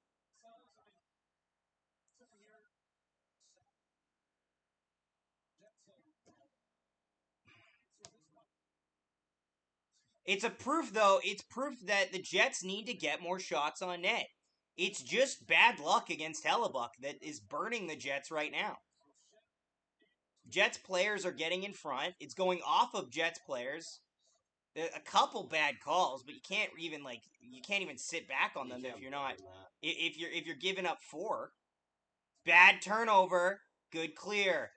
It's proof that the Jets need to get more shots on net. It's just bad luck against Hellebuck that is burning the Jets right now. Jets players are getting in front. It's going off of Jets players. A couple bad calls, but you can't even sit back on them if you're giving up 4. Bad turnover, good clear.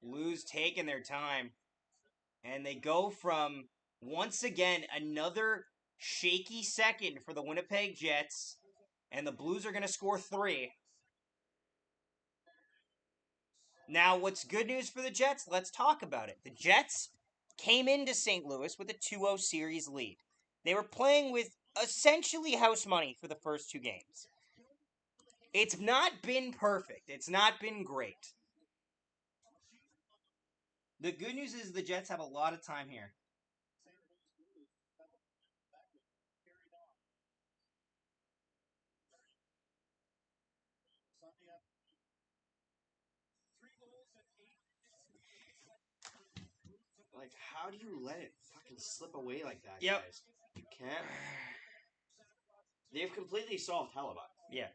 Blues taking their time. And they go from, once again, another shaky second for the Winnipeg Jets. And the Blues are going to score 3. Now, what's good news for the Jets? Let's talk about it. The Jets came into St. Louis with a 2-0 series lead. They were playing with essentially house money for the first 2 games. It's not been perfect. It's not been great. The good news is the Jets have a lot of time here. Like, how do you let it fucking slip away like that, Yep. guys? You can't. They've completely solved Hellebuck. Yeah.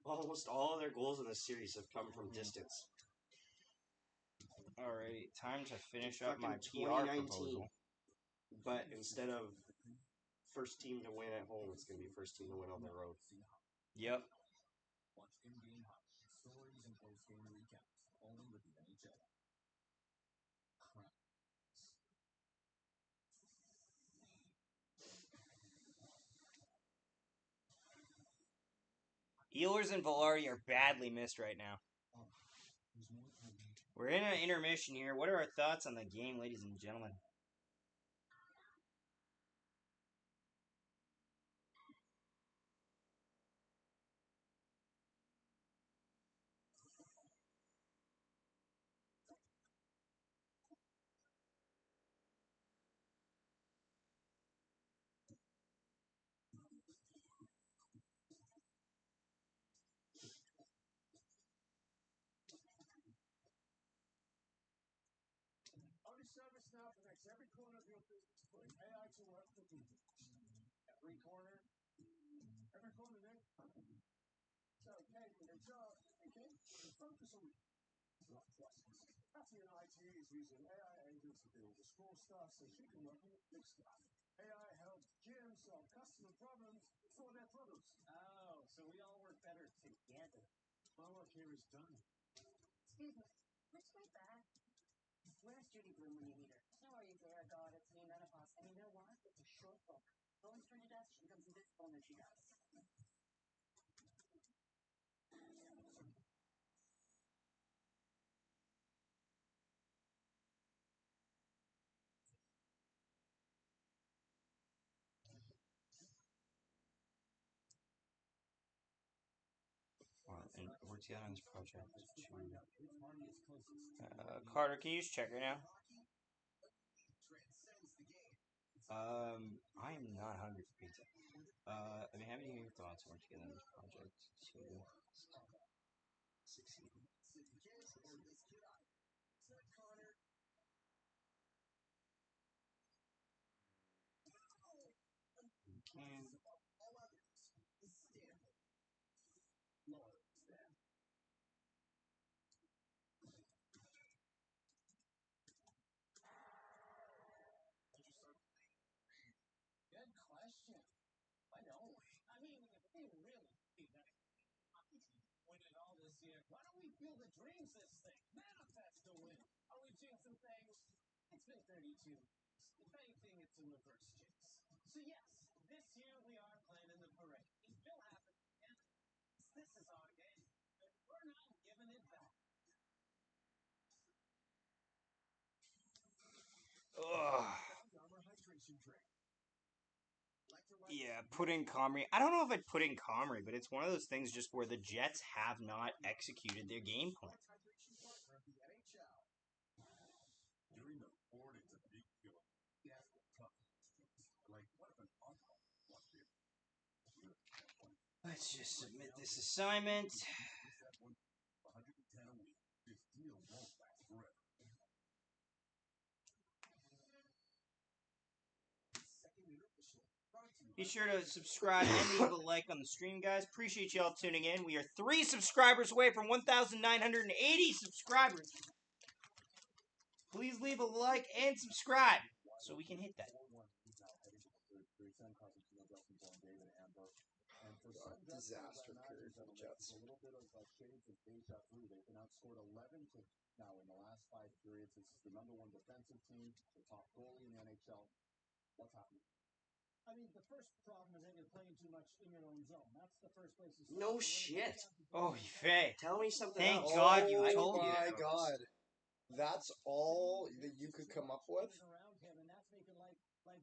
Almost all of their goals in this series have come from distance. Alright, time to finish up my Fucking PR 2019. proposal. But instead of first team to win at home, it's going to be first team to win on the road. Yep. Watch in-game highlights, stories, and post-game recaps, only with the NHL. Ehlers and Velarde are badly missed right now. We're in an intermission here. What are our thoughts on the game, ladies and gentlemen? Our service now connects every corner of your business, putting AI to work for people. Every corner, Nick. So, hey, focus on Patty in IT is using AI agents to deal with the small stuff so she can work on the big stuff. AI helps GM solve customer problems for their products. Oh, so we all work better together. My work here is done. Excuse me, where's my bag? Where's Judy Bloom when you need her? How are you there, God? It's me, menopause. And you know what? It's a short book. Going through your desk, she becomes invisible, and then she dies. And we're together on this project. Carter, can you just check right now? I am not hungry for pizza. I mean, how many of your thoughts work together on this project to succeed? You can. Good question. I know. I mean, if we really see that winning all this year, why don't we feel the dreams this thing? Manifest the win. Are we jinxing things? It's been 32. If anything, it's a reverse jinx. So yes, this year we are planning the parade. It will happen again. This is our game. And we're not giving it back. Ugh. Yeah, put in Comrie. I don't know if I'd put in Comrie, but it's one of those things just where the Jets have not executed their game plan. During the board, it's a big deal. Let's just submit this assignment. Be sure to subscribe and leave a like on the stream, guys. Appreciate y'all tuning in. We are 3 subscribers away from 1,980 subscribers. Please leave a like and subscribe so we can hit that. Disaster period for the Jets. A little bit of shades of deja vu. They've been outscored 11 to now in the last 5 periods. This is the #1 defensive team, the top goalie in the NHL. What's happening? I mean, the first problem is that you're playing too much in your own zone. That's the first place you start. No shit. Oh, Faye. Tell me something Thank else. God you Oh told me. my God. That's all that you could come up with? Around him, and that's making life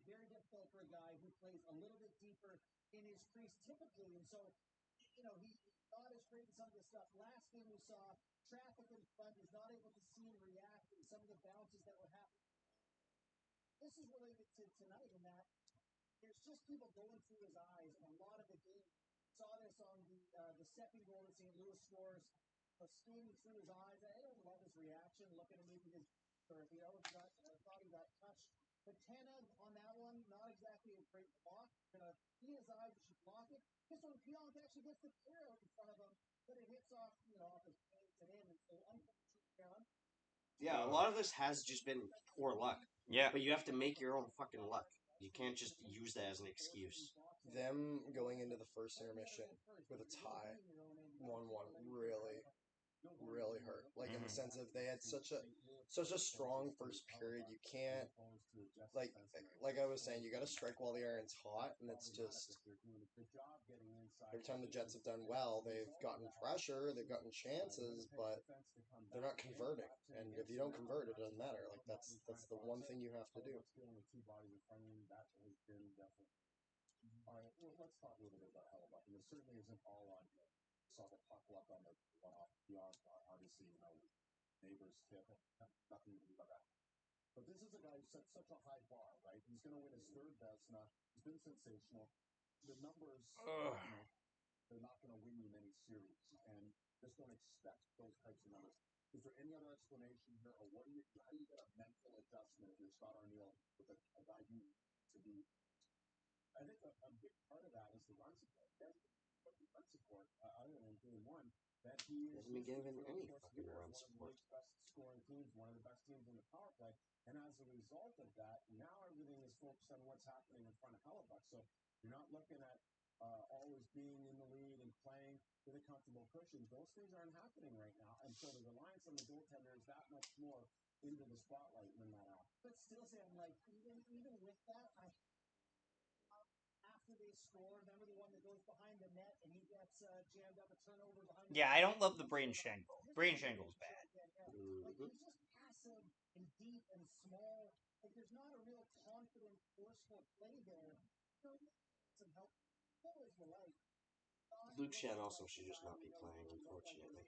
very difficult for a guy who plays a little bit deeper in his crease typically. And so, he thought his great in some of the stuff. Last game we saw traffic in front. He's not able to see and react to some of the bounces that were happening. This is related to tonight in that there's just people going through his eyes, and a lot of the game saw this on the second goal that St. Louis scores, skating through his eyes. I don't love his reaction, looking at maybe his, or if he always thought he got touched. But Tanev on that one, not exactly a great block. In his eyes, you should block it. This one, Pionk actually gets the clear out in front of him, but it hits off, off his hands and in. And so, unfortunately, Yeah, a lot of this has just been poor luck. Yeah. But you have to make your own fucking luck. You can't just use that as an excuse. Them going into the first intermission with a tie 1-1 really hurt. Like in the sense of they had such a strong first period. You can't like I was saying, you got to strike while the iron's hot, and it's just every time the Jets have done well, they've gotten pressure, they've gotten chances, but they're not converting. And if you don't convert, it doesn't matter. Like that's the one thing you have to do. All right, well, let's talk a little bit about Hellebuck. And it certainly isn't all on you. Saw the puck luck on the one-off beyond, obviously, neighbors hit. Nothing to do about that. But this is a guy who set such a high bar, right? He's going to win his third Vezina. He's been sensational. The numbers, they're not going to win you many series, and just don't expect those types of numbers. Is there any other explanation here, or how do you get a mental adjustment if you're Scott Arniel with a guy you to be? I think a big part of that is the run support. Run support, other than game one, that he is hasn't been given any fucking run support. One of the best scoring teams, one of the best teams in the power play, and as a result of that, now everything is focused on what's happening in front of Hellebuck. So you're not looking at always being in the lead and playing with a comfortable cushion. Those things aren't happening right now, and so the reliance on the goaltender is that much more into the spotlight when that happens. But still, Sam, like even with that, after they score, remember the one that goes behind the net and he gets jammed up a turnover behind the Yeah, net? I don't love the Brain Shangle. Brain Shangle's bad. Like, he's just passive and deep and small. Like, there's not a real confident, forceful play there. Some help. Always the light. Luke Shen also should just not be playing, unfortunately.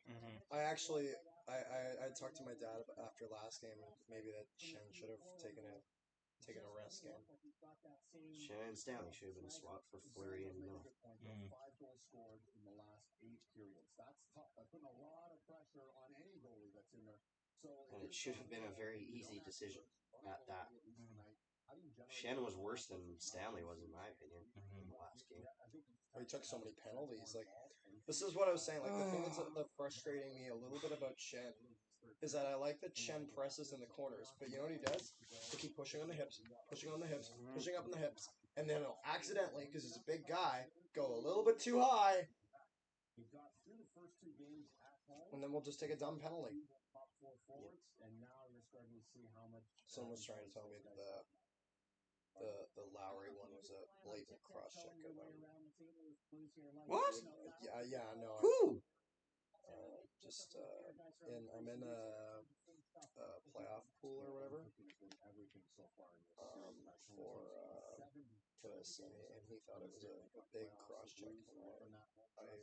I actually, I talked to my dad after last game, and maybe that Shen should have taken a rest game. Shen and Stanley should have been swapped for Fleury and Miller. 5 goals scored in the last 8 periods. That's tough. That's putting a lot of pressure on any goalie that's in there. So And it should have been a very easy decision at that. Shen was worse than Stanley was, in my opinion, in the last game. He took so many penalties. Like, this is what I was saying. Like, the thing that's frustrating me a little bit about Shen is that I like that Shen presses in the corners, but you know what he does? He'll keep pushing on the hips, pushing up on the hips, and then he'll accidentally, because he's a big guy, go a little bit too high, and then we'll just take a dumb penalty. Someone's trying to tell me that the Lowry one was a blatant cross-check of him. What? Yeah, no. Who? I'm in a playoff pool or whatever for this, and he thought it was a big cross-check, and I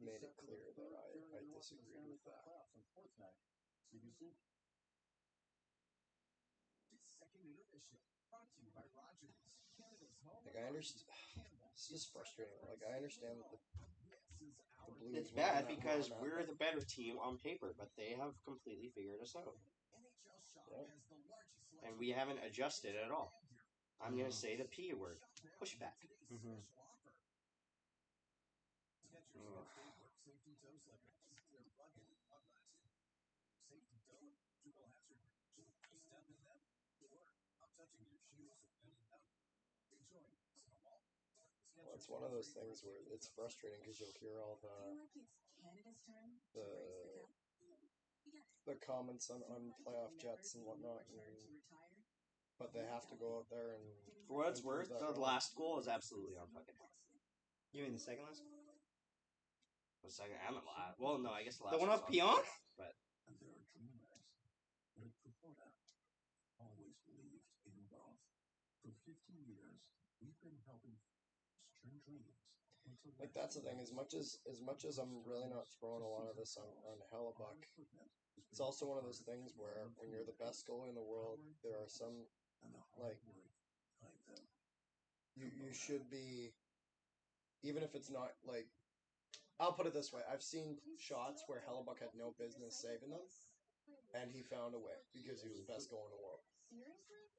made it clear that I disagreed with that. Like, I understand. This is frustrating. Like, I understand that the Blues. It's bad because we're the better team on paper, but they have completely figured us out. Yep. And we haven't adjusted at all. I'm going to say the P word. Pushback. Well, it's one of those things where it's frustrating because you'll hear all the comments on playoff Jets and whatnot, but they have to go out there and. For what it's worth, the last goal is absolutely on fucking head. You mean the second last? The second and the last. Well, no, I guess the last. The one off on Pion? But Always believed in both. For 15 years, we've been helping string dreams. Like, that's the thing. As much as I'm really not throwing a lot of this on Hellebuck, it's also one of those things where when you're the best goalie in the world, there are some, like, you should be, even if it's not, like, I'll put it this way. I've seen shots where Hellebuck had no business saving them, and he found a way because he was the best goalie in the world.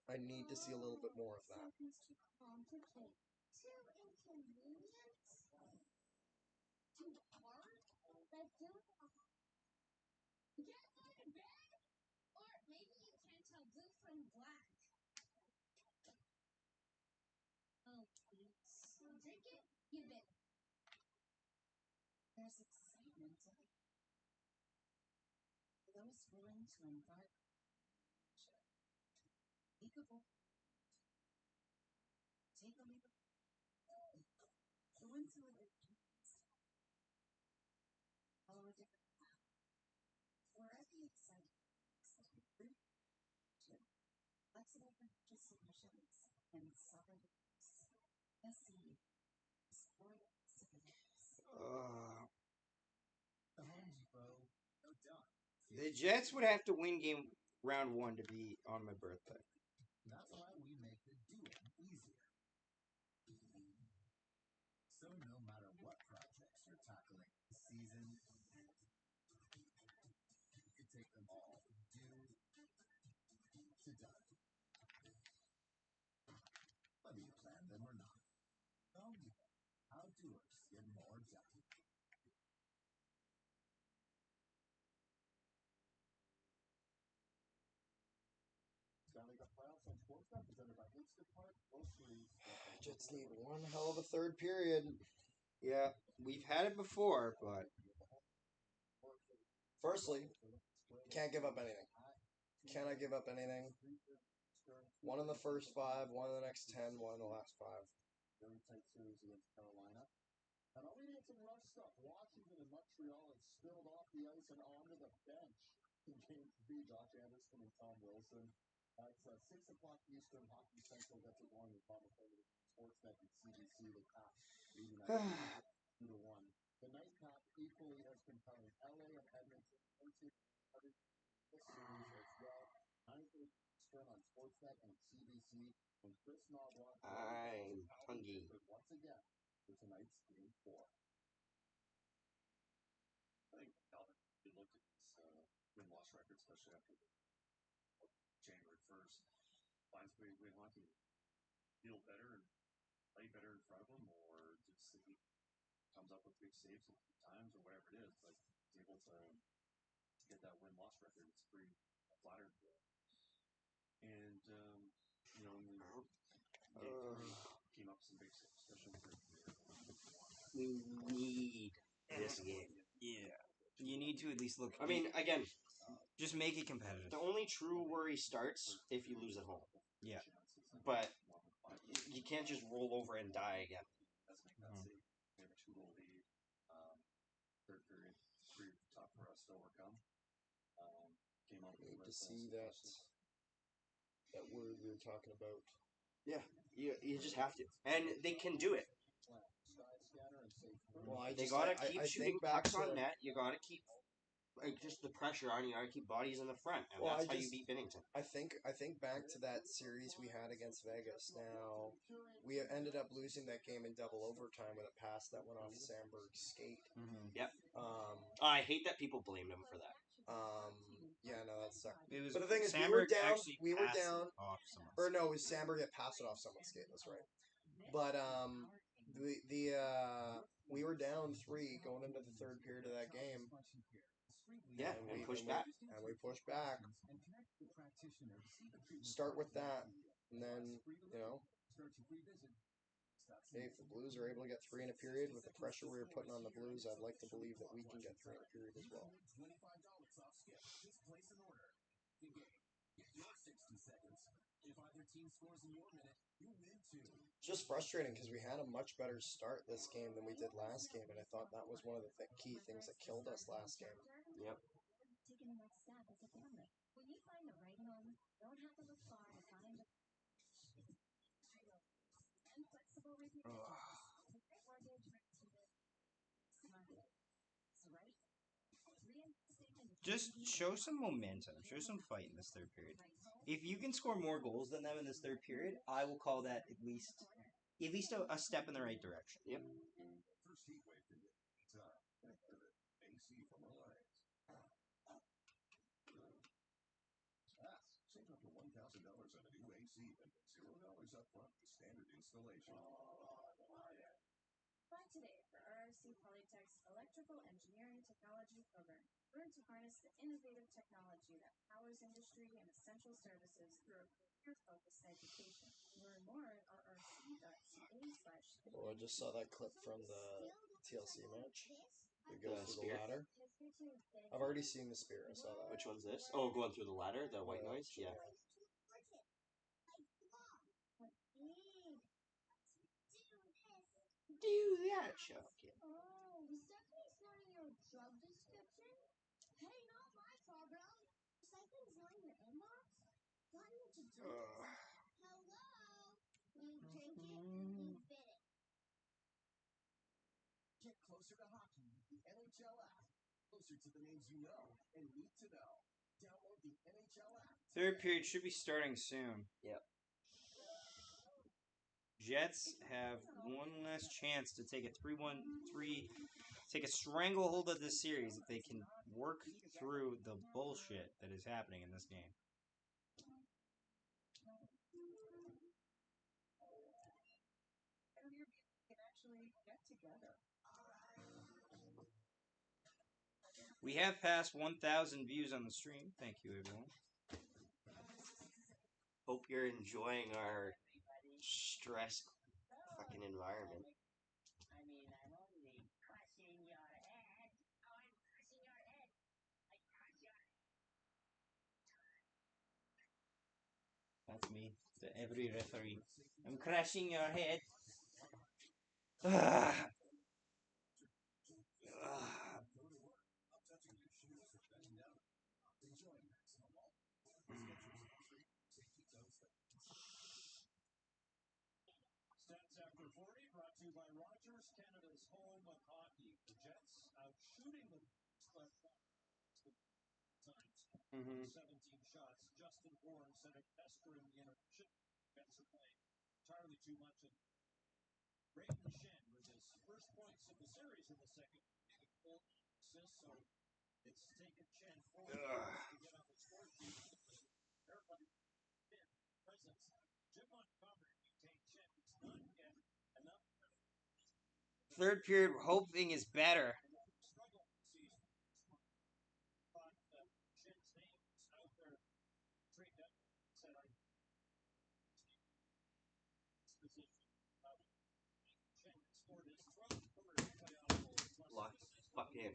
I need to see a little bit more of that. Oh, please. Drink it. You bit. There's Those willing to embark, take a book, take a leap, go into it, follow a different path. Wherever you decide flexible financial solutions and solid SE support citizens. The Home Depot, no done. The Jets would have to win game round 1 to be on my birthday. That's why we make the doing easier. So no matter what projects you're tackling this season, you can take them all from do to done. Whether you plan them or not. Home Depot, how doers get more done. Stanley Cup playoffs on Sportsnet presented by Instacart Groceries. Jets need one hell of a third period. Yeah, we've had it before, but Firstly, can't give up anything. Cannot give up anything. One in the first 5, one in the next 10, one in the last 5. Very tight series against Carolina. And already had some rough stuff. Washington and Montreal had spilled off the ice and onto the bench in Game 3. Josh Anderson and Tom Wilson. It's 6 o'clock Eastern. Hockey Central gets it going with Bob McCormick, Sportsnet and CBC. The top leading at 2-1. The nightcap equally as compelling. LA and Edmonton into this series as well. 9:30 Eastern on Sportsnet and CBC. And Chris Knobloch I'm hungry. once again for tonight's Game 4. I think Calvin, you looked at this win-loss record, especially after January 1st. Finds way to win hockey. Feel better and play better in front of him, or just he comes up with big saves a few times, or whatever it is, but he's able to get that win-loss record. It's pretty flattering. And, you know, came up with some big saves, especially for we need this game. Yeah. You need to at least look. I mean, again, just make it competitive. the only true worry starts if you lose at home. Yeah. But you can't just roll over and die again. We have a 2-goal lead. Third period, pretty tough for us to overcome. Came up Need to see that word we were talking about. Yeah, you just have to. And they can do it. Well, They gotta keep I shooting think back pucks to, on net. You gotta keep just the pressure on. You gotta keep bodies in the front, and Well, that's I how you just- beat Bennington. I think back to that series we had against Vegas. Now we ended up losing that game in double overtime with a pass that went off Sandberg's skate. Mm-hmm. Yep. Um, I hate that people blamed him for that. yeah, no, that sucked. It was, But the thing is, Sandberg we were down. actually We were passed down. it off someone. Or no, it was Sandberg that passed it off someone's skate. That's right. But we were down 3 going into the third period of that game. Yeah, and push back. And we pushed back. Start with that, and then hey, if the Blues are able to get 3 in a period with the pressure we were putting on the Blues, I'd like to believe that we can get 3 in a period as well. It's just frustrating because we had a much better start this game than we did last game, and I thought that was one of the key things that killed us last game. Yep. Taking the next step as a family. When you find the right home, don't have to look far to find the and flexible repayment mortgage right? Just show some momentum. Show some fight in this third period. If you can score more goals than them in this third period, I will call that at least a step in the right direction. Yep. Save up to $1,000 on a new AC and $0 up front for standard installation. Apply today for RRC Polytech's Electrical Engineering Technology program. Learn to harness the innovative technology that powers industry and essential services through a career-focused education. Learn more at rrc.ca/. Oh, I just saw that clip from the TLC match. They go The through spear? the ladder. I've already seen the spear. I saw that. Which one's this? Oh, going through the ladder, the white noise? Yeah. Do that, Chucky. Oh, was Stephanie's not in your job description? Hey, not my problem. Recycling's not in your inbox? Not in your to-do list? Hello? You drink it, you fit it. Get closer to hockey with the NHL app. Closer to the names you know and need to know. Download the NHL app. Third period should be starting soon. Yep. Jets have one last chance to take a 3-1-3, take a stranglehold of this series if they can work through the bullshit that is happening in this game. Can actually get together. We have passed 1,000 views on the stream. Thank you, everyone. Hope you're enjoying our stress fucking environment. I mean, I'm only crushing your head. Oh, I'm crushing your head. I crush your That's me, to every referee. I'm crashing your head. Stats after 40 brought to you by Rogers, Canada's home of hockey. The Jets out shooting the times. 17 shots. Justin Bourne set a tester in the intermission. Jets are playing entirely too much. And Brayden Schenn with his first points of the series in the second. Full assist, so it's taken Schenn 4 to get on the score sheet. Everybody presence. Jim Montgomery maintained Schenn. It's not yet enough. Third period, hoping is better. Struggle this season. But Schenn's name is out there. Trade that said I position. Schenn scored his 12th career playoff goal. Lock fuck in.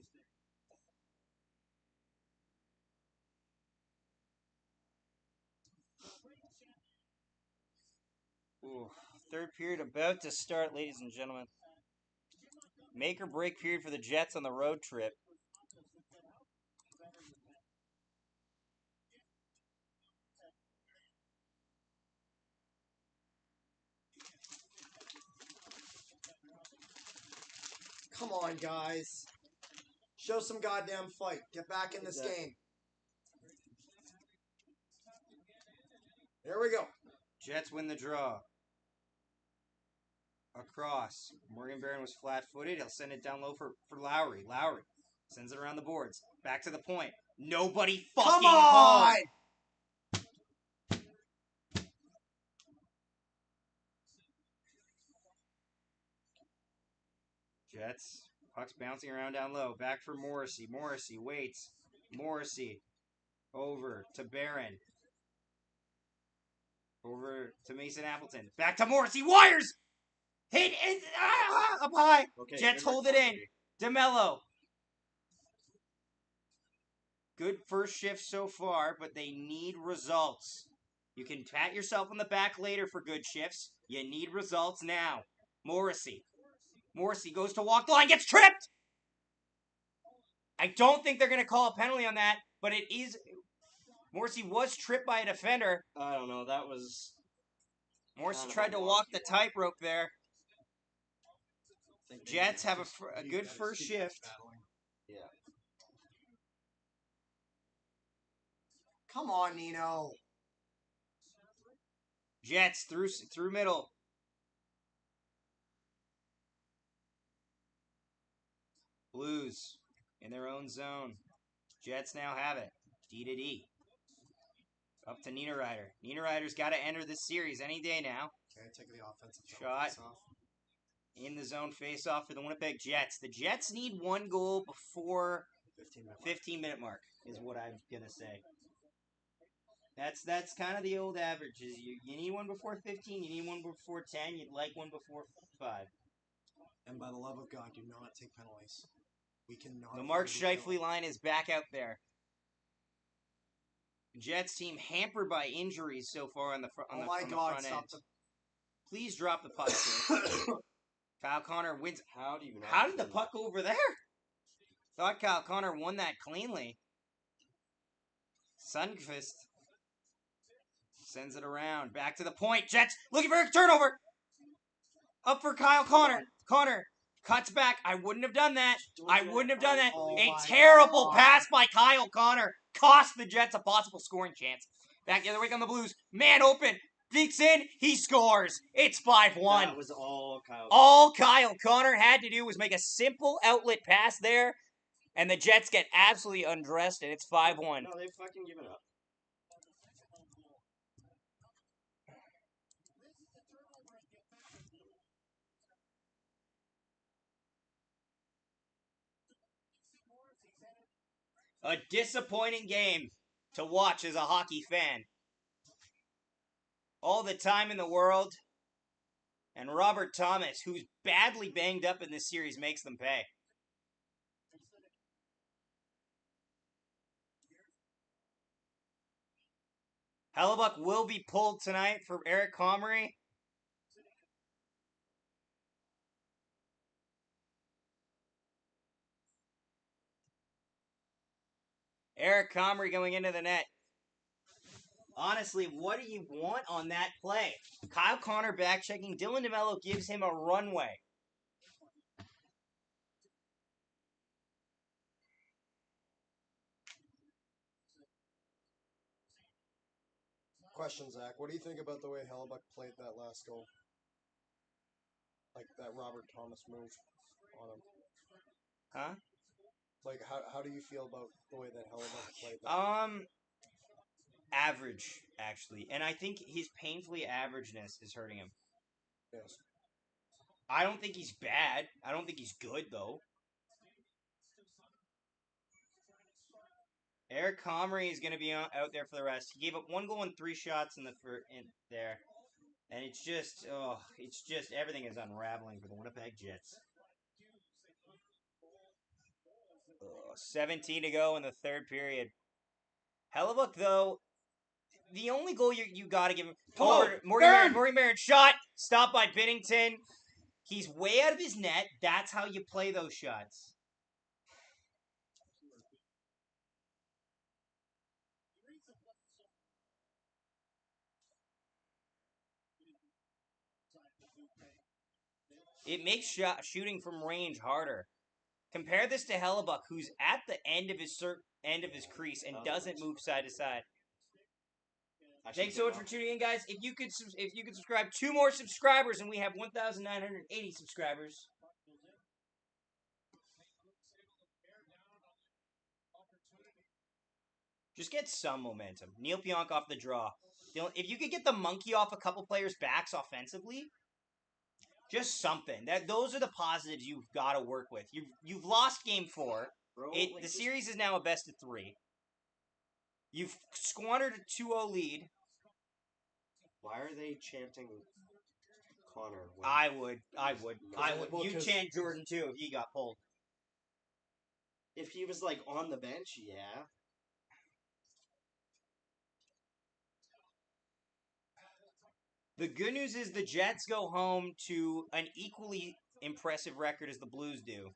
Ooh, third period about to start, ladies and gentlemen. Make or break period for the Jets on the road trip. Come on, guys. Show some goddamn fight. Get back in this game. There we go. Jets win the draw. Across. Morgan Barron was flat-footed. He'll send it down low for Lowry. Lowry sends it around the boards. Back to the point. Nobody fucking Come on! home. Jets. Puck's bouncing around down low. Back for Morrissey. Morrissey waits. Morrissey. Over to Barron. Over to Mason Appleton. Back to Morrissey. Wires! Hit it! Up high! Okay, Jets hold it in. DeMello. Good first shift so far, but they need results. You can pat yourself on the back later for good shifts. You need results now. Morrissey. Morrissey goes to walk the line, gets tripped! I don't think they're going to call a penalty on that, but it is... Morrissey was tripped by a defender. I don't know, that was... Morrissey tried to walk the tightrope there. Jets have a good first shift. Yeah. Come on, Nino. Jets through middle. Blues in their own zone. Jets now have it. D to D. Up to Niederreiter. Niederreiter's got to enter this series any day now. Okay, take the offensive shot. In the zone face-off for the Winnipeg Jets. The Jets need one goal before 15-minute mark is what I'm going to say. That's kind of the old average. Is you need one before 15, you need one before 10, you'd like one before 5. And by the love of God, do not take penalties. We cannot. The Mark afford to kill. Scheifele line is back out there. Jets team hampered by injuries so far on the front. Oh my on the God! front Stop end. Please drop the puck. Sir. Kyle Connor wins. How do you not? How did the puck go over there? Thought Kyle Connor won that cleanly. Sundqvist sends it around. Back to the point. Jets looking for a turnover. Up for Kyle Connor. Connor cuts back. I wouldn't have done that. I wouldn't have done that. Oh A my terrible God. pass by Kyle Connor cost the Jets a possible scoring chance. Back the other way on the Blues. Man open. Beats in. He scores. It's 5-1. That was all Kyle. All Kyle Connor had to do was make a simple outlet pass there, and the Jets get absolutely undressed, and it's 5-1. No, they've fucking given up. A disappointing game to watch as a hockey fan. All the time in the world, and Robert Thomas, who's badly banged up in this series, makes them pay. Hellebuck will be pulled tonight for Eric Comrie. Eric Comrie going into the net. Honestly, what do you want on that play? Kyle Connor back checking. Dylan DeMello gives him a runway. Question, Zach. What do you think about the way Hellebuck played that last goal? Like that Robert Thomas move on him. Huh? Like, how do you feel about the way that Hellebuck played that? Average, actually. And I think his painfully averageness is hurting him. Yes. I don't think he's bad. I don't think he's good, though. Eric Comrie is going to be out there for the rest. He gave up 1 goal and 3 shots in there. And it's just, everything is unraveling for the Winnipeg Jets. 17 to go in the third period. Hellebuck, though, the only goal you got to give him... Morty Marin shot, stopped by Binnington. He's way out of his net. That's how you play those shots. It makes shooting from range harder. Compare this to Hellebuck, who's at the end of his crease and doesn't move side to side. Thanks so much for tuning in, guys. If you could subscribe 2 more subscribers, and we have 1,980 subscribers. Just get some momentum. Neil Pionk off the draw. If you could get the monkey off a couple players' backs offensively, just something. Those are the positives you've got to work with. You've lost game 4. The series is now a best of 3. You've squandered a 2-0 lead. Why are they chanting Connor? I would. Well, You chant Jordan too if he got pulled. If he was like on the bench, yeah. The good news is the Jets go home to an equally impressive record as the Blues do.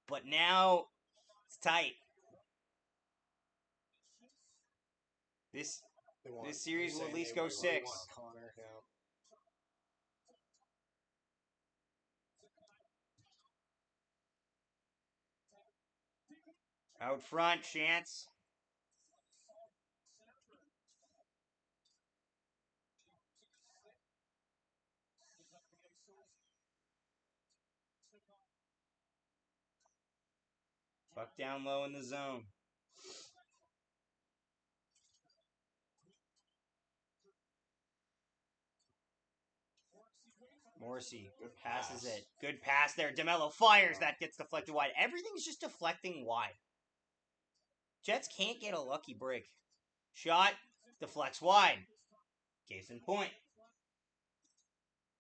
But now it's tight. This series will at least go 6. Connor, yeah. Out front, Chance. Puck down low in the zone. Morrissey passes it. Good pass there. DeMello fires. That gets deflected wide. Everything's just deflecting wide. Jets can't get a lucky break. Shot. Deflects wide. Case in point.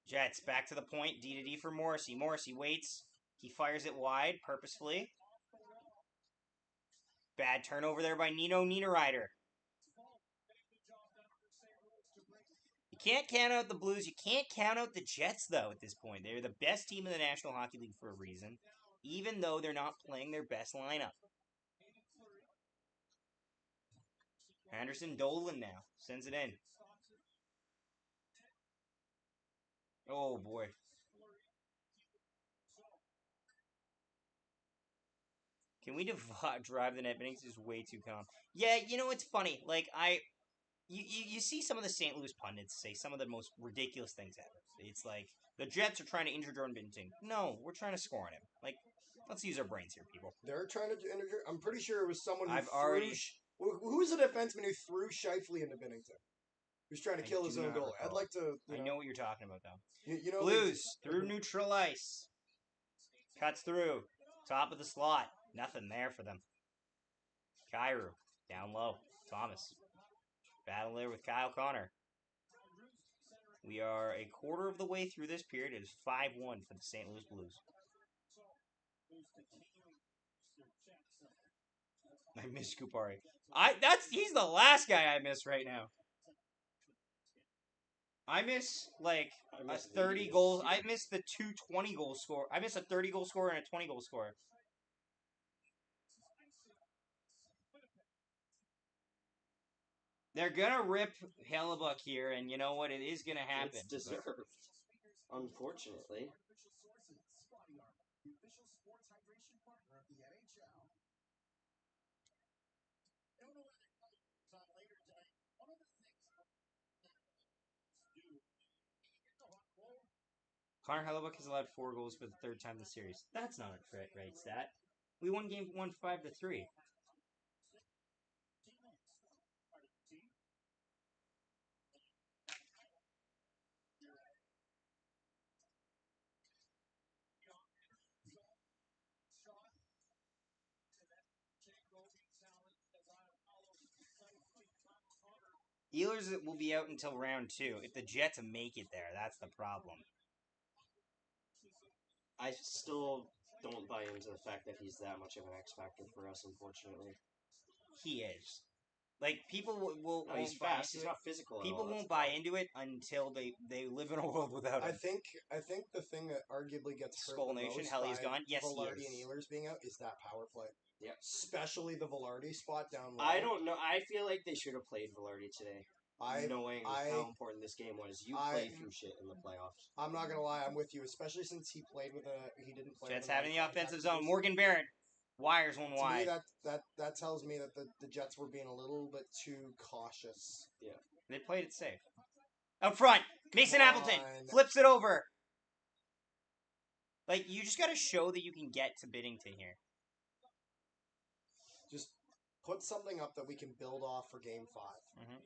Jets back to the point. D to D for Morrissey. Morrissey waits. He fires it wide purposefully. Bad turnover there by Nino Niederreiter. You can't count out the Blues. You can't count out the Jets, though, at this point. They're the best team in the National Hockey League for a reason, even though they're not playing their best lineup. Anderson Dolan now. Sends it in. Oh, boy. Can we drive the net? Bennington's is way too calm. Yeah, you know, it's funny. Like, you see some of the St. Louis pundits say some of the most ridiculous things ever. It's like, the Jets are trying to injure Jordan Binnington. No, we're trying to score on him. Like, let's use our brains here, people. They're trying to injure. I'm pretty sure it was someone who I've already... Who's the defenseman who threw Shifley into Bennington? Who's trying to kill his own goal? I'd like to... I know what you're talking about, though. You know, Blues, through neutral ice. Cuts through. Top of the slot. Nothing there for them. Kyrou, down low. Thomas. Battle there with Kyle Connor. We are a quarter of the way through this period. It is 5-1 for the St. Louis Blues. I miss Kupari. He's the last guy I miss right now. I miss a 30 goal. I miss the 220 goal score. I miss a 30 goal scorer and a 20 goal scorer. They're gonna rip Hellebuck here, and you know what? It is gonna happen. It's deserved, unfortunately. Connor Hellebuck has allowed 4 goals for the 3rd time this series. That's not a right stat. We won game 1 5-3. Ehlers will be out until round 2. If the Jets make it there, that's the problem. I still don't buy into the fact that he's that much of an X factor for us, unfortunately. He is. Like, people will No, he's fast. He's not physical. People won't buy into it until they live in a world without him. I think the thing that arguably gets hurt Skull Nation, Helly's gone. Yes, Velarde he and is. Ehlers being out is that power play. Yeah. Especially the Velarde spot down low. I don't know. I feel like they should have played Velarde today. Knowing how important this game was. You play through shit in the playoffs. I'm not gonna lie, I'm with you, especially since he didn't play. Jets having the offensive zone. Morgan Barron wires one wide. To me, that tells me that the Jets were being a little bit too cautious. Yeah. They played it safe. Up front, Mason Appleton flips it over. Like, you just gotta show that you can get to Binnington here. Just put something up that we can build off for Game 5. Mm-hmm.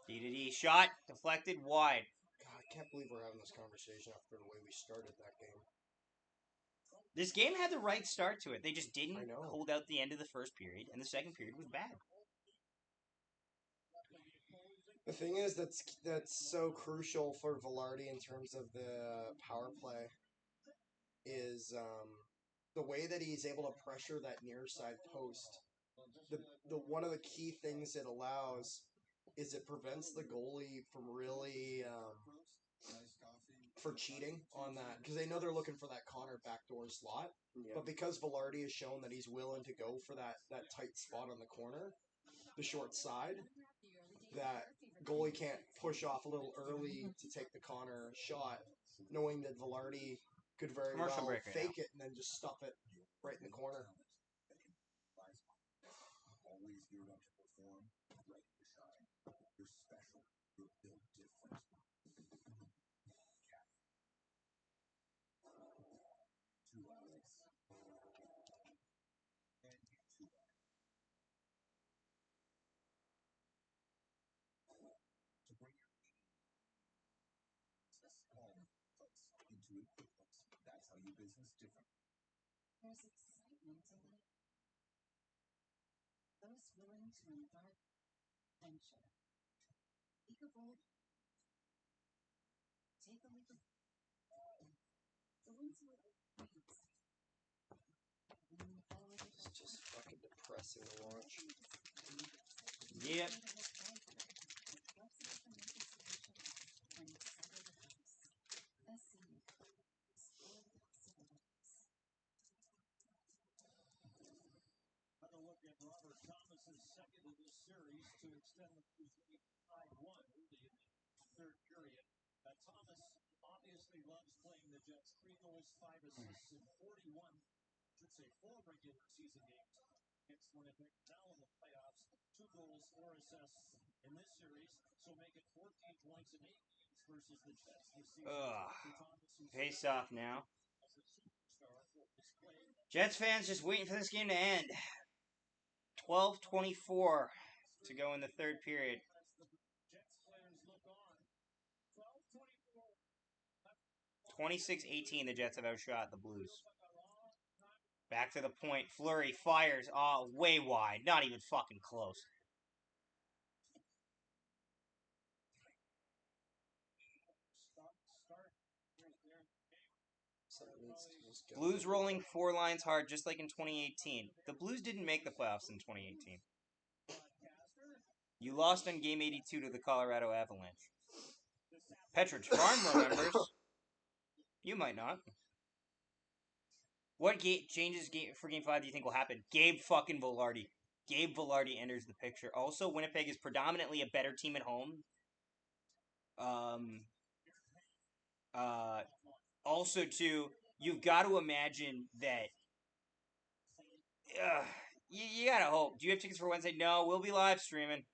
D-to-D shot, deflected, wide. God, I can't believe we're having this conversation after the way we started that game. This game had the right start to it. They just didn't I know. hold out the end of the first period, and the second period was bad. The thing is that's so crucial for Velarde in terms of the power play is the way that he's able to pressure that near side post. The one of the key things it allows is it prevents the goalie from really for cheating on that, because they know they're looking for that Connor backdoor slot. Yeah. But because Velarde has shown that he's willing to go for that tight spot on the corner, the short side, that goalie can't push off a little early to take the Connor shot, knowing that Velarde could very well fake it and then just stuff it right in the corner. Always geared up to perform, right to shine. You're special. You're built different. Two eyes. And two eyes. To bring your calm place into a quick place. That's how you business different. There's excitement in it. Those willing to embark venture. Take a bold. Take a leap of faith. Go into it with dreams. depressing to watch. Yep. Another look at Robert Thomas's second in this series to extend the Blues lead 5-1 early in the third period. Thomas obviously loves playing the Jets. 3 goals, 5 assists in 41, should say 4 regular season games against Winnipeg. Now in the playoffs, 2 goals, 4 assists in this series, so make it 14 points in 8 games versus the Jets this season. Face off now. Jets fans just waiting for this game to end. 12:24 to go in the third period. 26-18, the Jets have outshot the Blues. Back to the point. Fleury fires. Oh, way wide. Not even fucking close. Blues rolling 4 lines hard, just like in 2018. The Blues didn't make the playoffs in 2018. You lost on Game 82 to the Colorado Avalanche. Petridge Farm remembers. You might not. What changes for Game 5 do you think will happen? Gabe fucking Velarde. Gabe Velarde enters the picture. Also, Winnipeg is predominantly a better team at home. Also, too, you've got to imagine that... you gotta hope. Do you have tickets for Wednesday? No, we'll be live streaming.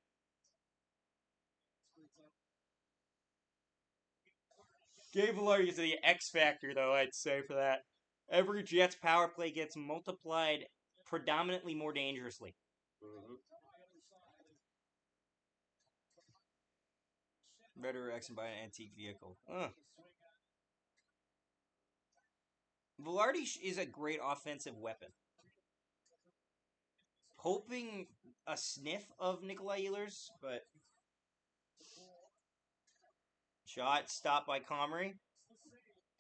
Gabe Velarde is the X factor, though, I'd say, for that. Every Jets power play gets multiplied predominantly more dangerously. Mm-hmm. Better X and buy an antique vehicle. Velarde is a great offensive weapon. Hoping a sniff of Nikolai Ehlers, but... Shot stopped by Comrie.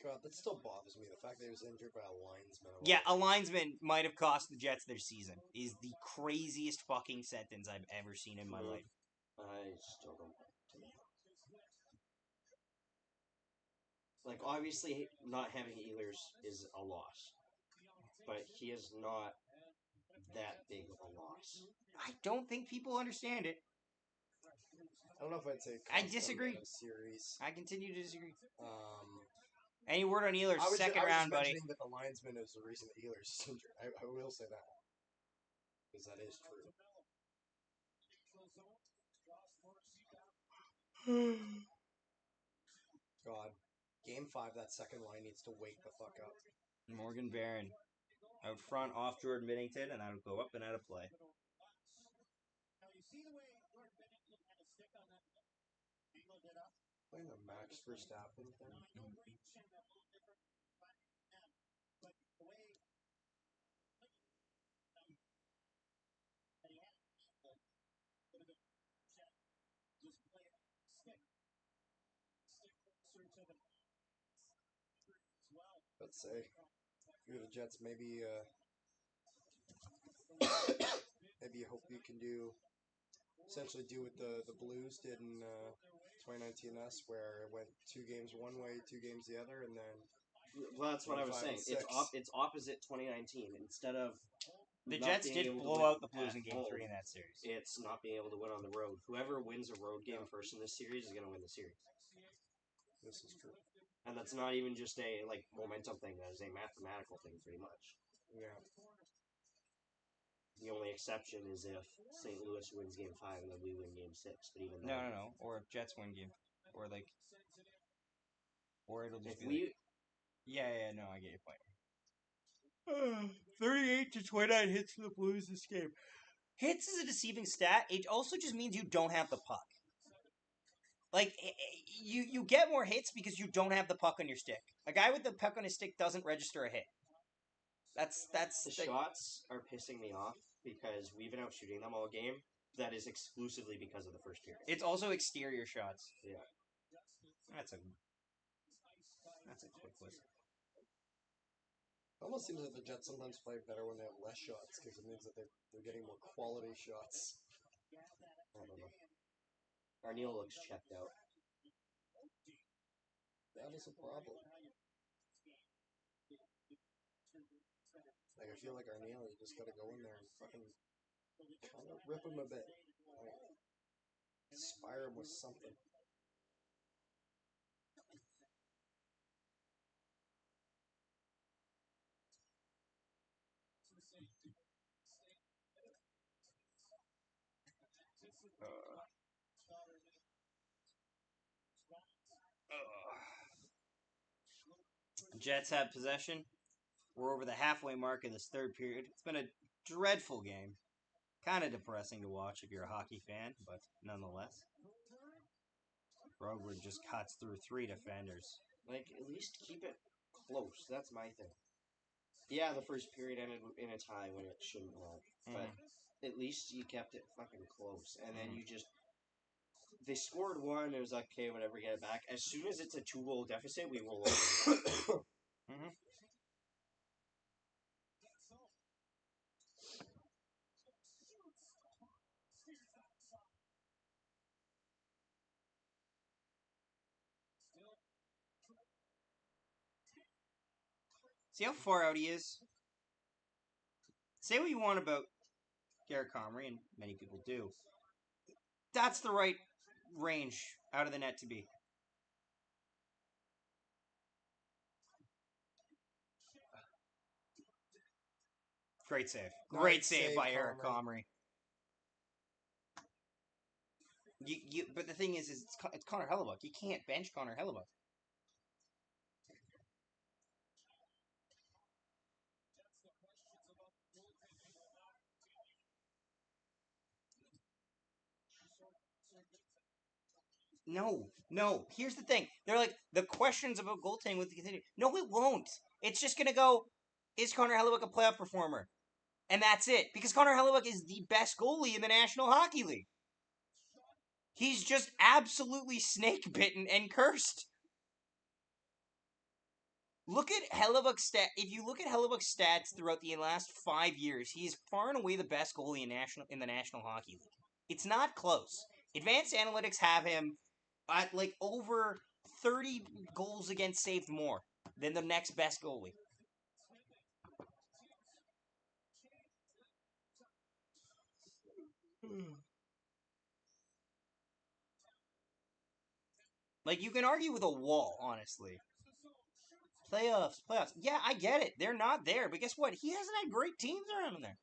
God, that still bothers me. The fact that he was injured by a linesman. Yeah, a linesman might have cost the Jets their season. Is the craziest fucking sentence I've ever seen in my life. I still don't. Like, obviously, not having Ehlers is a loss. But he is not that big of a loss. I don't think people understand it. I don't know if I'd say I disagree. Series. I continue to disagree. Any word on Ehlers? I was Second just round, buddy. mentioning that the linesman is the reason that Ehlers is injured. I will say that. Because that is true. God. Game 5, that second line needs to wake the fuck up. Morgan Barron. Out front, off Jordan Binnington, and that'll go up and out of play. Playing the Max Verstappen thing. Let's say, you're the Jets, maybe maybe you hope you can essentially do what the Blues did in 2019-S, where it went 2 games one way, 2 games the other, and then... Well, that's what I was saying. It's opposite 2019. Instead of the Jets did blow out the Blues in Game 3 in that series. It's not being able to win on the road. Whoever wins a road game first in this series is going to win the series. This is true. And that's not even just a momentum thing. That is a mathematical thing, pretty much. Yeah. The only exception is if St. Louis wins Game 5 and then we win Game 6. But even no. Or if Jets win Game, or it'll just be. No, I get your point. 38-29 hits for the Blues this game. Hits is a deceiving stat. It also just means you don't have the puck. Like, you get more hits because you don't have the puck on your stick. A guy with the puck on his stick doesn't register a hit. That's the shots are pissing me off because we've been out shooting them all game. That is exclusively because of the first period. It's also exterior shots. Yeah. That's a quick list. It almost seems like the Jets sometimes play better when they have less shots because it means that they're getting more quality shots. I don't know. Arneal looks checked out. That is a problem. Like, I feel like Arneal, you just gotta go in there and fucking kind of rip him a bit. Like, inspire him with something. Jets have possession. We're over the halfway mark of this third period. It's been a dreadful game. Kind of depressing to watch if you're a hockey fan, but nonetheless. Brogren just cuts through 3 defenders. Like, at least keep it close. That's my thing. Yeah, the first period ended in a tie when it shouldn't have. But at least you kept it fucking close. And then you just... They scored one, it was like, okay, whatever, get it back. As soon as it's a 2-goal deficit, we roll over. See how far out he is? Say what you want about Garrett Comrie, and many people do. That's the right range out of the net to be. Great save. Great save by Eric Comrie. But the thing is it's Connor Hellebuck. You can't bench Connor Hellebuck. No. Here's the thing. They're like, the questions about goaltending will continue. No, it won't. It's just going to go, is Connor Hellebuck a playoff performer? And that's it. Because Connor Hellebuck is the best goalie in the National Hockey League. He's just absolutely snake-bitten and cursed. Look at Hellebuck's stats. If you look at Hellebuck's stats throughout the last 5 years, he is far and away the best goalie in the National Hockey League. It's not close. Advanced Analytics have him at like over 30 goals against saved more than the next best goalie. Like, you can argue with a wall, honestly. Playoffs. Yeah, I get it. They're not there, but guess what? He hasn't had great teams around him there.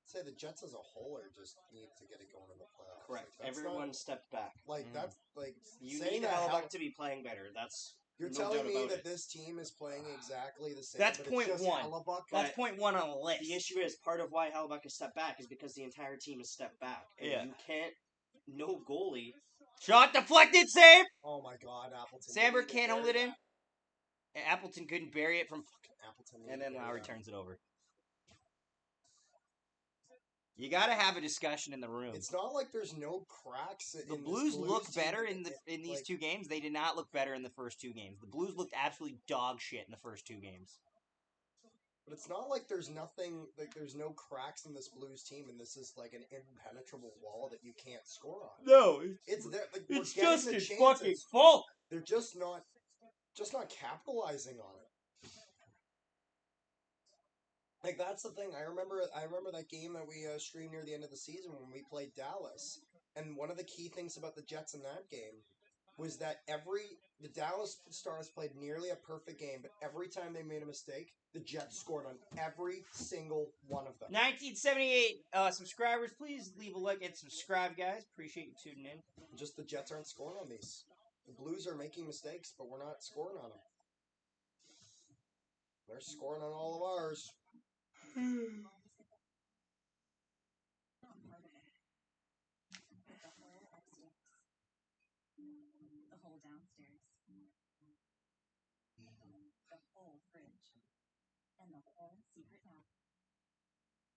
I'd say the Jets as a whole are just need to get it going in the playoffs. Correct. Like, Everyone stepped back. Like, that's, like, You saying need that Hellebuck to be playing better. That's... You're no telling doubt me about that it. this team is playing exactly the same. That's but point it's just one. Hellebuck? That's point one on the list. The issue is part of why Hellebuck has stepped back is because the entire team has stepped back. And you can't... No goalie... Shot deflected, save! Oh my god, Appleton. Sandberg can't hold it in. Appleton couldn't bury it from... Appleton. And then Lowry turns it over. You gotta have a discussion in the room. It's not like there's no cracks in the Blues look team. better in these 2 games. They did not look better in the first 2 games. The Blues looked absolutely dog shit in the first 2 games. But it's not like there's nothing, like there's no cracks in this Blues team, and this is like an impenetrable wall that you can't score on. No, it's there. Like, it's we're getting just the a chances. fucking fault. They're just not capitalizing on it. Like, that's the thing. I remember that game that we streamed near the end of the season when we played Dallas. And one of the key things about the Jets in that game was that the Dallas Stars played nearly a perfect game, but every time they made a mistake, the Jets scored on every single one of them. 1978 subscribers, please leave a like and subscribe, guys. Appreciate you tuning in. Just the Jets aren't scoring on these. The Blues are making mistakes, but we're not scoring on them. They're scoring on all of ours. The whole downstairs, the whole fridge, and the whole secret map.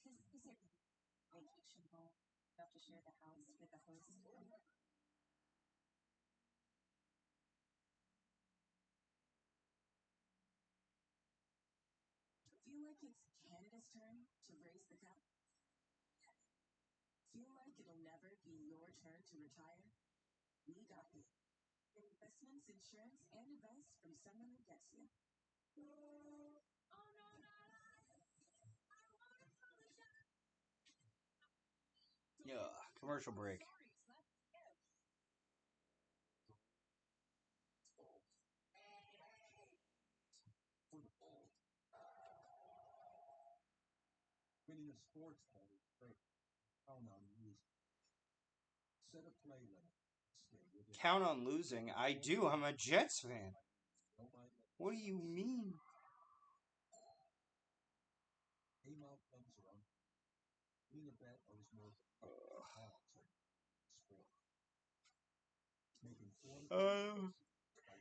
Because is it vacation home? You have to share the house with the host. almost turn to raise the cup? Feel like it'll never be your turn to retire? We got you. Investments, insurance, and advice from someone who gets you. Yeah, commercial break. Winning a sports bet is great. Count on losing. Set a play limit. Stay within. Count on losing? I do. I'm a Jets fan. Don't mind that. What do you mean? Game outcomes are on. Winning a bet owes more than odds are sport. Making 40 by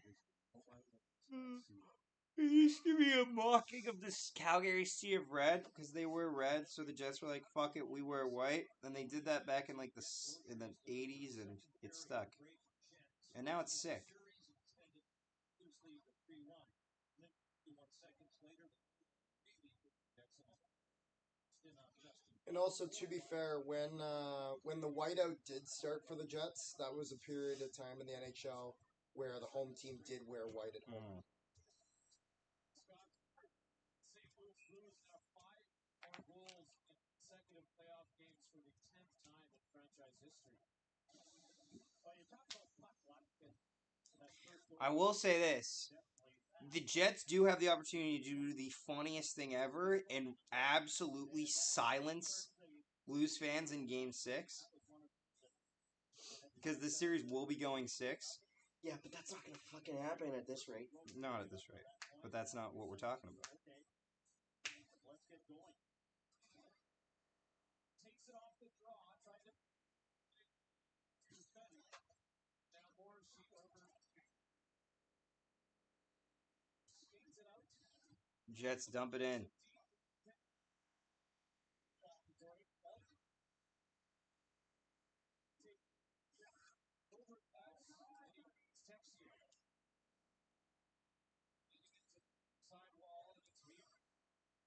visiting Don't mind that. There used to be a mocking of this Calgary Sea of Red because they wear red, so the Jets were like, "Fuck it, we wear white." And they did that back in like in the 80s, and it stuck. And now it's sick. And also, to be fair, when the whiteout did start for the Jets, that was a period of time in the NHL where the home team did wear white at home. I will say this. The Jets do have the opportunity to do the funniest thing ever and absolutely silence Blues fans in Game 6. Because this series will be going 6. Yeah, but that's not gonna fucking happen at this rate. Not at this rate. But that's not what we're talking about. Jets dump it in.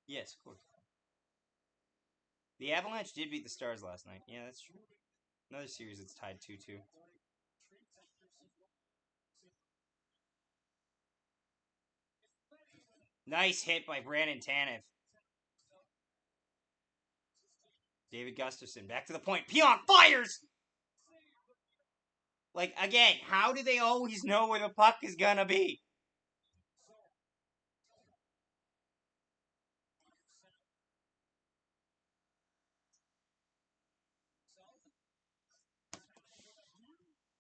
Yes, of course. The Avalanche did beat the Stars last night. Yeah, that's true. Another series that's tied 2-2. Nice hit by Brandon Tanev. David Gustafson, back to the point. Pion fires! Like, again, how do they always know where the puck is gonna be?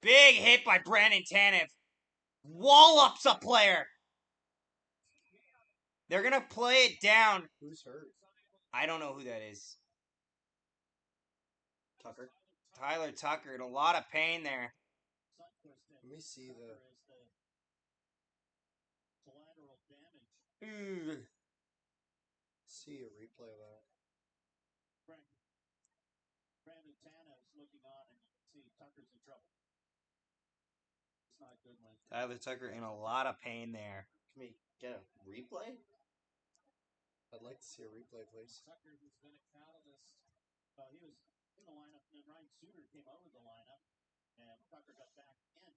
Big hit by Brandon Tanev. Wallops a player. They're gonna play it down. Who's hurt? I don't know who that is. Tucker. Tyler Tucker in a lot of pain there. Let me see the. See a replay of that. Brandon Tanev's looking on, and you can see Tucker's in trouble. It's not good when Tyler Tucker in a lot of pain there. Can we get a replay? I'd like to see a replay, please. Tucker has been a catalyst. He was in the lineup, and then Ryan Suter came out of the lineup, and Tucker got back in.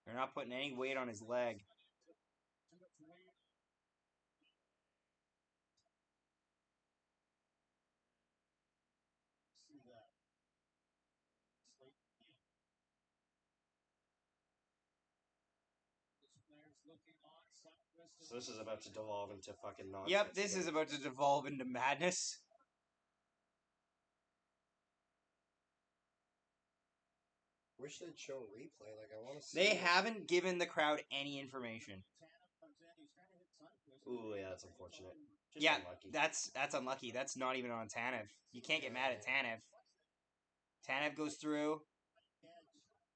They're not putting any weight on his leg. So this is about to devolve into fucking nonsense. Yep, this is about to devolve into madness. Wish they'd show a replay. Like, I want to see. They it. haven't given the crowd any information. Ooh, yeah, that's unfortunate. Just Yeah, unlucky. that's unlucky. That's not even on Tanev. You can't get mad at Tanev. Tanev goes through.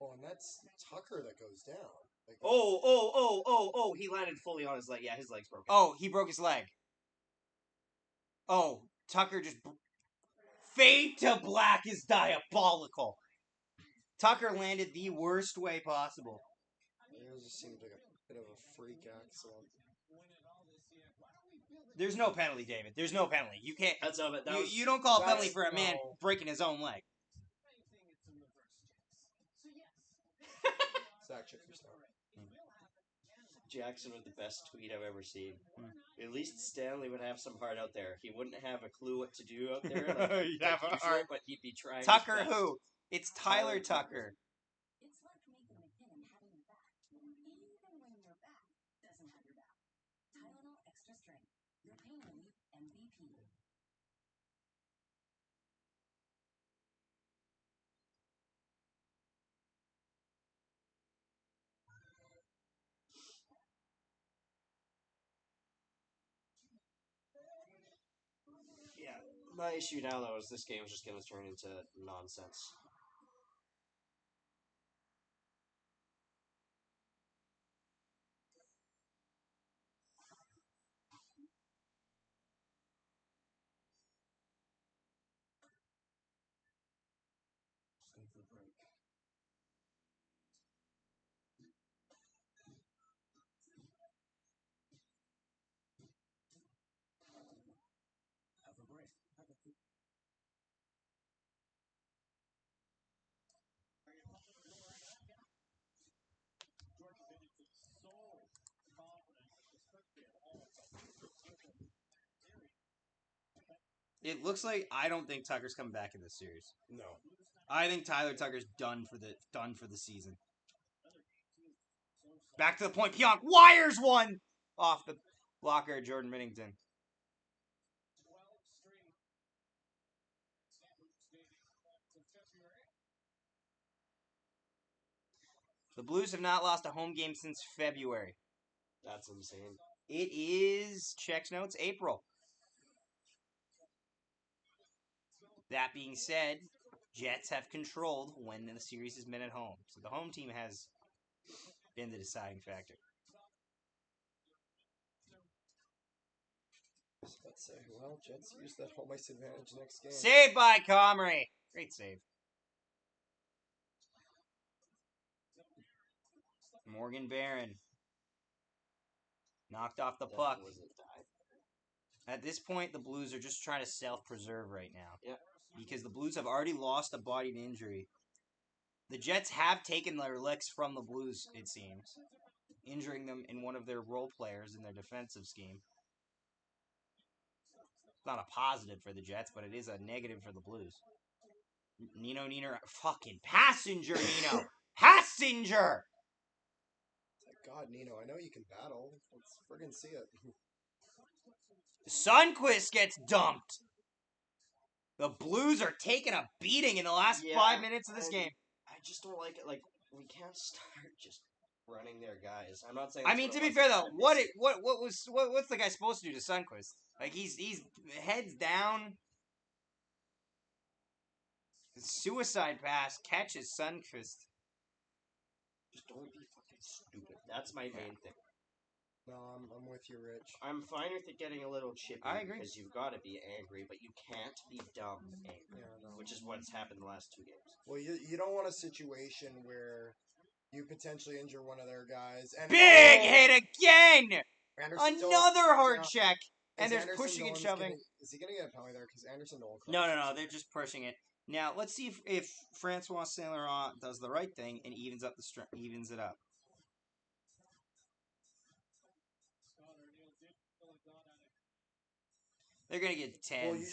Oh, and that's Tucker that goes down. Like, Oh, he landed fully on his leg. Yeah, his leg's broken. Oh, he broke his leg. Oh, Tucker just... Fade to black is diabolical. Tucker landed the worst way possible. it just seemed like a bit of a freak accident. There's no penalty, David. There's no penalty. You can't. That's of it. That was, You don't call a penalty that's- for a man no. breaking his own leg. Zach, check your stuff. Jackson with the best tweet I've ever seen. At least Stanley would have some heart out there. He wouldn't have a clue what to do out there. Like, He'd have a usual, heart. but he'd be trying. Tucker his best. who? It's Tyler Tyler Tucker. It's like Nathan McKinnon having your back, even when your back doesn't have your back. Tylenol Extra Strength, your pain relief MVP. Yeah, my issue now though is this game is just going to turn into nonsense. It looks like I don't think Tucker's coming back in this series. No. I think Tyler Tucker's done for the season. Back to the point. Pionk wires one off the blocker, Jordan Middington. The Blues have not lost a home game since February. That's insane. It is, checks notes, April. That being said, Jets have controlled when the series has been at home. So the home team has been the deciding factor. Let's say, well, Jets use that home ice advantage next game. Saved by Comrie. Great save. Morgan Barron. Knocked off the puck. Was it dive? At this point, the Blues are just trying to self-preserve right now. Yeah. Because the Blues have already lost a bodied injury. The Jets have taken their licks from the Blues, it seems, injuring them in one of their role players in their defensive scheme. It's not a positive for the Jets, but it is a negative for the Blues. Nino Niederreiter, fucking passenger, Nino! Passenger! It's like, God, Nino, I know you can battle. Let's friggin' see it. Sundqvist gets dumped. The Blues are taking a beating in the last 5 minutes of this game. I just don't like it. Like, we can't start just running their guys. I'm not saying. I mean, to be fair though, what's the guy supposed to do to Sundqvist? Like he's heads down. Suicide pass catches Sundqvist. Just don't be fucking stupid. That's my main thing. No, I'm with you, Rich. I'm fine with it getting a little chippy. I agree. Because you've got to be angry, but you can't be dumb angry. Yeah, no. Which is what's happened the last 2 games. Well, you don't want a situation where you potentially injure one of their guys. And Big hit again! Anderson Another hard yeah. check, and Is there's Anderson pushing and Dolan's shoving. Is he going to get a penalty there? Because Anderson Dolan. No, they're just pushing it. Now let's see if Francois Saint Laurent does the right thing and evens it up. They're gonna get 10. Well, you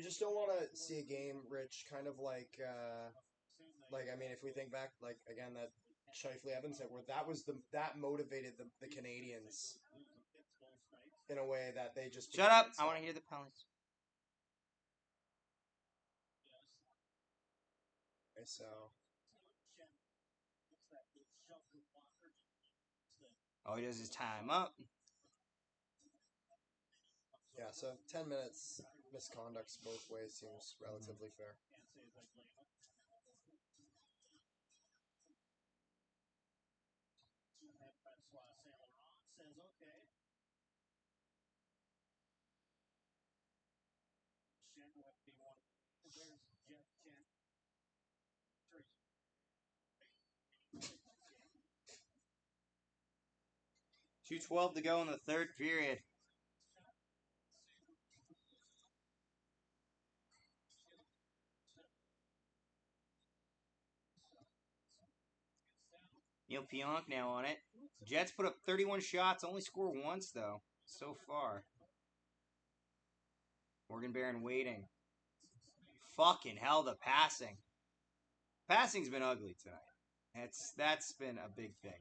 just don't want to see a game, Rich, kind of like I mean, if we think back, like again that Shifley Evans hit, where that motivated the Canadians in a way that they just Shut up! I want to hear the penalties. Okay, so All he does is time up. yeah, so 10 minutes misconducts both ways seems relatively fair. .2:12 to go in the third period. Neil Pionk now on it. Jets put up 31 shots, only score once, though, so far. Morgan Barron waiting. Fucking hell, the passing. Passing's been ugly tonight. That's been a big thing.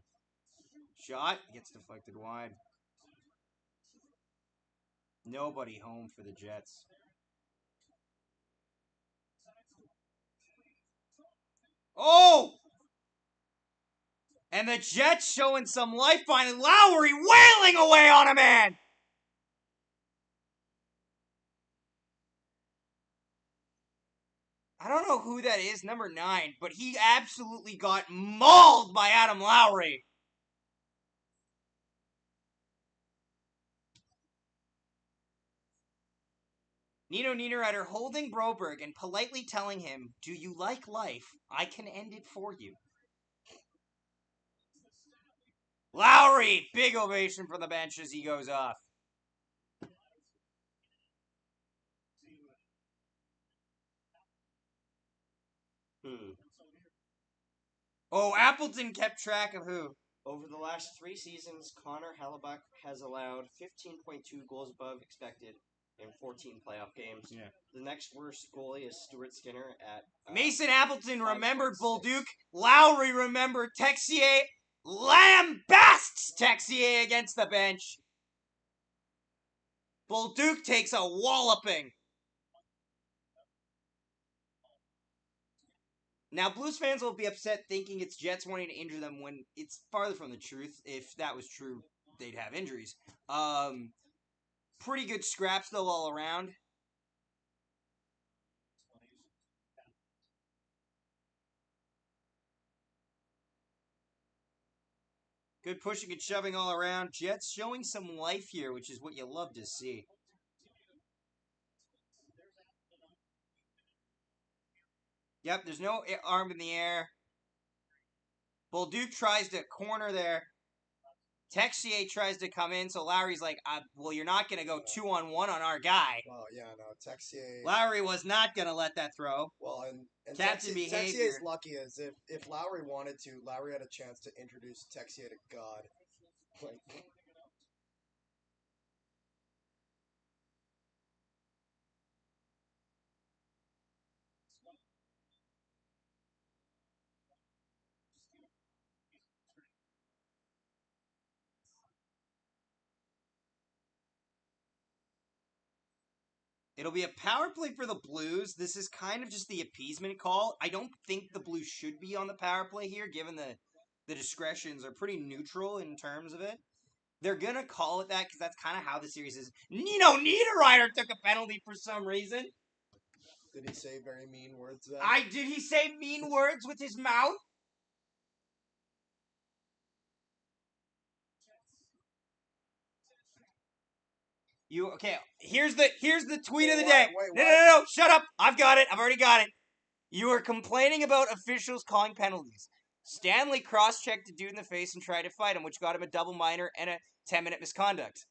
Shot gets deflected wide. Nobody home for the Jets. Oh! And the Jets showing some life behind Lowry wailing away on a man! I don't know who that is, number 9, but he absolutely got mauled by Adam Lowry. Nino Niederreiter holding Broberg and politely telling him, "Do you like life? I can end it for you." Lowry! Big ovation from the bench as he goes off. Oh, Appleton kept track of who? Over the last 3 seasons, Connor Hellebuck has allowed 15.2 goals above expected in 14 playoff games. Yeah. The next worst goalie is Stuart Skinner at... Mason Appleton remembered 5.6. Bolduc. Lowry remembered Texier. Lambasts Texier against the bench. Bolduc takes a walloping. Now, Blues fans will be upset thinking it's Jets wanting to injure them when it's farther from the truth. If that was true, they'd have injuries. Pretty good scraps, though, all around. Good pushing and shoving all around. Jets showing some life here, which is what you love to see. Yep, there's no arm in the air. Bolduc tries to corner there. Texier tries to come in, so Lowry's like, well, you're not going to go 2-on-1 on our guy. Well, yeah, no, Texier... Lowry was not going to let that throw. Well, and Captain behavior. Texier's lucky as if Lowry wanted to, Lowry had a chance to introduce Texier to God. Like... It'll be a power play for the Blues. This is kind of just the appeasement call. I don't think the Blues should be on the power play here, given the discretions are pretty neutral in terms of it. They're going to call it that because that's kind of how the series is. Nino Niederreiter took a penalty for some reason. Did he say very mean words then? Did he say mean words with his mouth? Okay, here's the tweet of the day. No, shut up. I've got it. I've already got it. You are complaining about officials calling penalties. Stanley cross-checked a dude in the face and tried to fight him, which got him a double minor and a 10-minute misconduct.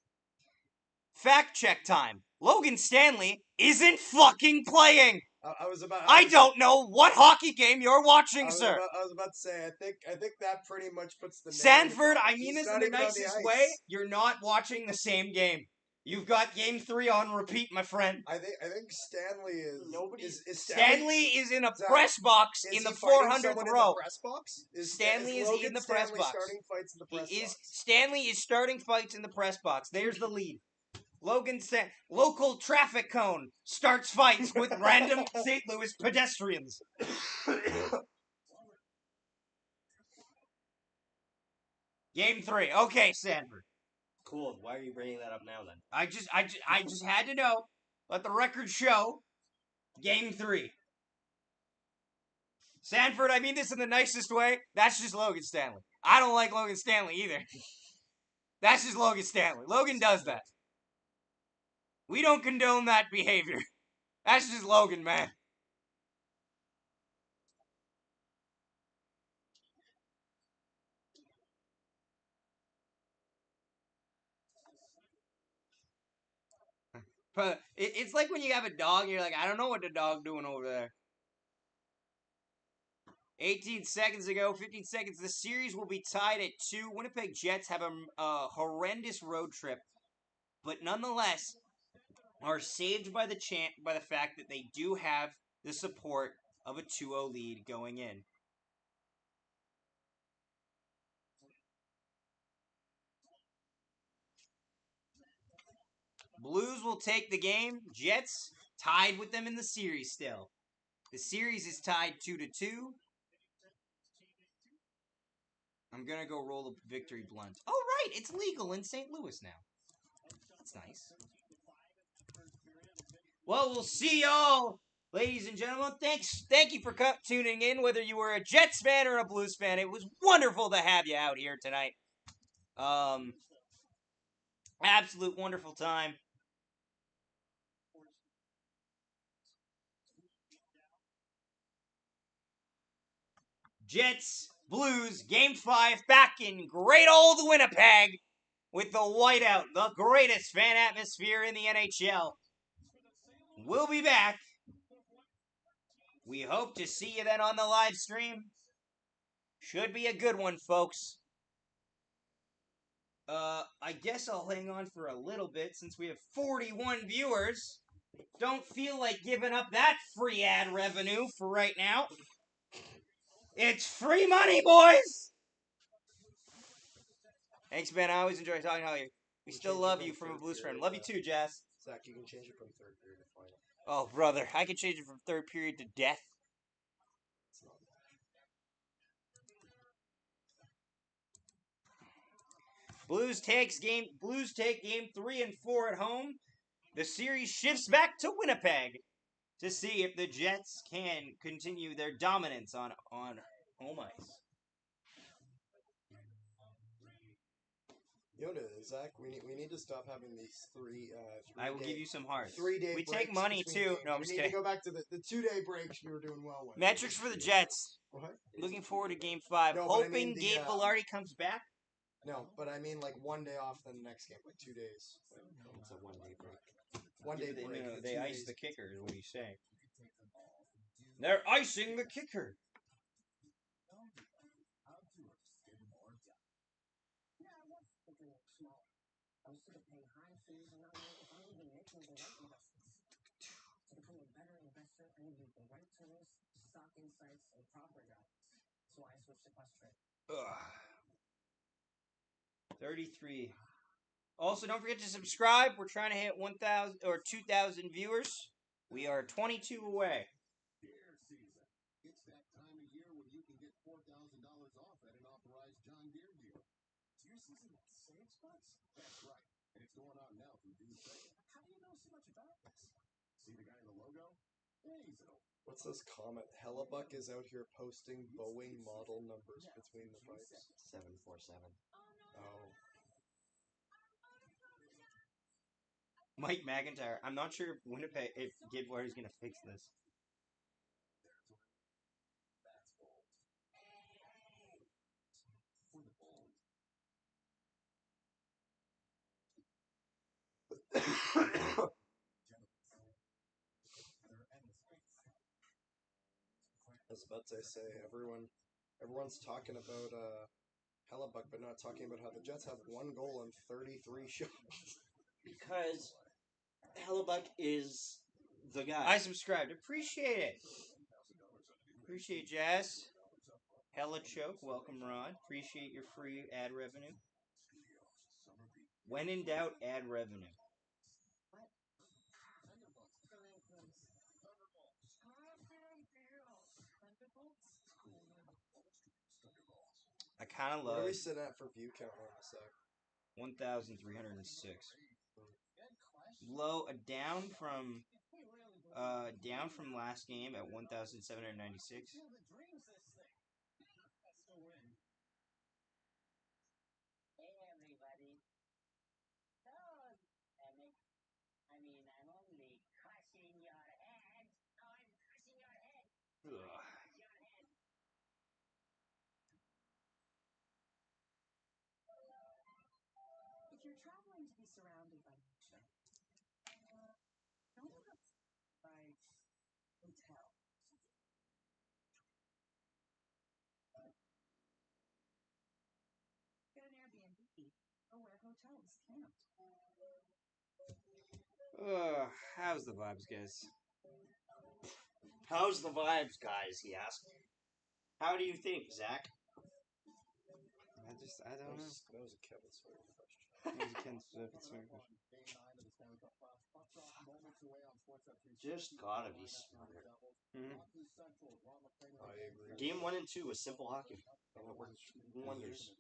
Fact check time. Logan Stanley isn't fucking playing. I don't know what hockey game you're watching, sir. I was about to say, I think that pretty much puts the... Sanford, I mean this in the nicest way. You're not watching the same game. You've got Game 3 on repeat, my friend. I think Stanley is... Stanley is in a press box in the 400th row. In the press box? Stanley is in the press box. Starting fights in the press box. Stanley is starting fights in the press box. There's the lead. Local traffic cone starts fights with random St. Louis pedestrians. Game 3. Okay, Sanford. Cool. Why are you bringing that up now then? I just had to know. Let the record show. Game 3. Sanford, I mean this in the nicest way. That's just Logan Stanley. I don't like Logan Stanley either. That's just Logan Stanley. Logan does that. We don't condone that behavior. That's just Logan, man. But it's like when you have a dog and you're like, I don't know what the dog doing over there. 18 seconds ago, 15 seconds. The series will be tied at 2. Winnipeg Jets have a horrendous road trip, but nonetheless are saved by the fact that they do have the support of a 2-0 lead going in. Blues will take the game. Jets tied with them in the series still. The series is tied 2-2. I'm going to go roll a victory blunt. Oh, right. It's legal in St. Louis now. That's nice. Well, we'll see y'all, ladies and gentlemen. Thank you for tuning in, whether you were a Jets fan or a Blues fan. It was wonderful to have you out here tonight. Absolute wonderful time. Jets, Blues, Game 5, back in great old Winnipeg with the whiteout, the greatest fan atmosphere in the NHL. We'll be back. We hope to see you then on the live stream. Should be a good one, folks. I guess I'll hang on for a little bit since we have 41 viewers. Don't feel like giving up that free ad revenue for right now. It's free money, boys! Thanks, Ben. I always enjoy talking to you. We still love you from a Blues friend. Love you too, Jazz. Zach, you can change it from third period to final. Oh, brother. I can change it from third period to death. Blues take game 3 and 4 at home. The series shifts back to Winnipeg to see if the Jets can continue their dominance on home ice. You know what it is, Zach? We need to stop having these three I will give you some hearts. 3 day. We take money too. No, I'm just kidding. We need to go back to the 2 day breaks we were doing well with. Metrics for the Jets. What? Looking forward to Game 5. No, hoping Gabe Velarde comes back. No, but I mean like 1 day off, then the next game, like 2 days. It's a 1 day break. 1 day break. No, they ice the kicker, is what he's saying. They're icing the kicker. I was sort of paying high fees, and now if I'm even making the right investments to become a better investor, I need the right tools, stock insights, and proper guidance. So I switched to Questrade. 33. Also, don't forget to subscribe. We're trying to hit 1,000 or 2,000 viewers. We are 22 away. Deer season. It's that time of year when you can get $4,000 off at an authorized John Deere dealer. Deer season at Save Spots? That's right. And it's going on now through June 2nd. How do you know so much about this? See the guy in the logo? He's an old. What's this comment? Hellebuck is out here posting Boeing model numbers between the pipes. 747. Oh. Mike McIntyre. I'm not sure if Gabe Velarde is going to fix this. I was about to say everyone's talking about Hellebuck, but not talking about how the Jets have 1 goal and 33 shots. Because Hellebuck is the guy. I subscribed. Appreciate it. Appreciate Jazz. Hella Choke. Welcome, Ron. Appreciate your free ad revenue. When in doubt, ad revenue. I kind of love. What are we sitting at for view count on a sec? 1,306. Low, down from last game at 1,796. Hey everybody. So, I mean, I'm only crushing your head. Oh, I'm crushing your head. Ugh. If you're traveling to be surrounded by nature, don't look by hotel. hotels camped. How's the vibes, guys? How's the vibes, guys? He asked. How do you think, Zach? I don't know. That was a Kevin Sawyer question. That was a Ken Smith question. Just gotta be smarter. Mhm. I agree. Game 1 and 2 was simple hockey. And it worked wonders.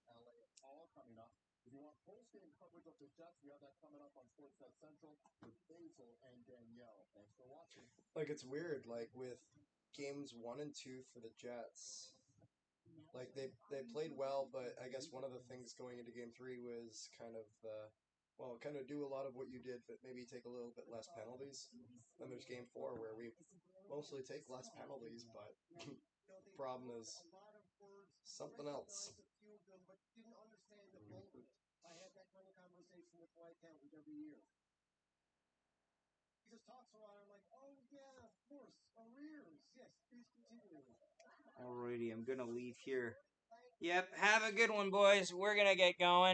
If you want post-game coverage of the Jets, we have that coming up on Sportsnet Central with Basil and Danielle. Thanks for watching. Like, it's weird, like, with games 1 and 2 for the Jets, like, they played well, but I guess one of the things going into game 3 was kind of do a lot of what you did, but maybe take a little bit less penalties. Then there's game 4 where we mostly take less penalties, but problem is something else. I had that kind of conversation with my accountant every year. He just talks around. I'm like, oh yeah, of course, arrears. Yes, please continue. Alrighty, I'm gonna leave here. Yep, have a good one, boys. We're gonna get going.